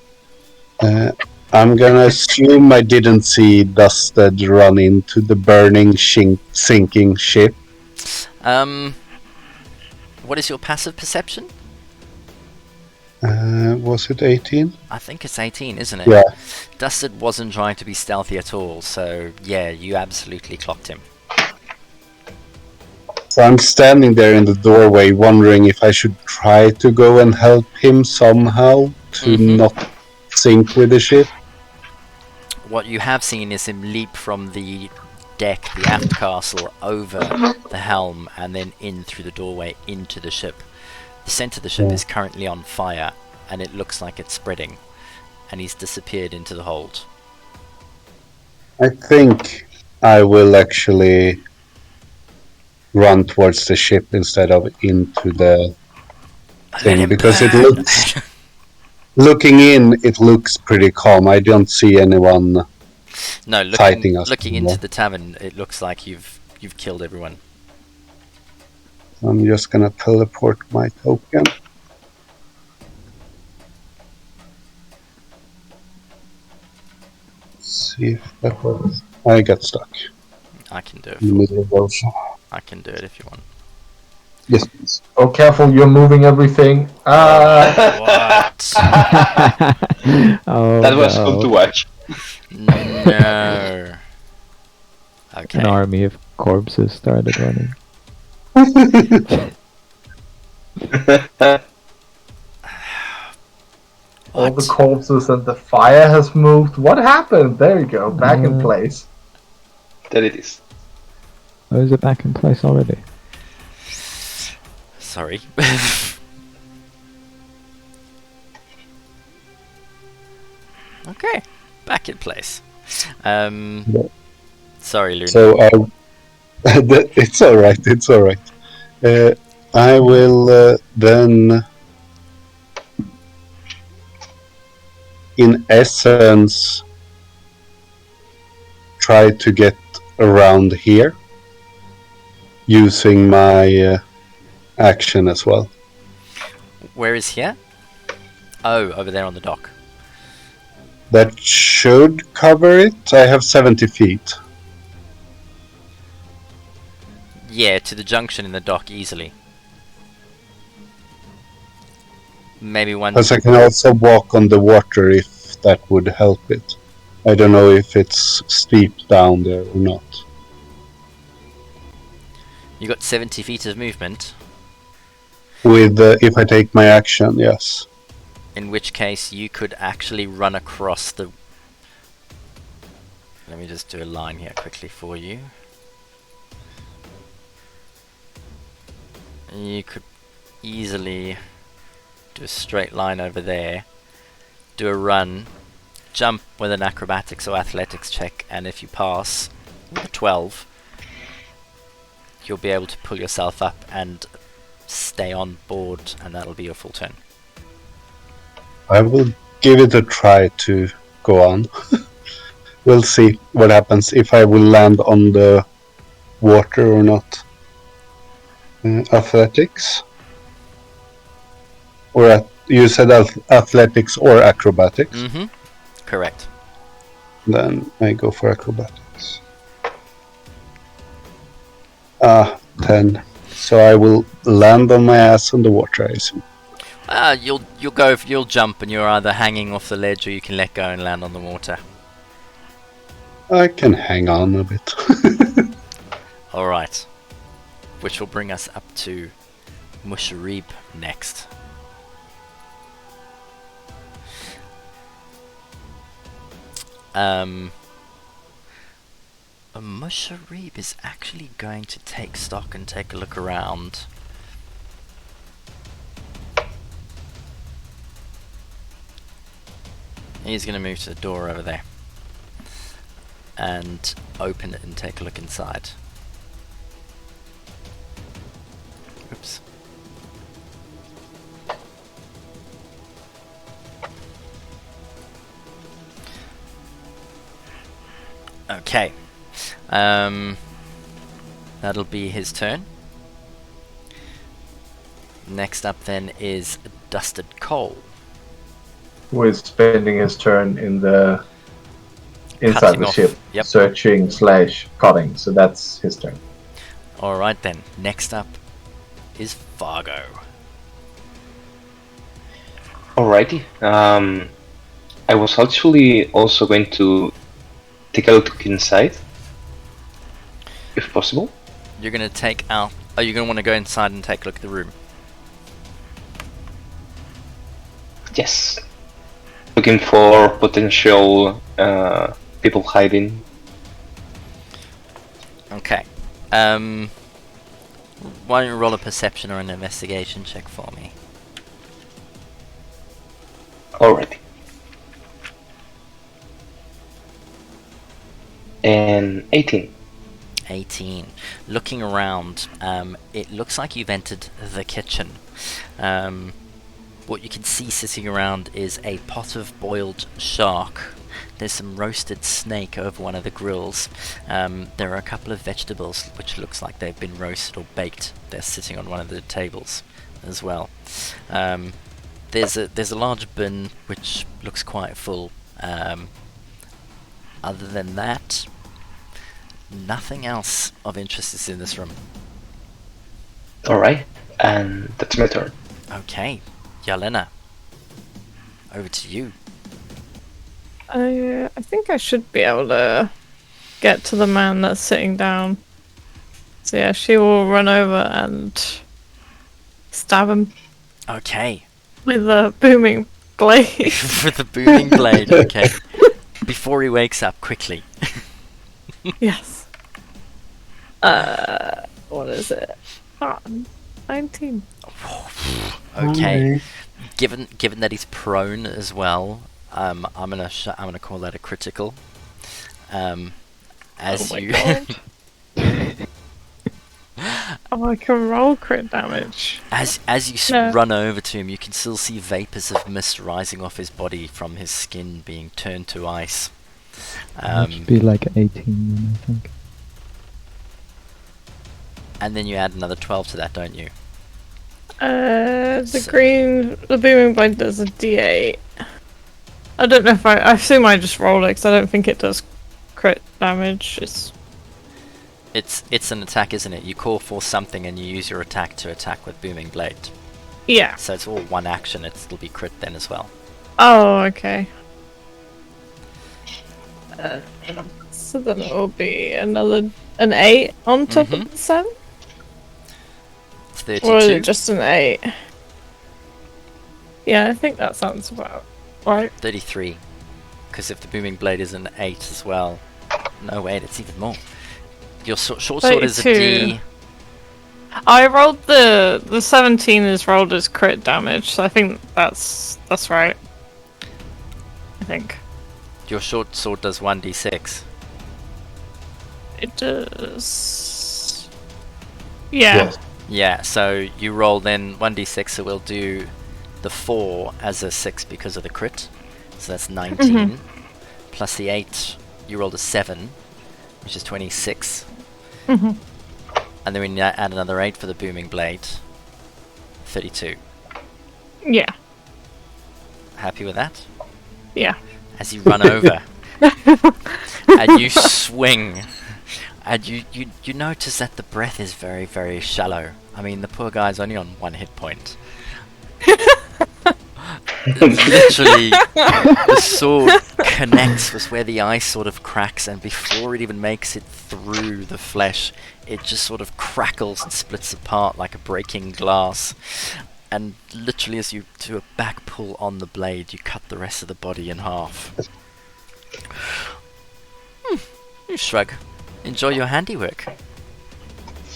I'm gonna assume I didn't see Dusted run into the burning, sinking ship.
What is your passive perception?
Was it 18?
I think it's 18, isn't it?
Yeah.
Dusted wasn't trying to be stealthy at all, so yeah, you absolutely clocked him.
So I'm standing there in the doorway wondering if I should try to go and help him somehow to not sink with the ship.
What you have seen is him leap from the deck, the aft castle, over the helm, and then in through the doorway into the ship. The centre of the ship is currently on fire, and it looks like it's spreading, and he's disappeared into the hold.
I think I will actually run towards the ship instead of into the thing, because it looks... Looking in, it looks pretty calm. I don't see anyone fighting us.
Looking into the tavern, it looks like you've killed everyone.
I'm just gonna teleport my token. See if that works. I got stuck
I can do it.
in the middle of those.
I can do it if you want.
Yes, please.
Oh, careful, you're moving everything.
What?
Oh,
That was
no.
fun to watch.
No. Okay.
An army of corpses started running.
All the corpses and the fire has moved. What happened? There you go, back in place.
There it is.
Oh, is it back in place already?
Sorry. Okay, back in place. Sorry, Luna.
So It's all right. It's all right. I will then, in essence, try to get around here using my action as well.
Where is here? Oh, over there on the dock.
That should cover it. I have 70 feet.
Yeah, to the junction in the dock easily. Maybe one.
Because I can also walk on the water if that would help it. I don't know if it's steep down there or not.
You got 70 feet of movement,
With if I take my action, yes.
in which case you could actually run across the... Let me just do a line here quickly for you. You could easily do a straight line over there, do a run, jump with an acrobatics or athletics check, and if you pass with a 12, you'll be able to pull yourself up and stay on board, and that'll be your full turn.
I will give it a try to go on. We'll see what happens if I will land on the water or not. Athletics? Or you said athletics or acrobatics?
Mm-hmm. Correct.
Then I go for acrobatics. 10. So I will land on my ass on the water, I assume.
You'll jump, and you're either hanging off the ledge or you can let go and land on the water.
I can hang on a bit.
Alright. Which will bring us up to Musharib next. Musharib is actually going to take stock and take a look around. He's going to move to the door over there and open it and take a look inside. Oops. Okay. That'll be his turn. Next up then is Dusted Cole.
Who is spending his turn in the inside
Cutting
the
off.
ship,
Yep.
searching / cutting. So that's his turn.
Alright then. Next up is Fargo.
Alrighty. I was actually also going to take a look inside, if possible.
You're going to take out... Are you going to want to go inside and take a look at the room?
Yes. Looking for potential people hiding.
Okay. Why don't you roll a perception or an investigation check for me?
Alrighty. And 18.
18. Looking around, it looks like you've entered the kitchen. What you can see sitting around is a pot of boiled shark. There's some roasted snake over one of the grills. There are a couple of vegetables which looks like they've been roasted or baked. They're sitting on one of the tables as well. There's a large bin which looks quite full. Other than that, nothing else of interest is in this room.
Alright, and that's my turn.
Okay, Yelena, over to you.
I think I should be able to get to the man that's sitting down. So yeah, she will run over and stab him
Okay,
with a booming blade.
with the booming blade. Okay, before he wakes up, quickly.
Yes. What is it? 19.
Okay, given that he's prone as well, I'm gonna call that a critical. As
Oh my
you
God. Oh, I can roll crit damage.
As you
No.
run over to him, you can still see vapors of mist rising off his body from his skin being turned to ice.
That should be like 18 then, I think.
And then you add another 12 to that, don't you?
The booming blade does a D8. I don't know if I assume I just roll it because I don't think it does crit damage.
It's an attack, isn't it? You call for something and you use your attack to attack with booming blade.
Yeah.
So it's all one action. It'll be crit then as well.
Oh, okay. So then it will be an 8 on top of the 7?
It's
Or is
32.
it just an 8? Yeah, I think that sounds about right.
33. Because if the booming blade is an 8 as well. No, wait, it's even more. Your short sword is a
32.
D.
I rolled the 17 is rolled as crit damage, so I think that's right. I think
Your short sword does 1d6.
it does. Yeah.
Yes.
Yeah, so you roll then 1d6, so we'll do the 4 as a 6 because of the crit. So that's 19. Plus the 8, you rolled a 7, which is 26. And then we add another 8 for the booming blade. 32.
Yeah.
Happy with that?
Yeah.
As you run over and you swing, and you notice that the breath is very, very shallow. I mean, the poor guy's only on 1 hit point. Literally, the sword connects with where the ice sort of cracks, and before it even makes it through the flesh, it just sort of crackles and splits apart like a breaking glass. And literally, as you do a back pull on the blade, you cut the rest of the body in half. You shrug. Enjoy your handiwork.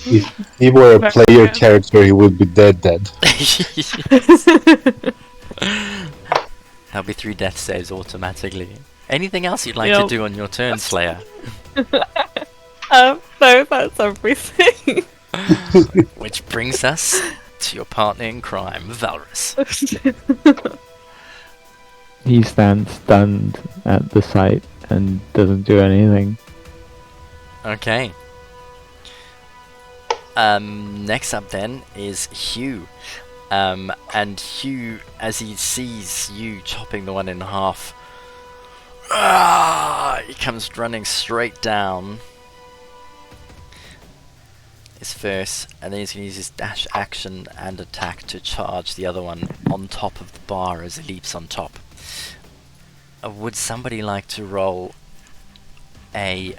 If he were a player character, he would be dead.
That'll be 3 death saves automatically. Anything else you'd like to
Yep.
do on your turn, Slayer?
No, that's everything.
Which brings us to your partner in crime, Valrus.
He stands stunned at the sight and doesn't do anything.
Okay. Next up then is Hugh. And Hugh, as he sees you chopping the one in half, he comes running straight down. His first, and then he's going to use his dash action and attack to charge the other one on top of the bar as he leaps on top. Would somebody like to roll a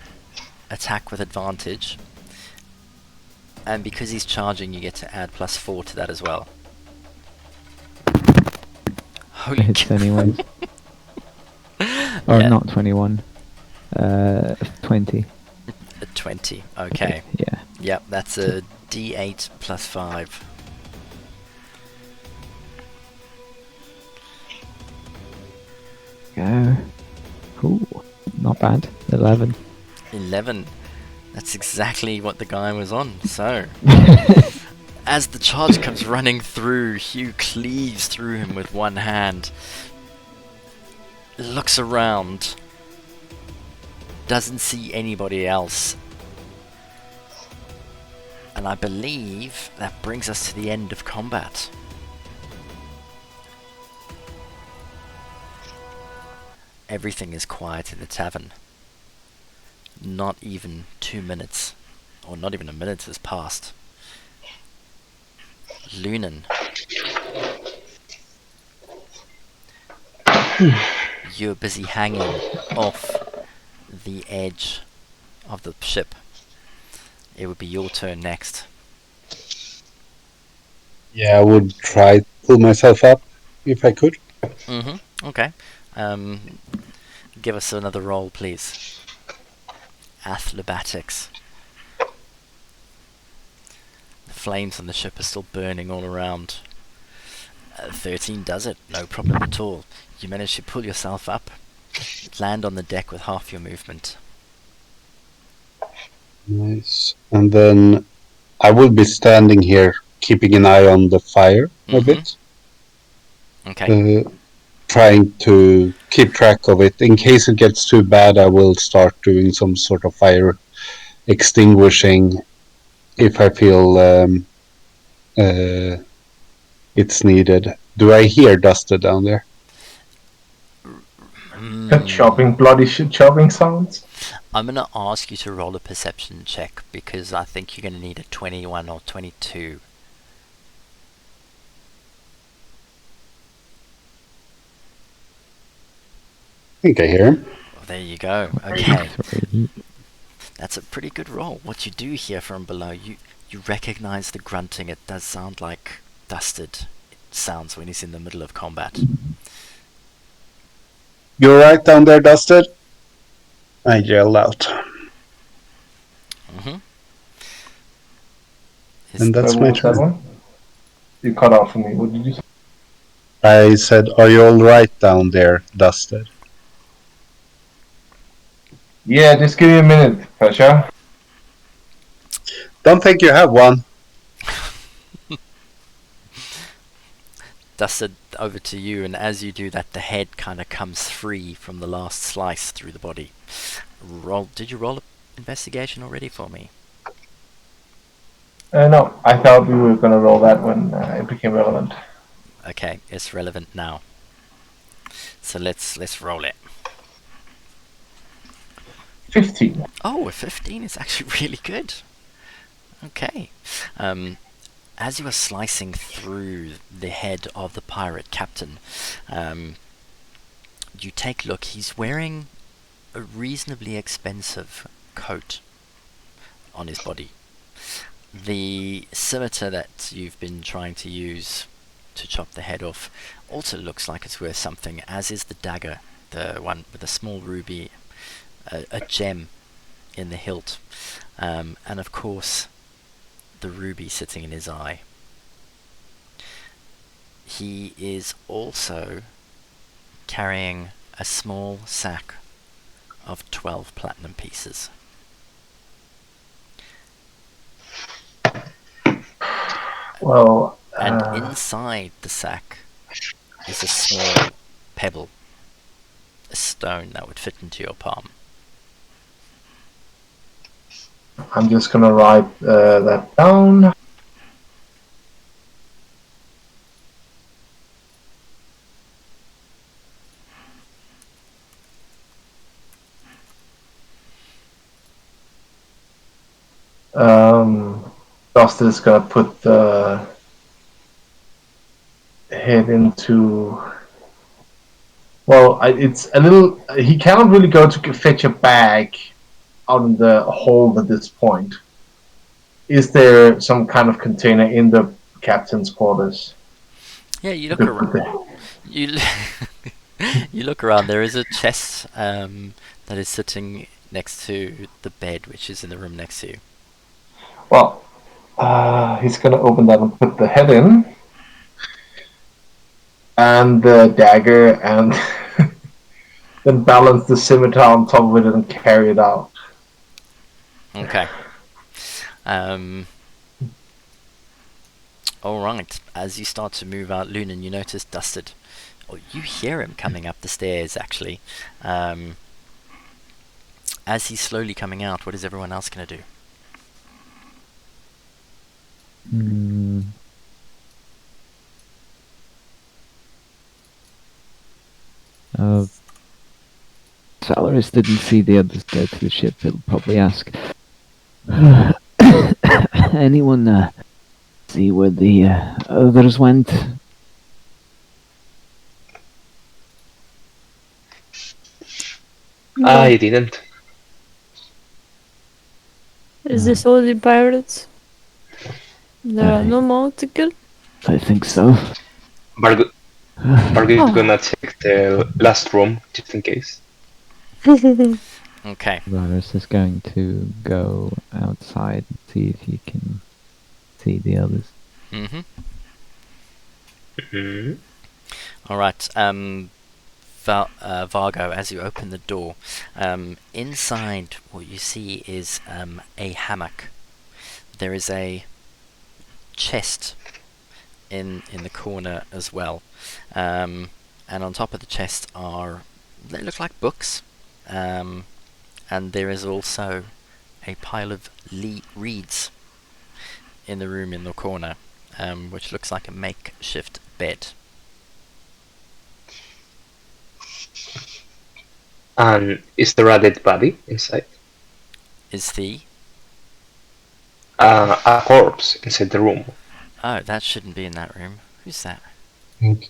attack with advantage? And because he's charging, you get to add +4 to that as well. Holy
Hits
cow.
anyways. Or
Yeah.
not 21. 20.
A 20, okay.
Yeah.
Yep, that's a D8 +5.
Go. Ooh, not bad. 11.
11. That's exactly what the guy was on. So, as the charge comes running through, Hugh cleaves through him with one hand, looks around, doesn't see anybody else, and I believe that brings us to the end of combat. Everything is quiet in the tavern. Not even 2 minutes, or not even a minute has passed. Lunan, you're busy hanging off the edge of the ship. It would be your turn next.
Yeah, I would try to pull myself up if I could.
Okay. Give us another roll, please. Athletics. The flames on the ship are still burning all around. 13 does it, no problem at all. You manage to pull yourself up, land on the deck with half your movement.
Nice. And then I will be standing here, keeping an eye on the fire a
Mhm.
bit,
Okay.
trying to keep track of it. In case it gets too bad, I will start doing some sort of fire extinguishing if I feel it's needed. Do I hear Duster down there?
Chopping, bloody shit, chopping sounds.
I'm gonna ask you to roll a perception check because I think you're gonna need a 21 or 22.
I think I hear him.
Oh, there you go. Okay.
23.
That's a pretty good roll. What you do hear from below, you recognize the grunting. It does sound like Dusted sounds when he's in the middle of combat.
You're right down there, Dusted? I yelled out.
Mm-hmm.
And that's
What
my
was that
turn.
one? You cut off for me. What did you say?
I said, are you alright down there, Dusted?
Yeah, just give me a minute, Pasha.
Don't think you have one.
Dusted, over to you, and as you do that, the head kind of comes free from the last slice through the body. Did you roll an investigation already for me?
No, I thought we were gonna roll that when it became relevant.
Okay, it's relevant now. So let's roll it.
15.
Oh, a 15 is actually really good. Okay. As you are slicing through the head of the pirate captain, you take a look. He's wearing a reasonably expensive coat on his body. The scimitar that you've been trying to use to chop the head off also looks like it's worth something, as is the dagger, the one with a small ruby, a gem in the hilt, and of course the ruby sitting in his eye. He is also carrying a small sack of 12 platinum pieces.
Well,
And inside the sack is a small pebble, a stone that would fit into your palm.
I'm just gonna write that down. Dustin is gonna put the head into. Well, it's a little. He cannot really go to fetch a bag out in the hold at this point. Is there some kind of container in the captain's quarters?
Yeah, you look around. You you look around. There is a chest that is sitting next to the bed, which is in the room next to you.
Well, he's gonna open that and put the head in, and the dagger, and then balance the scimitar on top of it and carry it out.
Okay. Alright, as you start to move out, Lunan, you notice Dusted. Oh, you hear him coming up the stairs, actually. As he's slowly coming out, what is everyone else going to do?
Salaris didn't see the others go to the ship. He'll probably ask, anyone see where the others went?
I didn't.
Is this all the pirates? There are no more to kill?
I think so.
Bargo
Oh.
is gonna check the last room just in case.
Okay.
Varus is going to go outside and see if he can see the others.
Mm-hmm.
Mhm.
Alright, Vargo, as you open the door, inside what you see is a hammock. There is a chest in the corner as well, and on top of the chest they look like books, and there is also a pile of reeds in the room in the corner, which looks like a makeshift bed.
And is there a dead body inside?
Is the
A corpse inside the room.
Oh, that shouldn't be in that room. Who's that?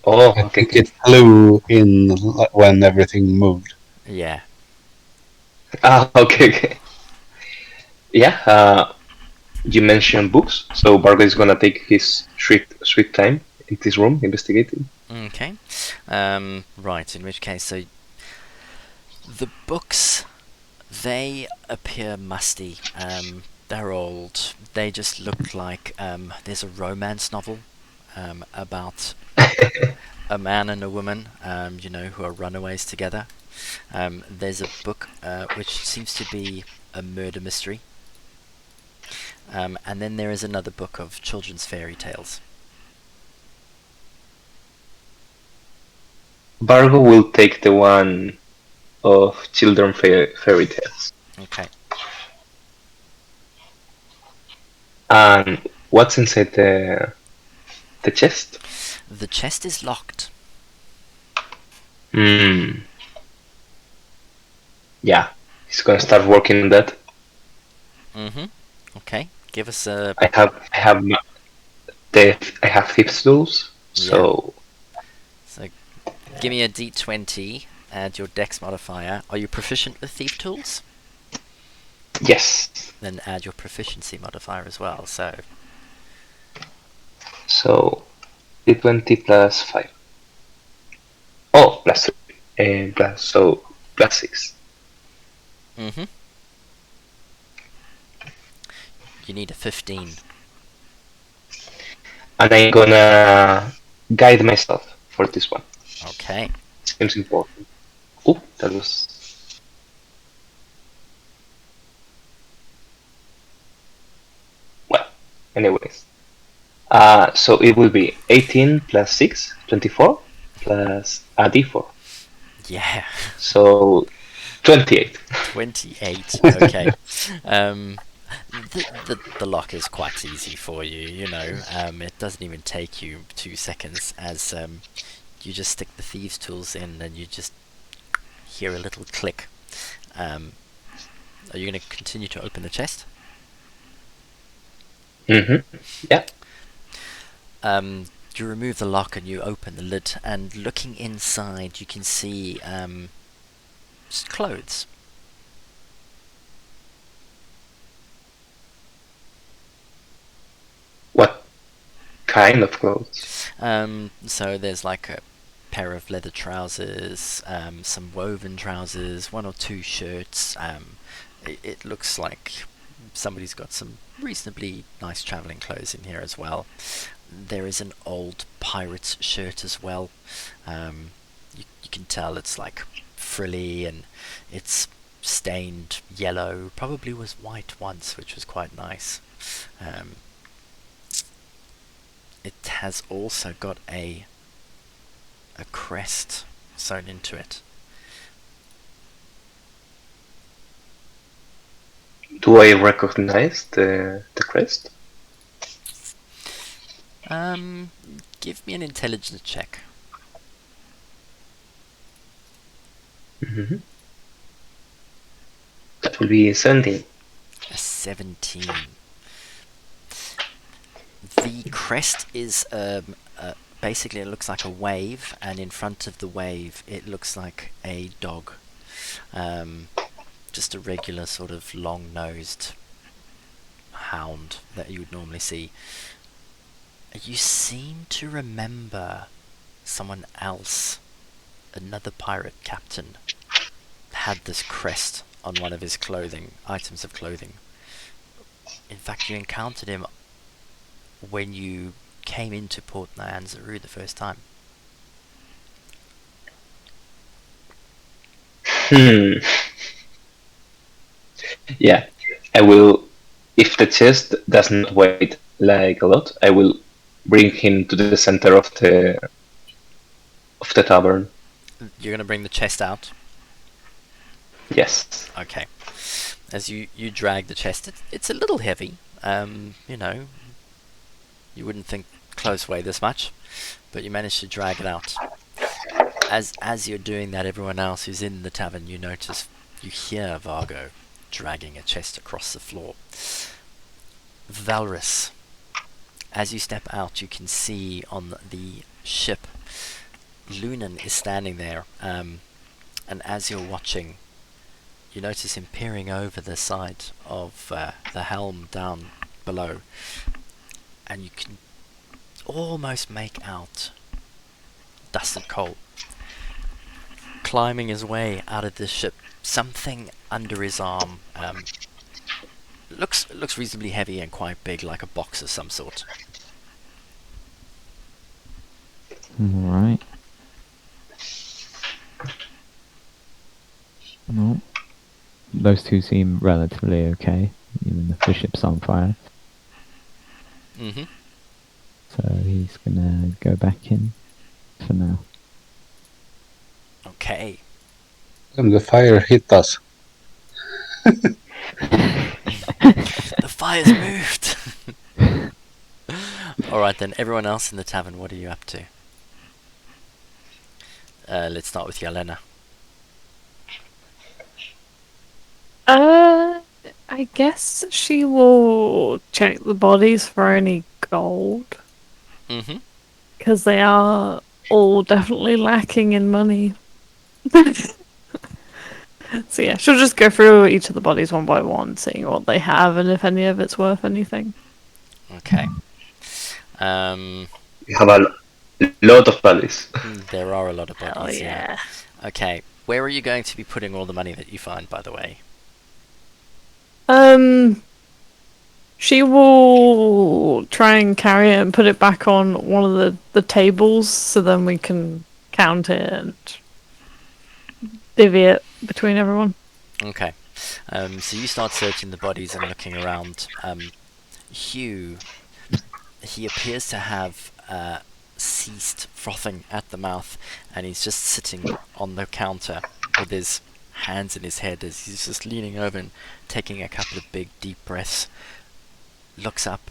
Oh,
I
okay.
think it flew in when everything moved.
Yeah.
Okay. Yeah, you mentioned books, so Bargo is gonna take his sweet time in this room investigating.
Okay. Right, in which case, so the books, they appear musty. They're old. They just look like there's a romance novel about a man and a woman, who are runaways together. There's a book which seems to be a murder mystery. And then there is another book of children's fairy tales.
Bargo will take the one of children fairy tales.
Okay.
And what's inside the chest?
The chest is locked.
Yeah, he's gonna start working on that.
Mm-hmm. Okay. Give us a...
I have thieves tools, so
So, give me a d20, add your dex modifier. Are you proficient with thief tools?
yes.
Then add your proficiency modifier as well, so...
So d20 plus 5. Oh, plus 3. Plus 6.
Mm-hmm. You need a 15.
And I'm gonna guide myself for this one.
Okay.
Seems important. Oh, that was... Well, anyways. So it will be 18 plus 6, 24, plus a d4.
Yeah.
So 28.
28. Okay. The lock is quite easy for you, it doesn't even take you 2 seconds, as you just stick the thieves tools in and you just hear a little click. Are you going to continue to open the chest?
Mm-hmm. Yeah.
You remove the lock and you open the lid, and looking inside you can see just clothes.
What kind of clothes?
So there's like a pair of leather trousers, some woven trousers, 1 or 2 shirts. It looks like somebody's got some reasonably nice traveling clothes in here as well. There is an old pirate's shirt as well. You can tell it's like frilly and it's stained yellow. Probably was white once, which was quite nice. It has also got a crest sewn into it.
Do I recognize the crest?
Give me an intelligence check.
Mm-hmm. That will be 17.
A 17. The crest is basically it looks like a wave, and in front of the wave it looks like a dog. Just a regular sort of long-nosed hound that you would normally see. You seem to remember someone else, another pirate captain, had this crest on one of his items of clothing. In fact, you encountered him when you came into Port Nyanzaru the first time.
Yeah, I will. If the chest does not weigh like a lot, I will bring him to the center of the tavern.
You're gonna bring the chest out.
Yes.
Okay. As you drag the chest, it's a little heavy. You know, you wouldn't think clothes weigh this much, but you manage to drag it out. As you're doing that, everyone else who's in the tavern, you hear Vargo dragging a chest across the floor. Valrus, as you step out, you can see on the ship, Lunan is standing there, and as you're watching, you notice him peering over the side of the helm down below, and you can almost make out Dustin Cole climbing his way out of the ship, something under his arm. Looks reasonably heavy and quite big, like a box of some sort.
Alright. No. Those two seem relatively okay, even if the ship's on fire.
Mm-hmm.
So he's gonna go back in for now.
Okay.
And the fire hit us.
The fire's moved! Alright then, everyone else in the tavern, what are you up to? Let's start with Yelena.
I guess she will check the bodies for any gold,
Mm-hmm.
because they are all definitely lacking in money. So yeah, she'll just go through each of the bodies one by one, seeing what they have and if any of it's worth anything.
Okay.
We have a lot of bodies.
There are a lot of
Oh
bodies,
yeah.
Okay, where are you going to be putting all the money that you find, by the way?
She will try and carry it and put it back on one of the tables, so then we can count it and divvy it between everyone.
Okay. So you start searching the bodies and looking around. Hugh, he appears to have ceased frothing at the mouth, and he's just sitting on the counter with his hands in his head as he's just leaning over and taking a couple of big deep breaths. Looks up,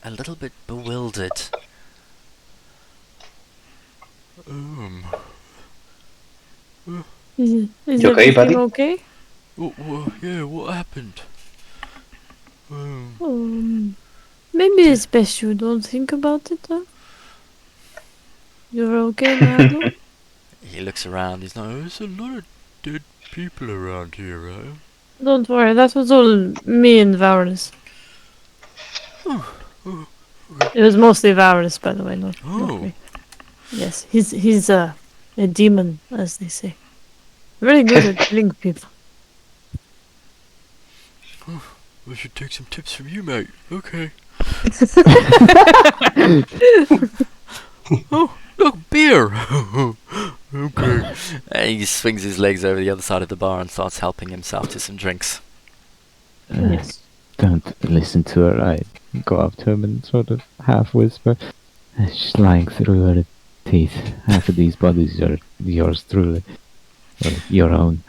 a little bit bewildered.
Is
You okay, buddy?
okay?
Yeah, what happened?
Maybe it's best you don't think about it, huh? You're okay, Marlo?
He looks around, he's like, there's a lot of dead people around here, right?
Don't worry, that was all me and Varus. It was mostly Varus, by the way, not me. Yes, he's a demon, as they say. Very good at killing people.
I should take some tips from you, mate. Okay. Oh, look, beer! Okay. And he swings his legs over the other side of the bar and starts helping himself to some drinks.
Yes.
Don't listen to her. I go up to him and sort of half whisper. She's lying through her teeth. Half of these bodies are yours truly. Or your own.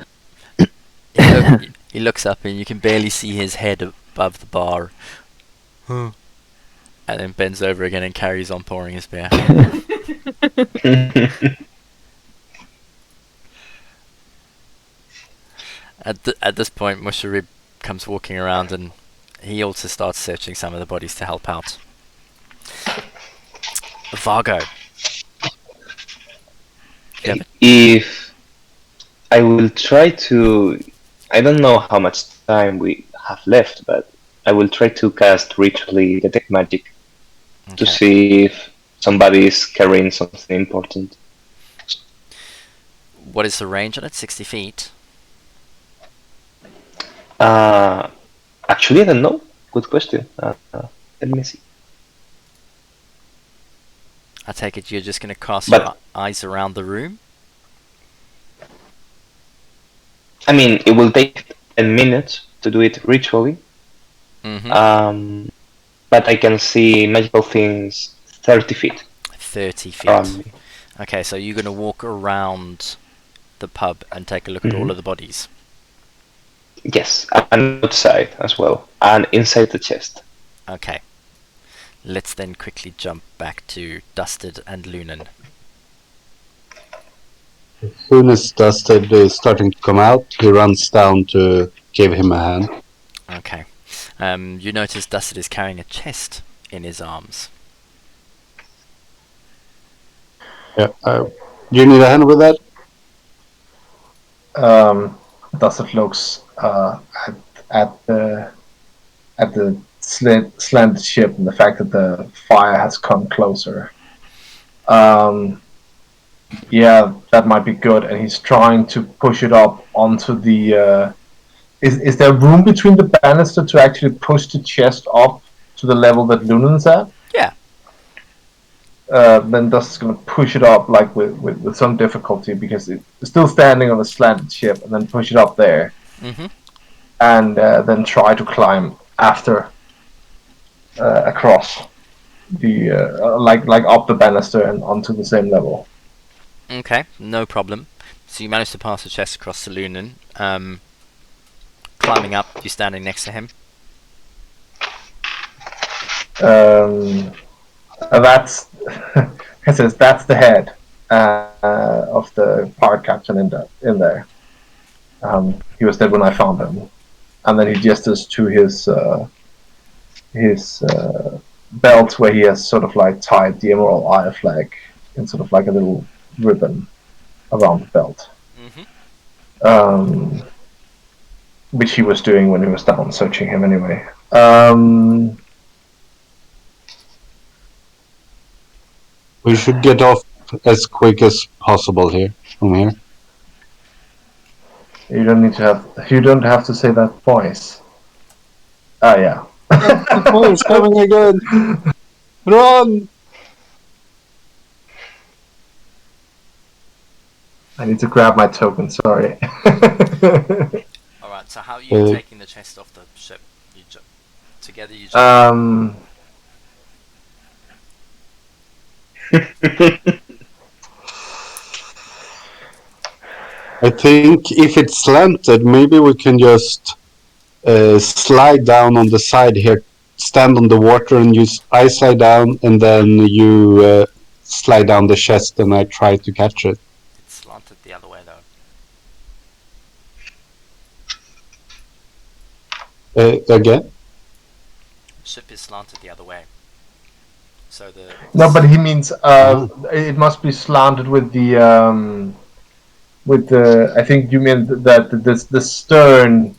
He looks up and you can barely see his head above the bar. And then bends over again and carries on pouring his beer. At this point, Musharib comes walking around and he also starts searching some of the bodies to help out. Vargo.
If I will try to, I don't know how much time we have left, but I will try to cast ritually detect magic to see if somebody is carrying something important.
What is the range on it? 60 feet?
Actually, I don't know. Good question. Let me see.
I take it you're just going to cast
But-
your eyes around the room?
I mean, it will take 10 minutes to do it ritually.
Mm-hmm.
but I can see magical things 30 feet
30 feet.
around me.
Okay, so you're going to walk around the pub and take a look at all
Mhm.
of the bodies.
Yes, and outside as well, and inside the chest.
Okay. Let's then quickly jump back to Dusted and Lunan.
As soon as Dusted is starting to come out, he runs down to give him a hand.
Okay. You notice Dusted is carrying a chest in his arms.
Yeah. You need a hand with that?
Dustin looks at the slanted ship and the fact that the fire has come closer. Yeah, that might be good. And he's trying to push it up onto the. Is there room between the banister to actually push the chest up to the level that Lunan's at?
Yeah.
Then Dustin's going to push it up like with some difficulty because it's still standing on a slanted ship, and then push it up there,
Mm-hmm.
and then try to climb after across the like up the banister and onto the same level.
Okay, no problem. So you managed to pass the chest across to Lunan. Climbing up, you're standing next to him.
That's it says that's the head of the pirate captain in there. He was dead when I found him, and then he gestures to his belt where he has sort of like tied the Emerald Eye flag in sort of like a little ribbon around the belt.
Mm-hmm.
Which he was doing when he was down searching him anyway.
We should get off as quick as possible here from here.
You don't have to say that twice. Ah, yeah.
The boy's coming again! Run!
I need to grab my token, sorry.
Alright, so how are you taking the chest off the ship? Together you jump.
I think if it's slanted, maybe we can just slide down on the side here, stand on the water, and I slide down, and then you slide down the chest, and I try to catch it.
It's slanted the other way though.
Again?
Ship is slanted the other way. So the
No, but he means it must be slanted with the I think you mean that the stern,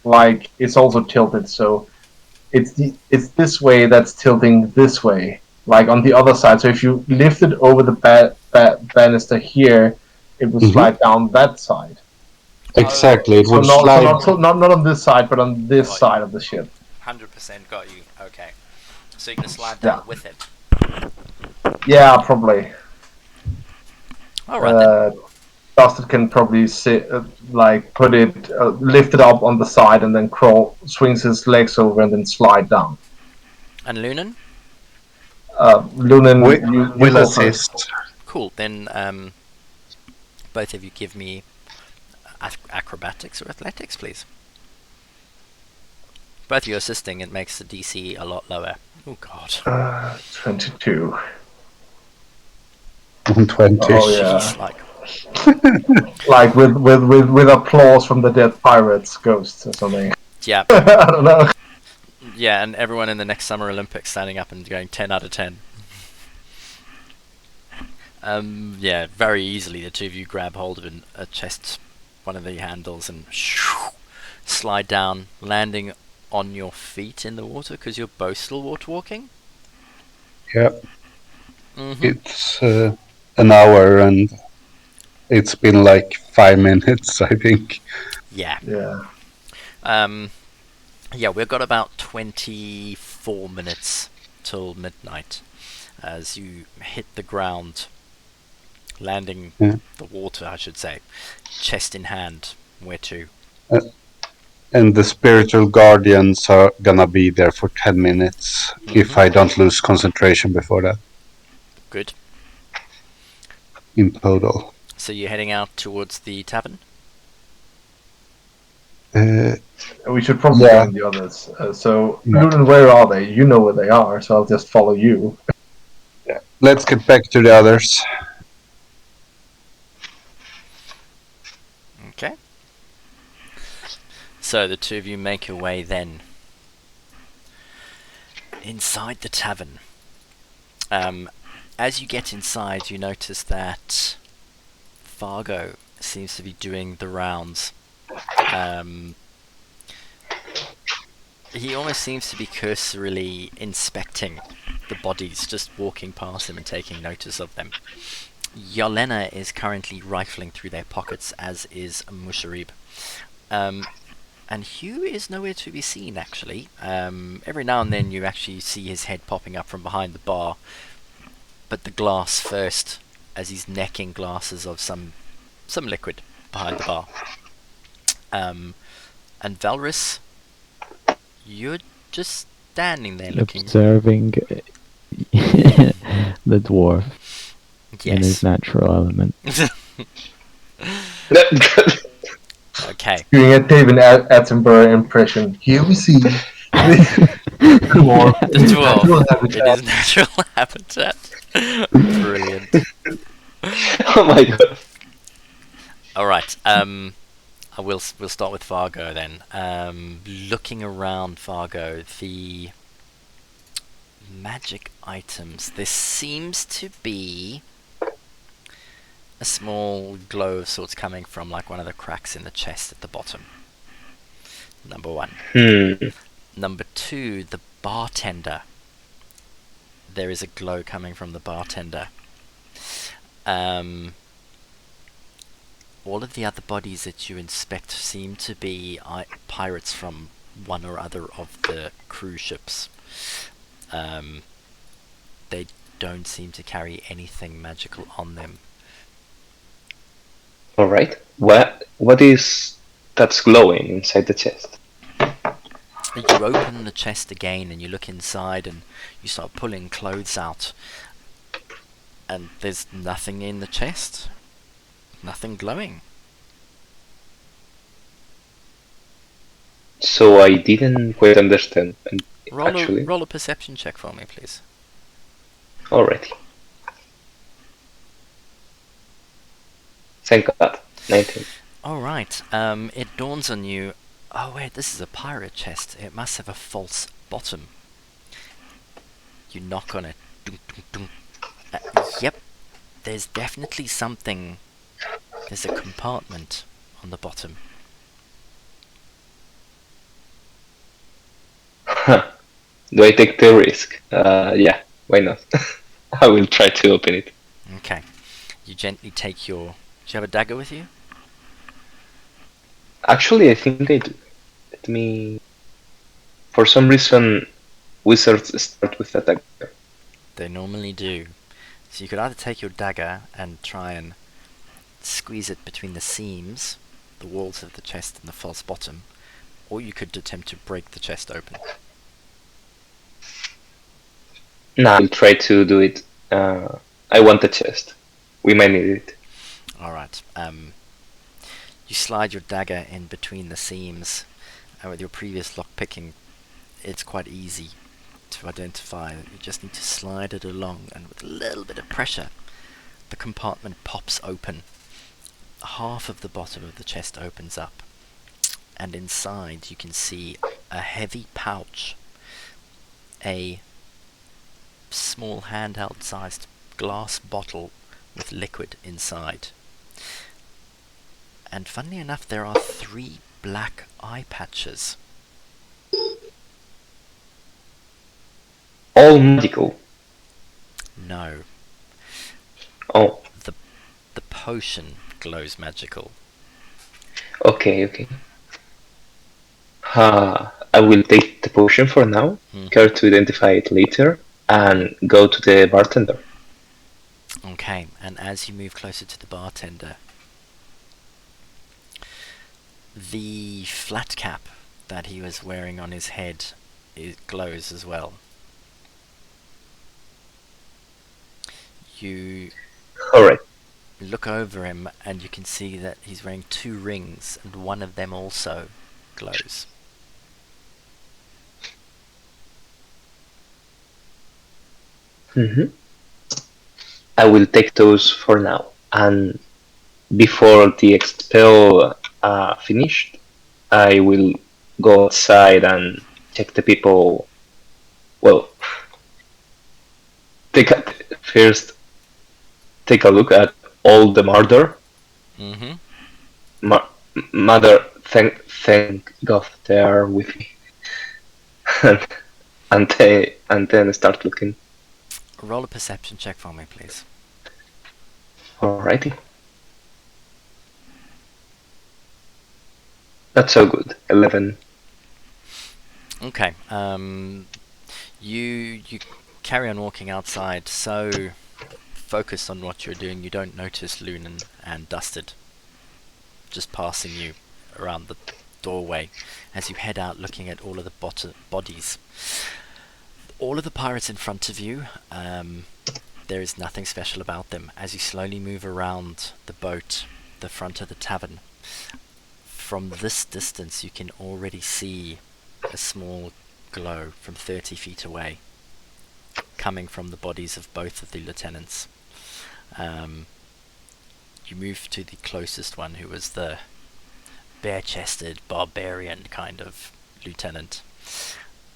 like, it's also tilted, so it's this way that's tilting this way, like on the other side. So if you lift it over the banister here, it will slide down that side.
Exactly, it
So
would slide.
not on this side, but on this side of the ship.
100% got you. Okay. So you're gonna slide down with it.
Yeah, probably.
Alright then.
Dustin can probably put it, lift it up on the side, and then swings his legs over, and then slide down.
And Lunan?
Lunan
Will
go first.
assist.
Cool. Then both of you give me acrobatics or athletics, please. Both of you assisting, it makes the DC a lot lower. Oh god.
22.
20.
Oh yeah.
Jeez, like,
Like with applause from the dead pirates, ghosts or something.
yeah.
I don't know.
Yeah, and everyone in the next Summer Olympics standing up and going 10 out of 10. Yeah, very easily the two of you grab hold of a chest, one of the handles, and slide down, landing on your feet in the water because you're both still water walking.
Yeah,
Mm-hmm.
it's an hour and it's been like 5 minutes, I think.
Yeah.
Yeah.
Yeah, we've got about 24 minutes till midnight as you hit the ground, landing the water, I should say, chest in hand. Where to?
And the spiritual guardians are gonna be there for 10 minutes if I don't lose concentration before that
Good.
in total.
So you're heading out towards the tavern?
We should probably
Yeah.
join the others. So,
Yeah.
Luden, where are they? You know where they are, so I'll just follow you.
Let's get back to the others.
Okay. So the two of you make your way then inside the tavern. As you get inside, you notice that Fargo seems to be doing the rounds. He almost seems to be cursorily inspecting the bodies, just walking past them and taking notice of them. Yelena is currently rifling through their pockets, as is Musharib. And Hugh is nowhere to be seen, actually. Every now and then you actually see his head popping up from behind the bar, but the glass first, as he's necking glasses of some liquid behind the bar. And Valrus, you're just standing there looking.
Observing the dwarf in his
Yes.
natural element.
Okay.
Doing a David Attenborough impression. Here we see the dwarf.
The dwarf.
Natural
It
habitat.
is natural habitat. Brilliant.
Oh my god.
All right. We'll start with Fargo then. Looking around Fargo, the magic items. There seems to be a small glow of sorts coming from like one of the cracks in the chest at the bottom. Number one. Number two, the bartender. There is a glow coming from the bartender. All of the other bodies that you inspect seem to be pirates from one or other of the cruise ships. They don't seem to carry anything magical on them.
Alright. What is that's glowing inside the chest?
You open the chest again and you look inside and you start pulling clothes out. And there's nothing in the chest. Nothing glowing.
So I didn't quite understand. And actually,
Roll a perception check for me, please.
already. Thank God. 19.
Alright, it dawns on you, oh wait, this is a pirate chest. It must have a false bottom. You knock on it. Dunk, dunk, dunk. Yep, there's definitely something. There's a compartment on the bottom.
Do I take the risk? Yeah, why not? I will try to open it.
Okay. You gently take your... Do you have a dagger with you?
Actually, I think I do. Let me... For some reason, wizards start with a dagger.
They normally do. So you could either take your dagger and try and squeeze it between the seams, the walls of the chest and the false bottom, or you could attempt to break the chest open.
No, I'll try to do it. I want the chest. We might need it.
Alright, you slide your dagger in between the seams, and with your previous lockpicking, it's quite easy to identify. You just need to slide it along, and with a little bit of pressure, the compartment pops open. Half of the bottom of the chest opens up, and inside you can see a heavy pouch, a small handheld sized glass bottle with liquid inside. And funnily enough, there are 3 black eye patches.
All magical.
No,
Oh,
the potion glows magical.
okay. I will take the potion for now, care to identify it later, and go to the bartender.
Okay, and as you move closer to the bartender, the flat cap that he was wearing on his head glows as well. You
Alright.
look over him and you can see that he's wearing 2 rings and one of them also glows.
Hmm. I will take those for now. And before the expel finished, I will go outside and check the people. Well, first take a look at all the murder.
Mm-hmm.
Ma- Mother, thank God they are with me. and then start looking.
Roll a perception check for me, please.
Alrighty. Not so good. 11.
Okay. You carry on walking outside, so focused on what you're doing, you don't notice Lunan and Dusted just passing you around the doorway as you head out looking at all of the bodies. All of the pirates in front of you, there is nothing special about them. As you slowly move around the boat, the front of the tavern, from this distance you can already see a small glow from 30 feet away, coming from the bodies of both of the lieutenants. You move to the closest one, who was the bare-chested, barbarian kind of lieutenant,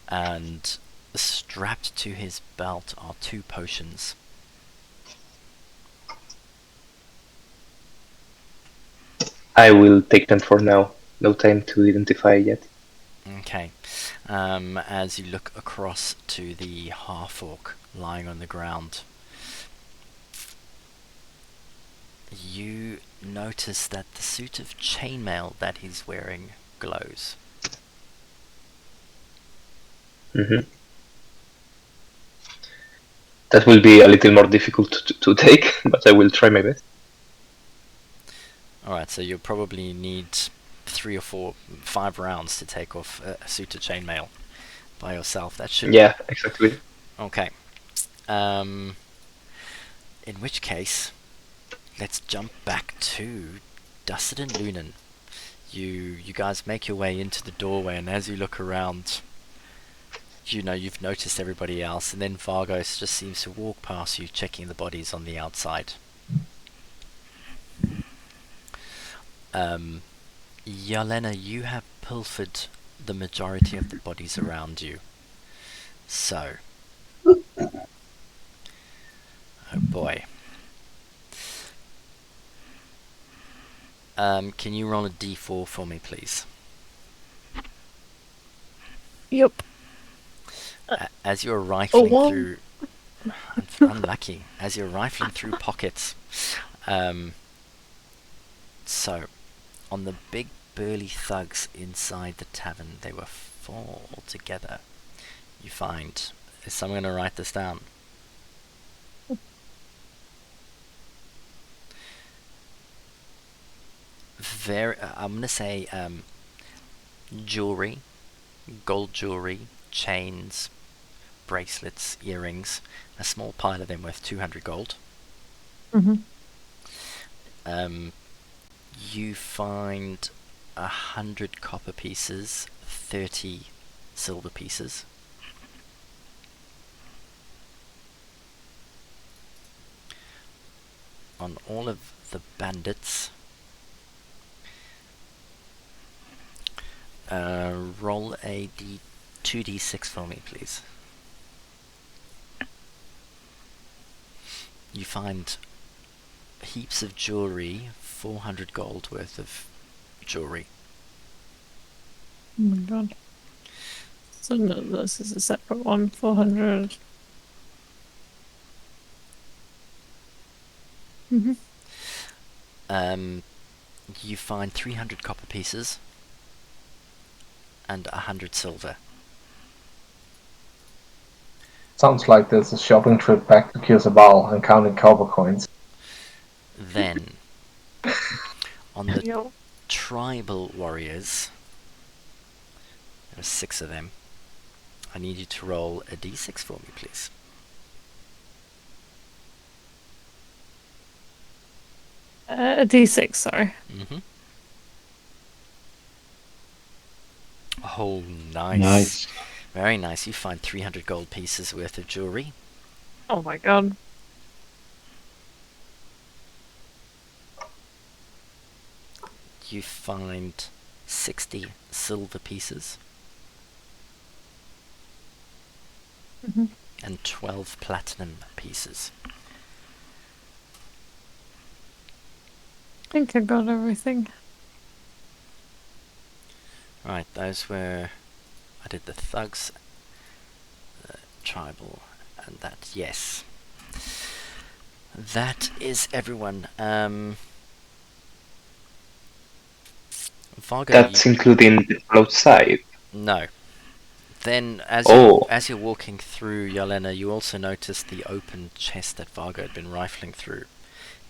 and strapped to his belt are 2 potions.
I will take them for now. No time to identify yet.
Okay. As you look across to the half-orc lying on the ground, you notice that the suit of chainmail that he's wearing glows.
Hmm. That will be a little more difficult to take, but I will try my best.
Alright, so you'll probably need 3 or 4, 5 rounds to take off a suit of chainmail by yourself. That should...
Yeah, exactly.
Okay. In which case, let's jump back to Dusted and Lunan. You guys make your way into the doorway, and as you look around, you know you've noticed everybody else, and then Vargos just seems to walk past you, checking the bodies on the outside. Yelena, you have pilfered the majority of the bodies around you. So, oh boy. Can you roll a d4 for me, please?
Yep.
As you're rifling
one.
through... Unlucky. As you're rifling through pockets. So, on the big burly thugs inside the tavern, they were 4 altogether. You find... Is someone going to write this down? I'm going to say jewelry, gold jewelry, chains, bracelets, earrings, a small pile of them worth 200 gold.
Mm-hmm.
You find 100 copper pieces, 30 silver pieces. On all of the bandits, roll a 2d6 for me, please. You find heaps of jewelry, 400 gold worth of jewelry.
Oh my god. So no, this is a separate one, 400. Mm-hmm.
You find 300 copper pieces and 100 silver.
Sounds like there's a shopping trip back to Kirsabal and counting copper coins.
Then, on the
Yo.
tribal warriors, there are 6 of them. I need you to roll a d6 for me, please.
A D6, sorry.
Mm-hmm. Oh, nice.
Nice.
Very nice. You find 300 gold pieces worth of jewelry.
Oh my god.
You find 60 silver pieces.
Mhm.
And 12 platinum pieces.
I think I got everything.
Right, those were... I did the thugs, tribal, and that, yes. That is everyone. Vargo,
That's including the outside.
no. Then,
Oh.
as you're walking through Yelena, you also notice the open chest that Vargo had been rifling through.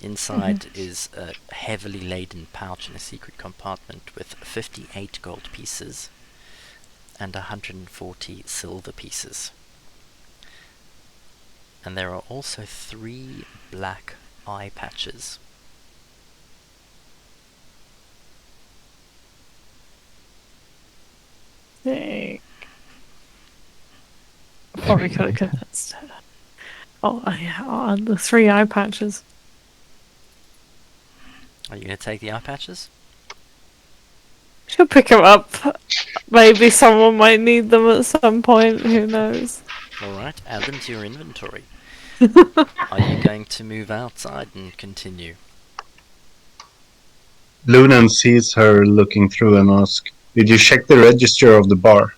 Inside is a heavily laden pouch in a secret compartment with 58 gold pieces and 140 silver pieces. And there are also 3 black eye patches.
Think. Probably could have convinced her. Oh, yeah. Oh, and the 3 eye patches.
Are you going to take the eye patches?
She'll pick them up. Maybe someone might need them at some point. Who knows?
Alright, add them to your inventory. Are you going to move outside and continue?
Lunan sees her looking through and asks, "Did you check the register of the bar?"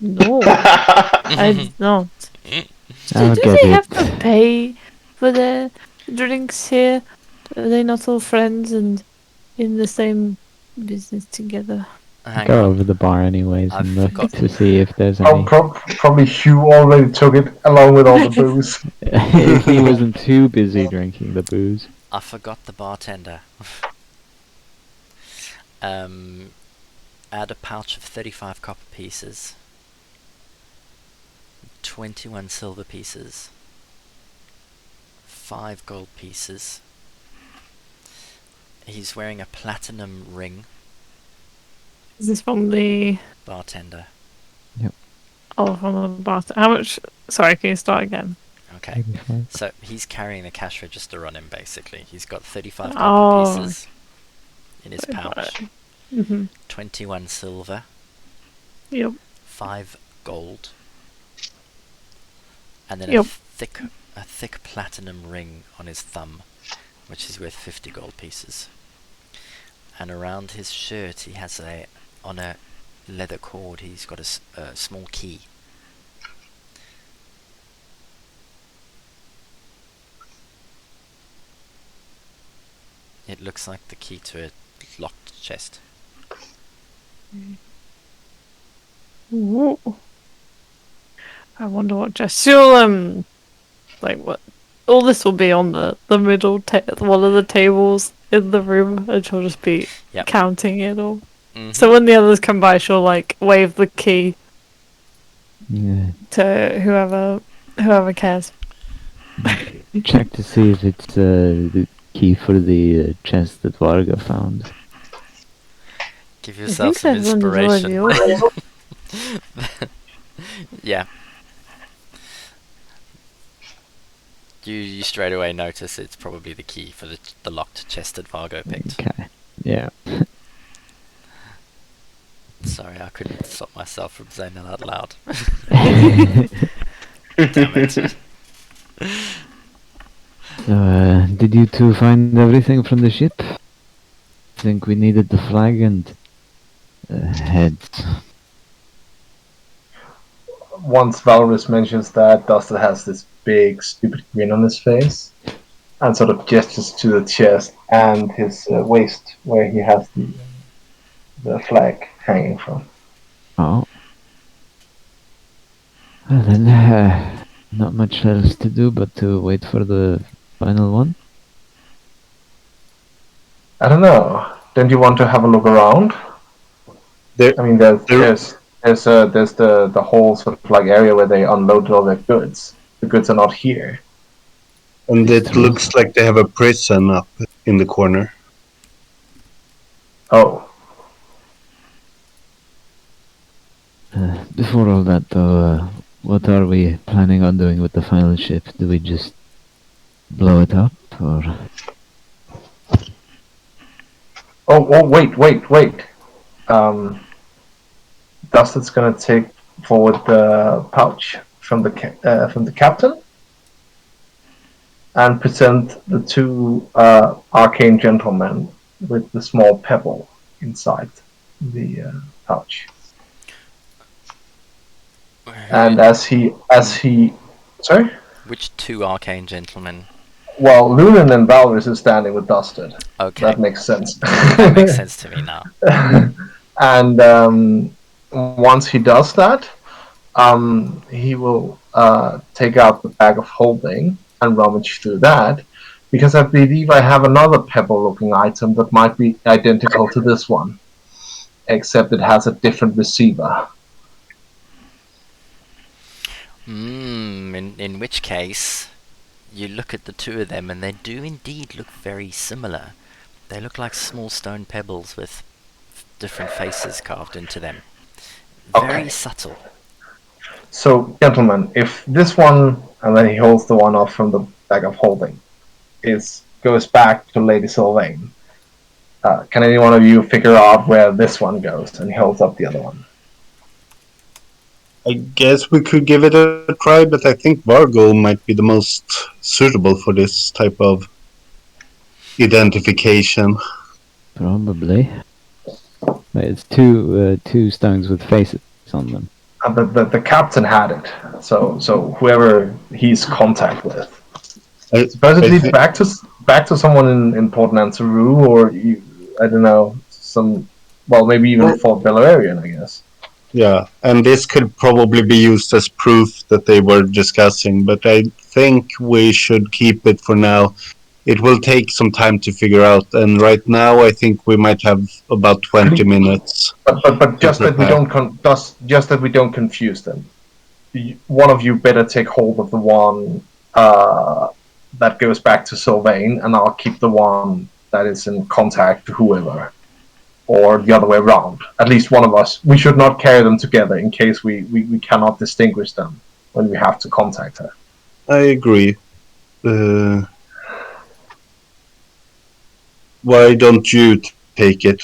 No, I did not.
I'll
Do
get
they
it.
have to pay for their drinks here? Are they not all friends and in the same business together?
Hang
Go
on.
over the bar anyways
I've
and look
forgot-
to see if there's
Oh,
any.
probably Hugh already took it along with all the booze.
If he wasn't too busy drinking the booze.
I forgot the bartender. Add a pouch of 35 copper pieces, 21 silver pieces, 5 gold pieces. He's wearing a platinum ring,
Is this from the
bartender.
from the bar? How much? Sorry, can you start again?
Okay,
35.
so he's carrying the cash register on him basically. He's got 35 copper
Oh.
pieces in his pouch,
Mm-hmm.
21 silver,
Yep.
5 gold, and then
Yep.
a thick platinum ring on his thumb, which is worth 50 gold pieces. And around his shirt, he has on a leather cord, he's got a small key. It looks like the key to a locked chest.
Ooh. I wonder what chest. She'll like what? All this will be on the middle one of the tables in the room, and she'll just be
Yep.
counting it all.
Mhm.
So when the others come by, she'll like wave the key
Yeah.
to whoever cares.
Check to see if it's the key for the chest that Varga found.
Give
I
yourself
think
some
that's one of the
inspiration. Yeah. You straight away notice it's probably the key for the locked chest that Vargo picked.
Okay. Yeah.
Sorry, I couldn't stop myself from saying that out loud. Damn it.
So, did you two find everything from the ship? I think we needed the flag and heads.
Once Valorous mentions that, Dustin has this big, stupid grin on his face and sort of gestures to the chest and his waist where he has the flag hanging from.
Oh. Well then, not much else to do but to wait for the final one.
I don't know. Don't you want to have a look around?
There,
I mean, there's the whole sort of like area where they unloaded all their goods. The goods are not here.
And it looks like they have a prison up in the corner.
Oh,
Before all that, though, what are we planning on doing with the final ship? Do we just blow it up, or
wait. Dustin's gonna take forward the pouch from the captain and present the two arcane gentlemen with the small pebble inside the pouch. And as he, sorry.
Which two arcane gentlemen?
Well, Lunan and Valrus is standing with Dustin.
Okay,
That makes sense.
that makes sense to me now.
And once he does that, he will take out the bag of holding and rummage through that, because I believe I have another pebble-looking item that might be identical to this one, except it has a different receiver.
In which case, you look at the two of them and they do indeed look very similar. They look like small stone pebbles with different faces carved into them. Very
Okay.
subtle.
So, gentlemen, if this one, and then he holds the one off from the bag of holding, goes back to Lady Sylvain, can any one of you figure out where this one goes? And he holds up the other one.
I guess we could give it a try, but I think Vargo might be the most suitable for this type of identification.
probably? It's two stones with faces on them.
The captain had it, so whoever he's contact with, supposedly
I thi-
back to someone in Port Nansaru, or I don't know, maybe even Fort Belerian, I guess.
Yeah, and this could probably be used as proof that they were discussing, but I think we should keep it for now. It will take some time to figure out, and right now I think we might have about 20 minutes.
But just that we don't confuse them. One of you better take hold of the one that goes back to Sylvain, and I'll keep the one that is in contact to whoever, or the other way around. At least one of us. We should not carry them together in case we cannot distinguish them when we have to contact her.
I agree. Why don't you take it?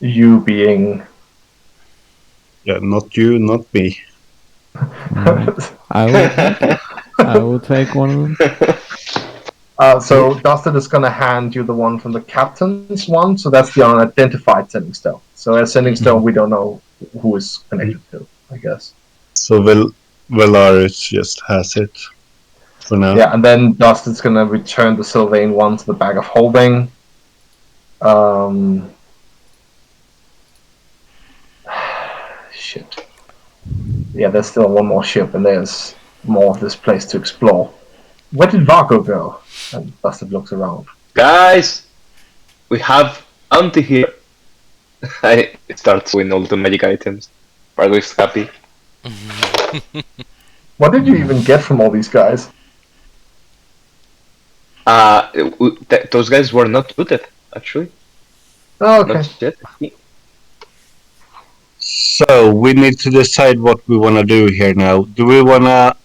You being.
Yeah, not you, not me.
I will take one of them.
So Dustin is going to hand you the one from the captain's one, so that's the unidentified sending stone. So as sending stone, we don't know who is connected to, I guess.
So Valaris just has it for now.
Yeah, and then Dustin's going to return the Sylvain one to the bag of holding. Shit. Yeah, there's still one more ship, and there's more of this place to explore. Where did Vargo go? And Dustin looks around.
Guys, we have Auntie here. I start with all the magic items. Vargo is happy.
What did you even get from all these guys?
Those guys were not looted, actually.
Oh, okay.
Not yet.
So we need to decide what we want to do here now. Do we want to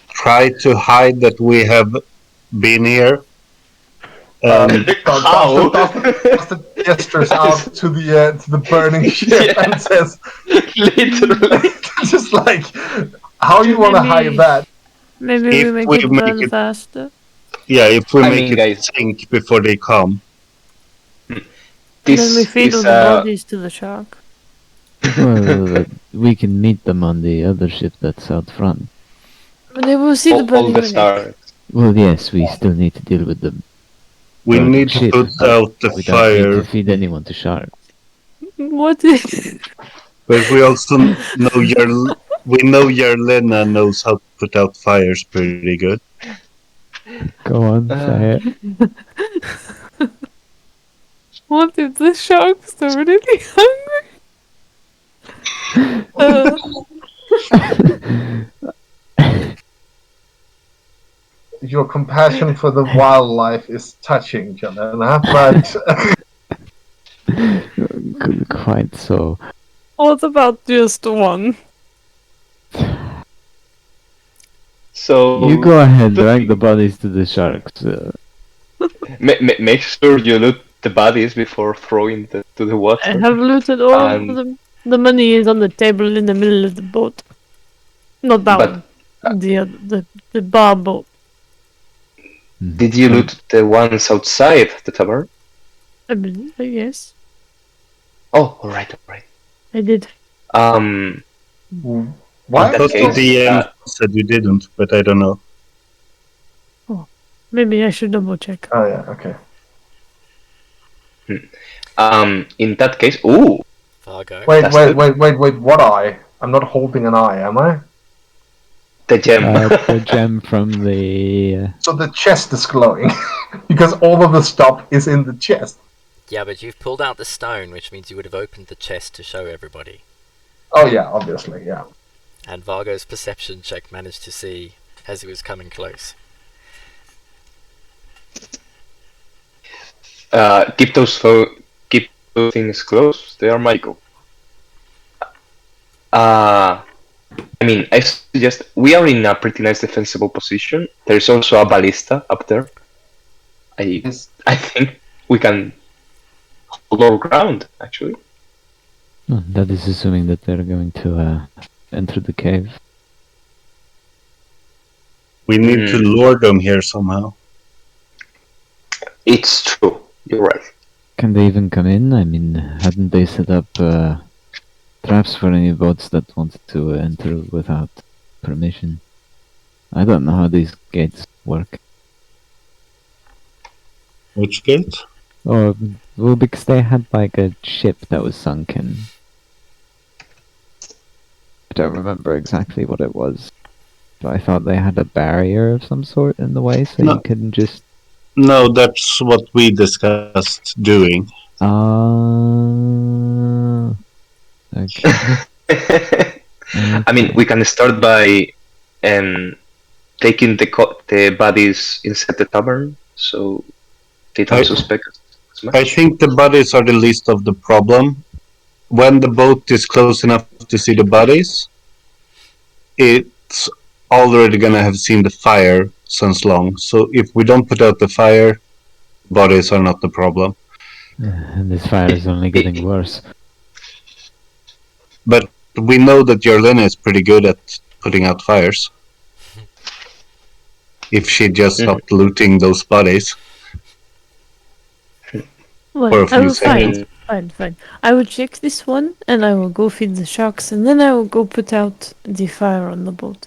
try to hide that we have been here?
How?
Dustin gestures out to the burning ship and says,
Literally.
just like, how you want to hide that?
Maybe
If
we make
we
it
make
burn
it-
faster.
Yeah, if we
I
make
mean,
it
guys-
sink before they come.
And then we feed all the
uh,
bodies to the shark.
Well, we can meet them on the other ship that's out front.
And they will see the
all
burning
the
unit.
stars.
Well, yes, we still need to deal with them.
We
burning
need to
ship,
put
but
out the
we don't need
fire,
to feed anyone to sharks.
What is...
but we also know Yarlena knows how to put out fires pretty good.
Go on, say it.
What if the sharks are really hungry?
your compassion for the wildlife is touching, Jelena, but
Quite so.
What about just one?
So
You go ahead, drag the bodies to the sharks.
make sure you loot the bodies before throwing to the water.
I have looted all
And-
of them. The money is on the table in the middle of the boat. Not that
But-
one. The bar boat.
Did you loot the ones outside the tavern?
I believe, I guess.
Oh, alright.
I did.
why?
that
Because the
case,
DM said you didn't, but I don't know.
Maybe I should double check.
Oh yeah, okay.
In that case, ooh,
Vargo.
Wait,
That's
wait, what eye? I'm not holding an eye, am I?
the gem.
The gem from the.
So the chest is glowing. because all of the stuff is in the chest.
Yeah, but you've pulled out the stone, which means you would have opened the chest to show everybody.
Oh yeah, obviously, yeah.
And Vargo's perception check managed to see as he was coming close.
Keep those things close. They are Michael. I mean, I suggest we are in a pretty nice defensible position. There's also a ballista up there. I think we can hold our ground, actually.
Oh, that is assuming that they're going to enter the cave.
We need to lure them here somehow.
It's true. You're right.
Can they even come in? I mean, hadn't they set up traps for any boats that wanted to enter without permission? I don't know how these gates work.
Which gate?
Oh, well, because they had like a ship that was sunken. I don't remember exactly what it was. But I thought they had a barrier of some sort in the way, so
No.
you couldn't just...
No, that's what we discussed doing.
Okay.
I mean, we can start by taking the bodies inside the tavern, so they don't
I-
suspect us as much.
I think the bodies are the least of the problem. When the boat is close enough to see the bodies, it's already gonna have seen the fire since long. So if we don't put out the fire, bodies are not the problem.
And this fire is only getting worse.
But we know that Jarlena is pretty good at putting out fires. If she just stopped looting those bodies.
Well,
For a
I
few
will
seconds.
fine. I will check this one, and I will go feed the sharks, and then I will go put out the fire on the boat.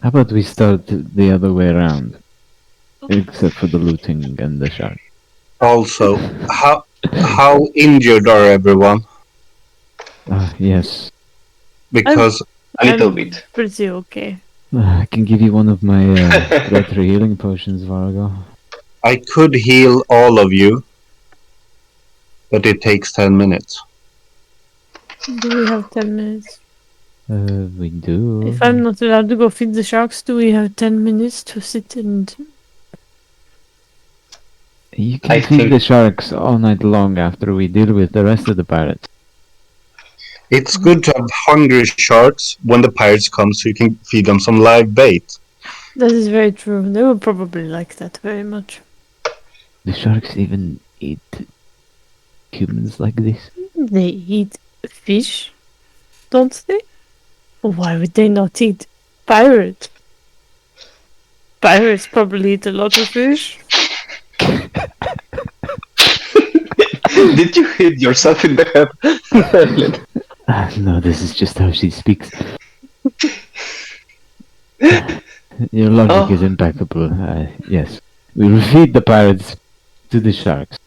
How about we start the other way around? Except for the looting and the shark.
Also, how injured are everyone?
Yes.
Because
A little
I'm
bit.
Pretty okay.
I can give you one of my retro healing potions, Vargo.
I could heal all of you, but it takes 10 minutes.
Do we have 10 minutes?
We do.
If I'm not allowed to go feed the sharks, do we have 10 minutes to sit and...
You can
I
feed
think-
the sharks all night long after we deal with the rest of the pirates.
It's good to have hungry sharks when the pirates come so you can feed them some live bait.
That is very true. They will probably like that very much.
The sharks even eat humans like this.
They eat fish, don't they? Why would they not eat pirates? Pirates probably eat a lot of fish.
Did you hit yourself in the head?
No, this is just how she speaks. Your logic is impeccable. Yes. We will feed the pirates to the sharks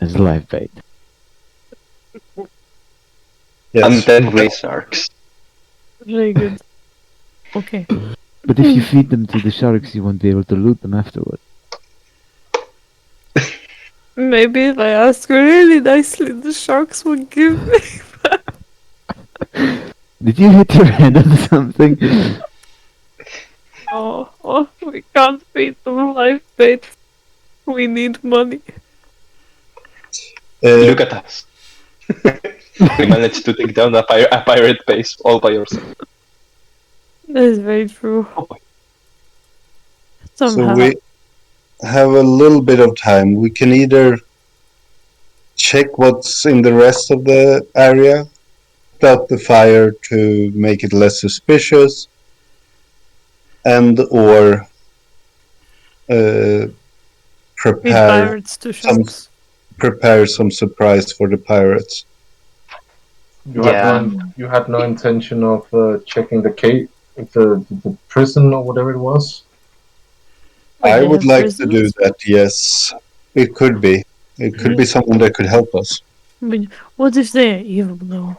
as live bait.
And then raise sharks.
Very good. Okay.
But if you feed them to the sharks, you won't be able to loot them afterward.
Maybe if I ask really nicely, the sharks will give me.
Did you hit your head on something?
Oh, anymore. We can't feed them live bait. We need money.
Look at us. We managed to take down a pirate base all by yourself.
That is very true.
Oh boy.
Somehow.
So we have a little bit of time. We can either check what's in the rest of the area, put out the fire to make it less suspicious, and or
Feed
prepare
pirates to sharks.
some surprise for the pirates.
You had no intention of checking the cave, the prison or whatever it was.
I
They
would
have
like to do
prisons?
that, yes. It could be. It could be someone that could help us.
But what if they're evil though?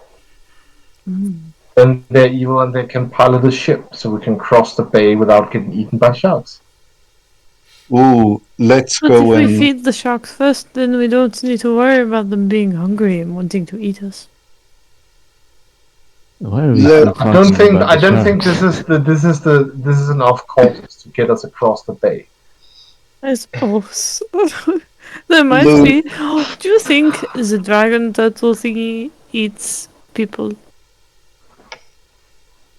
Then they're evil and they can pilot a ship, so we can cross the bay without getting eaten by sharks.
Ooh, let's
But if
go
we
and
feed the sharks first, then we don't need to worry about them being hungry and wanting to eat us.
Why are we
Yeah,
still
I don't
talking
think
about the
this
sharks?
is enough context to get us across the bay.
I suppose. There might
Lou-
be. Do you think the dragon turtle thingy eats people?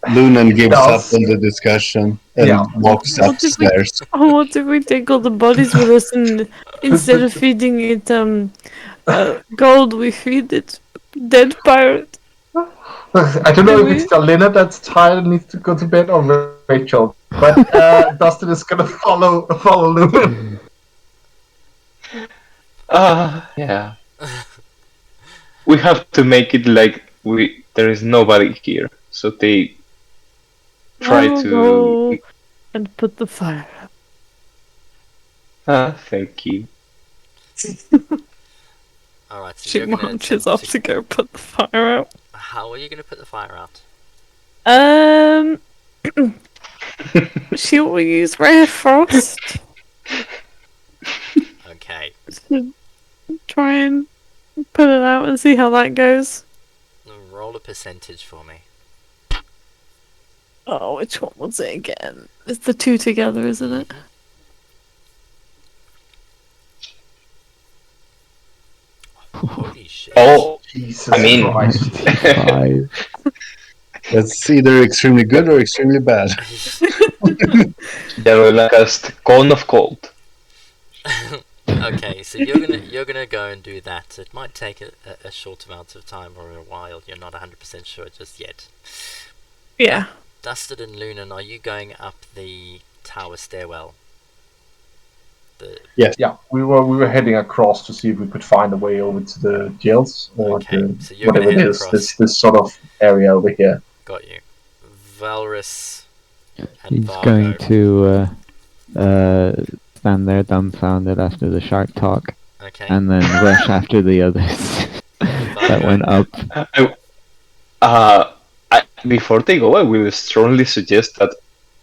Lunan gives up
does.
on the discussion and
Yeah.
walks
What if we-
upstairs.
Oh, what if we take all the bodies with us and instead of feeding it gold, we feed it dead pirate?
I don't know if
Maybe.
it's Galina that's tired and needs to go to bed or Rachel, but Dustin is gonna follow Lumen.
Yeah. We have to make it like there is nobody here, so they try
I'll
to.
go and put the fire out.
Thank you.
Alright, so
She
you're gonna
marches
attempt
off to go put the fire out.
How are you gonna put the fire out?
She will use Ray of Frost
Okay.
to try and put it out and see how that goes.
Roll a percentage for me.
Oh, which one was it again? It's the two together, isn't it?
Holy shit.
Oh,
Jesus
I mean-
Christ.
5.
That's either extremely good or extremely bad.
Jarula cast Cone of Cold.
Okay, so you're gonna go and do that. It might take a short amount of time or a while. You're not 100% sure just yet.
Yeah.
Dusted and Lunan, are you going up the tower stairwell?
Yeah, we were heading across to see if we could find a way over to the jails or
Okay, so
the,
you're gonna
whatever it
head
is.
across.
This sort of area over here.
Got you. Valrus and
He's
Vargo.
going to stand there dumbfounded after the shark talk,
Okay.
and then rush after the others that went up.
Before they go, I will strongly suggest that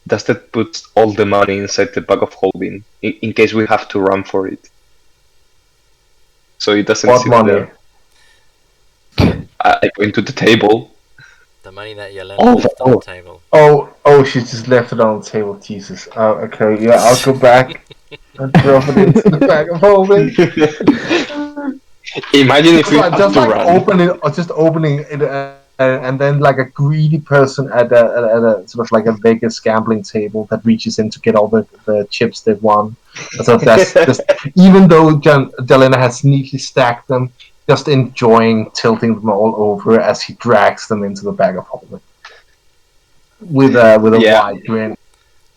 Dusted puts all the money inside the bag of holding in case we have to run for it. So it doesn't
What
sit
money?
there. I go into the table.
The money that Yelena
Oh,
left on the table.
Oh, she just left it on the table. Jesus. Oh, okay, yeah, I'll go back and drop it into the bag of holding.
Imagine if we
Just
have to
like
run.
opening it, and then like a greedy person at a sort of like a Vegas gambling table that reaches in to get all the chips they've won. So that's just, even though Delena has neatly stacked them, just enjoying tilting them all over as he drags them into the bag of holding with a
Yeah.
wide grin.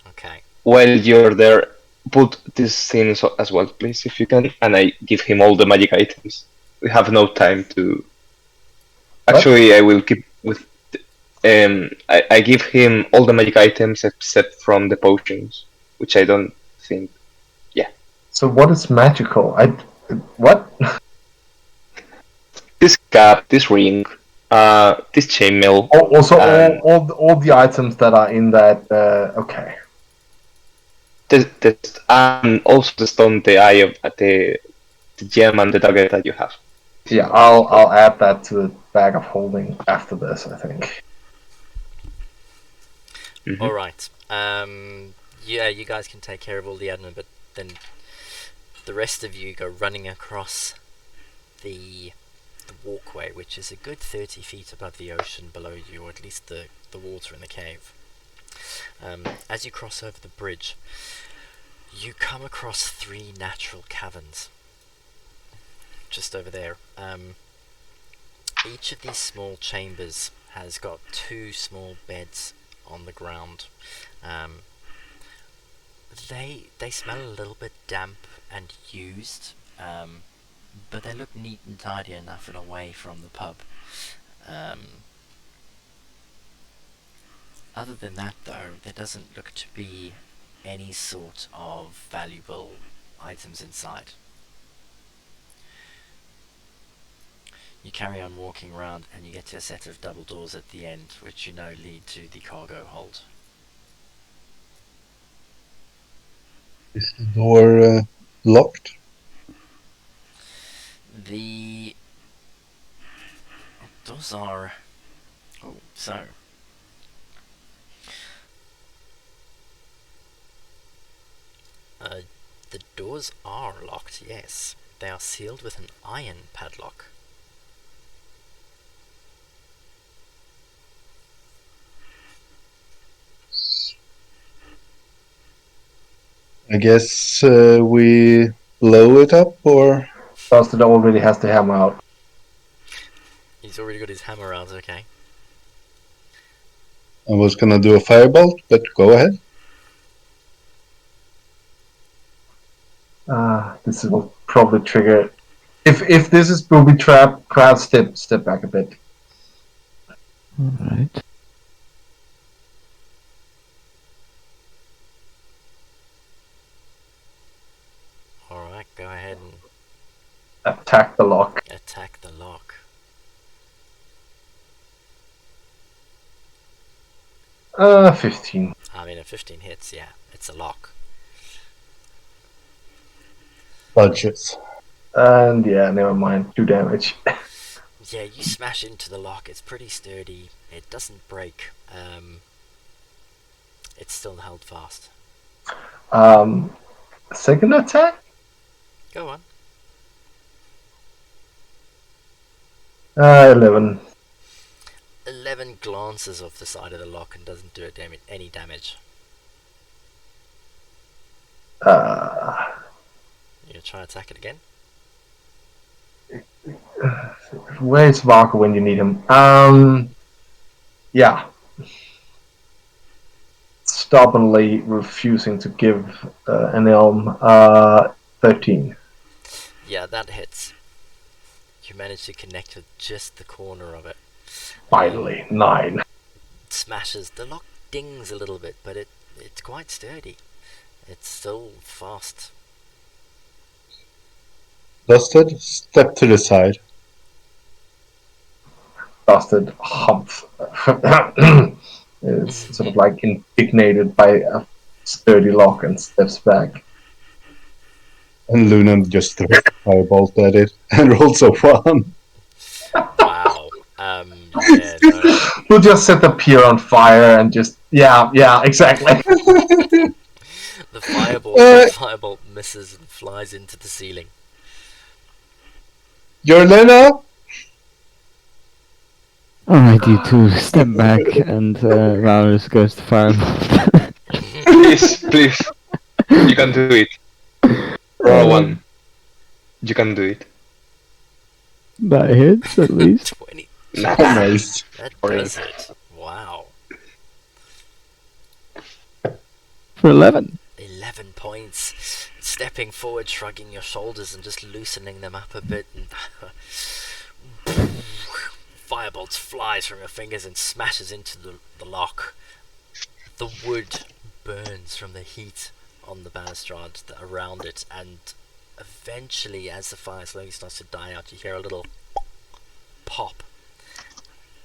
Okay.
While you're there, put these things as well, please, if you can. And I give him all the magic items. We have no time to. Actually, I will keep with. I give him all the magic items except from the potions, which I don't think.
So what is magical? What?
This cap, this ring, this chainmail.
Also,
And-
all the items that are in that. Okay.
And also the stone, the eye of the gem and the dagger that you have.
Yeah, I'll add that to the bag of holding after this, I think.
Mhm.
Alright. Yeah, you guys can take care of all the admin, but then the rest of you go running across the walkway, which is a good 30 feet above the ocean below you, or at least the water in the cave. As you cross over the bridge, you come across 3 natural caverns just over there. Each of these small chambers has got 2 small beds on the ground. They smell a little bit damp and used, but they look neat and tidy enough and away from the pub. Other than that, though, there doesn't look to be any sort of valuable items inside. You carry on walking around and you get to a set of double doors at the end, which you know lead to the cargo hold.
Is the door locked?
The doors are... Oh, so... the doors are locked, yes. They are sealed with an iron padlock.
I guess we blow it up, or
Dustin already has the hammer out.
He's already got his hammer out, okay.
I was gonna do a firebolt, but go ahead.
This will probably trigger. If this is booby trap, crowd step back a bit.
Alright.
Alright, go ahead and
Attack the lock.
attack the lock.
15.
I mean, a 15 hits, yeah. It's a lock.
Budgets.
And yeah, never mind. 2 damage.
Yeah, you smash into the lock. It's pretty sturdy. It doesn't break. It's still held fast.
Second attack?
Go on.
11.
11 glances off the side of the lock and doesn't do any damage. You gonna try and attack it again?
Where's Varko when you need him? Yeah. Stubbornly refusing to give an elm 13.
Yeah, that hits. You manage to connect with just the corner of it.
Finally, 9.
It smashes. The lock dings a little bit, but it's quite sturdy. It's still fast.
Dusted, step to the side.
Dusted humps. Is sort of like indignated by a sturdy lock and steps back.
And Luna just throws a firebolt at it and rolls a 1.
Wow. Yeah, no.
We'll just set the pier on fire and just yeah, exactly.
The firebolt misses and flies into the ceiling.
You're Lena?
Alright, you two step back and Valorous goes to firebolt.
Please. You can do it. Roll 1. You can do it.
That hits at least.
20.
Nice.
That does it. Wow.
For 11.
11 points. Stepping forward, shrugging your shoulders and just loosening them up a bit. And Firebolt flies from your fingers and smashes into the lock. The wood burns from the heat on the balustrade around it, and eventually, as the fire slowly starts to die out, you hear a little pop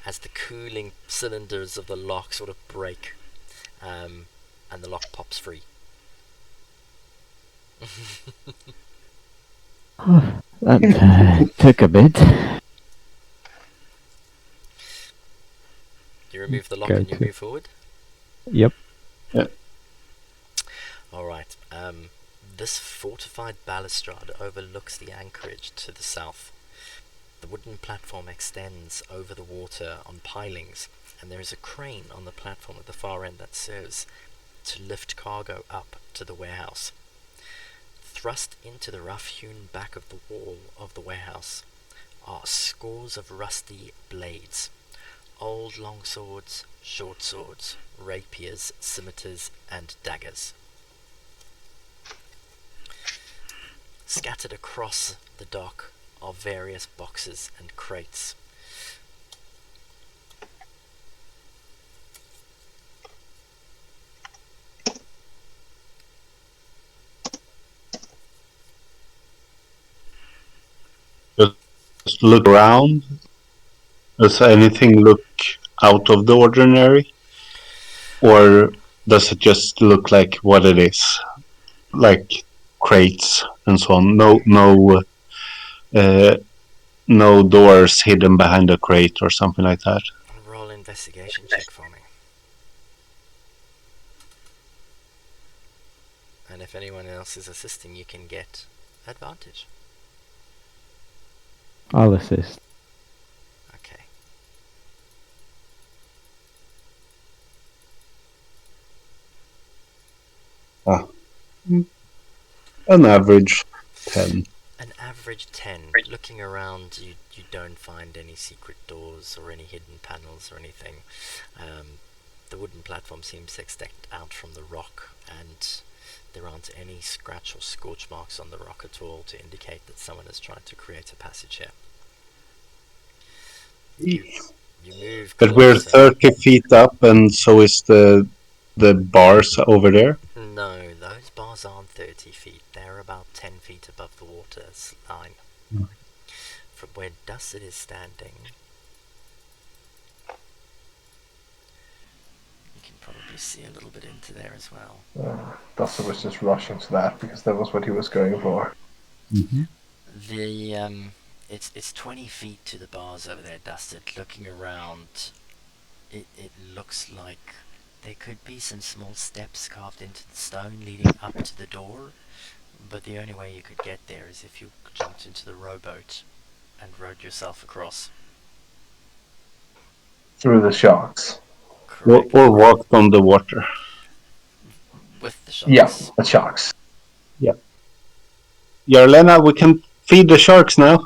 as the cooling cylinders of the lock sort of break, and the lock pops free.
That took a bit.
You remove the lock
Go
and you
to-
move forward.
Yep.
This fortified balustrade overlooks the anchorage to the south. The wooden platform extends over the water on pilings, and there is a crane on the platform at the far end that serves to lift cargo up to the warehouse. Thrust into the rough-hewn back of the wall of the warehouse are scores of rusty blades. Old long swords, short swords, rapiers, scimitars, and daggers. Scattered across the dock are various boxes and crates.
Just look around. Does anything look out of the ordinary? Or does it just look like what it is? Like crates and so on. No doors hidden behind a crate or something like that.
Roll investigation check for me. And if anyone else is assisting, you can get advantage.
I'll assist.
Okay.
An average 10.
An average 10. Looking around, you don't find any secret doors or any hidden panels or anything. The wooden platform seems to extend out from the rock, and there aren't any scratch or scorch marks on the rock at all to indicate that someone has tried to create a passage here. You move
But we're
closer.
30 feet up, and so is the bars over there.
No, those bars aren't 30 feet. They're about 10 feet above the water line. From where Dusted is standing, you can probably see a little bit into there as well.
Dustin was just rushing to that because that was what he was going for.
The it's 20 feet to the bars over there, Dusted. Looking around, it looks like there could be some small steps carved into the stone leading up to the door, but the only way you could get there is if you jumped into the rowboat and rowed yourself across.
Through the sharks.
Correct.
Or walked on the water.
With the sharks.
Yeah, the sharks.
Yarlena, we can feed the sharks now.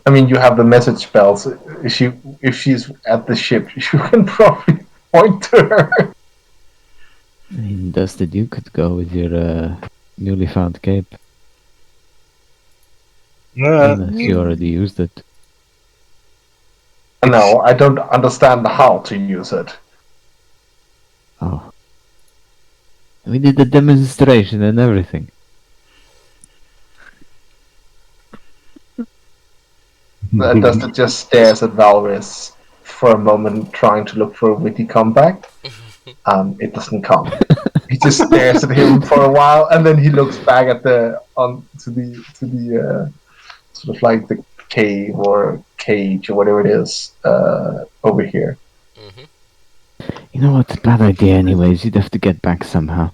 I mean, you have the message spells. If she's at the ship, you can probably point to her.
I mean, Dusted, you could go with your newly found cape. Unless you already used it.
No, I don't understand how to use it.
Oh. We did the demonstration and everything.
Dustin just stares at Valrys for a moment, trying to look for a witty comeback. It doesn't come. He just stares at him for a while, and then he looks back at the sort of like the cave or cage or whatever it is over here.
You know what? Bad idea anyways. You'd have to get back somehow.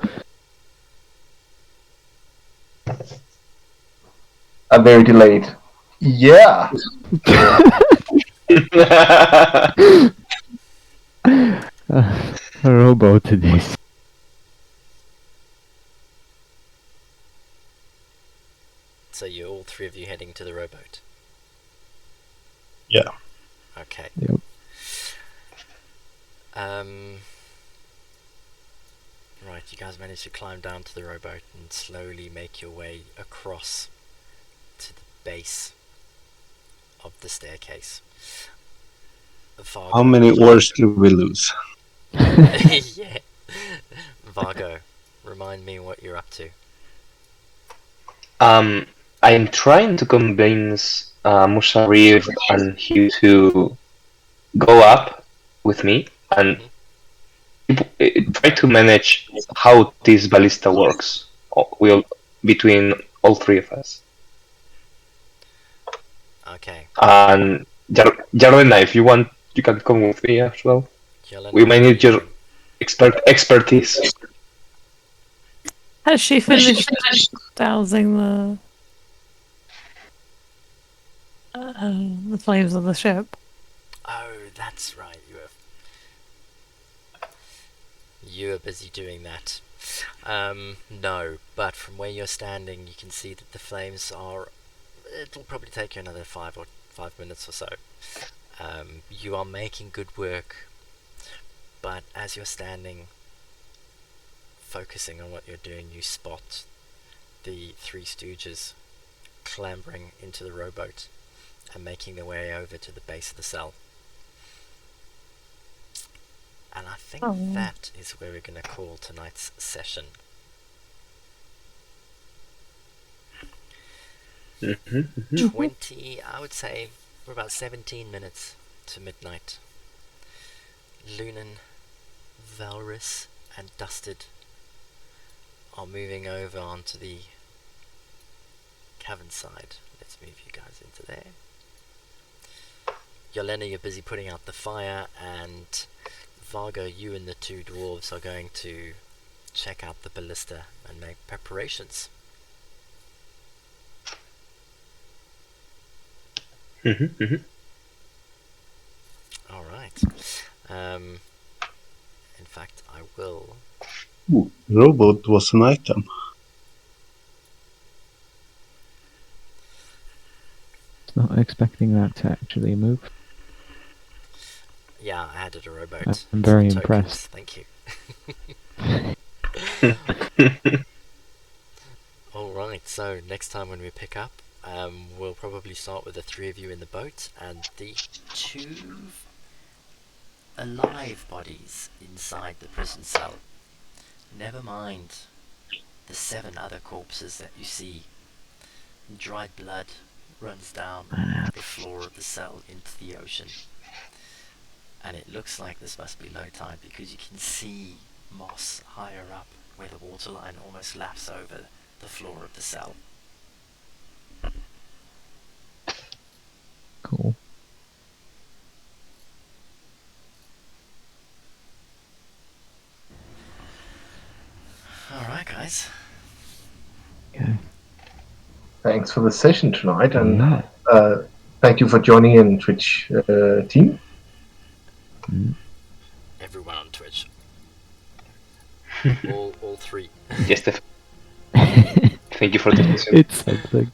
I'm very delayed. Yeah.
A rowboat it is.
So you're all three of you heading to the rowboat?
Yeah.
Okay.
Yep.
Right, you guys managed to climb down to the rowboat and slowly make your way across to the base of the staircase.
How many oars did we lose?
Yeah. Vargo, remind me what you're up to.
I'm trying to convince Musharif and Hugh to go up with me and try to manage how this ballista works. Between all three of us.
Okay.
And Jarlena, if you want, you can come with me as well.
Jelena,
We might need your expertise.
Has she finished dousing the flames of the ship?
Oh, that's right. You are busy doing that. No, but from where you're standing, you can see that the flames are. It'll probably take you another 5 minutes or so. You are making good work, but as you're standing, focusing on what you're doing, you spot the Three Stooges clambering into the rowboat and making their way over to the base of the cell. And I think that is where we're going to call tonight's session.
Mm-hmm.
20, I would say, we're about 17 minutes to midnight. Lunan, Valrus, and Dusted are moving over onto the cavern side. Let's move you guys into there. Yelena, you're busy putting out the fire, and Vargo, you and the two dwarves are going to check out the ballista and make preparations. Alright. In fact, I will...
Ooh, robot was an item.
Not expecting that to actually move.
Yeah, I added a rowboat.
I'm very
Tokens,
impressed.
Thank you. Alright, so next time when we pick up, we'll probably start with the three of you in the boat and the two alive bodies inside the prison cell. Never mind the 7 other corpses that you see. Dried blood runs down the floor of the cell into the ocean. And it looks like this must be low tide because you can see moss higher up where the waterline almost laps over the floor of the cell.
Cool.
Alright guys.
Okay.
Thanks for the session tonight, and
Yeah.
thank you for joining in Twitch team.
Everyone on Twitch. all 3.
Yes, thank you for the listen.
It's something.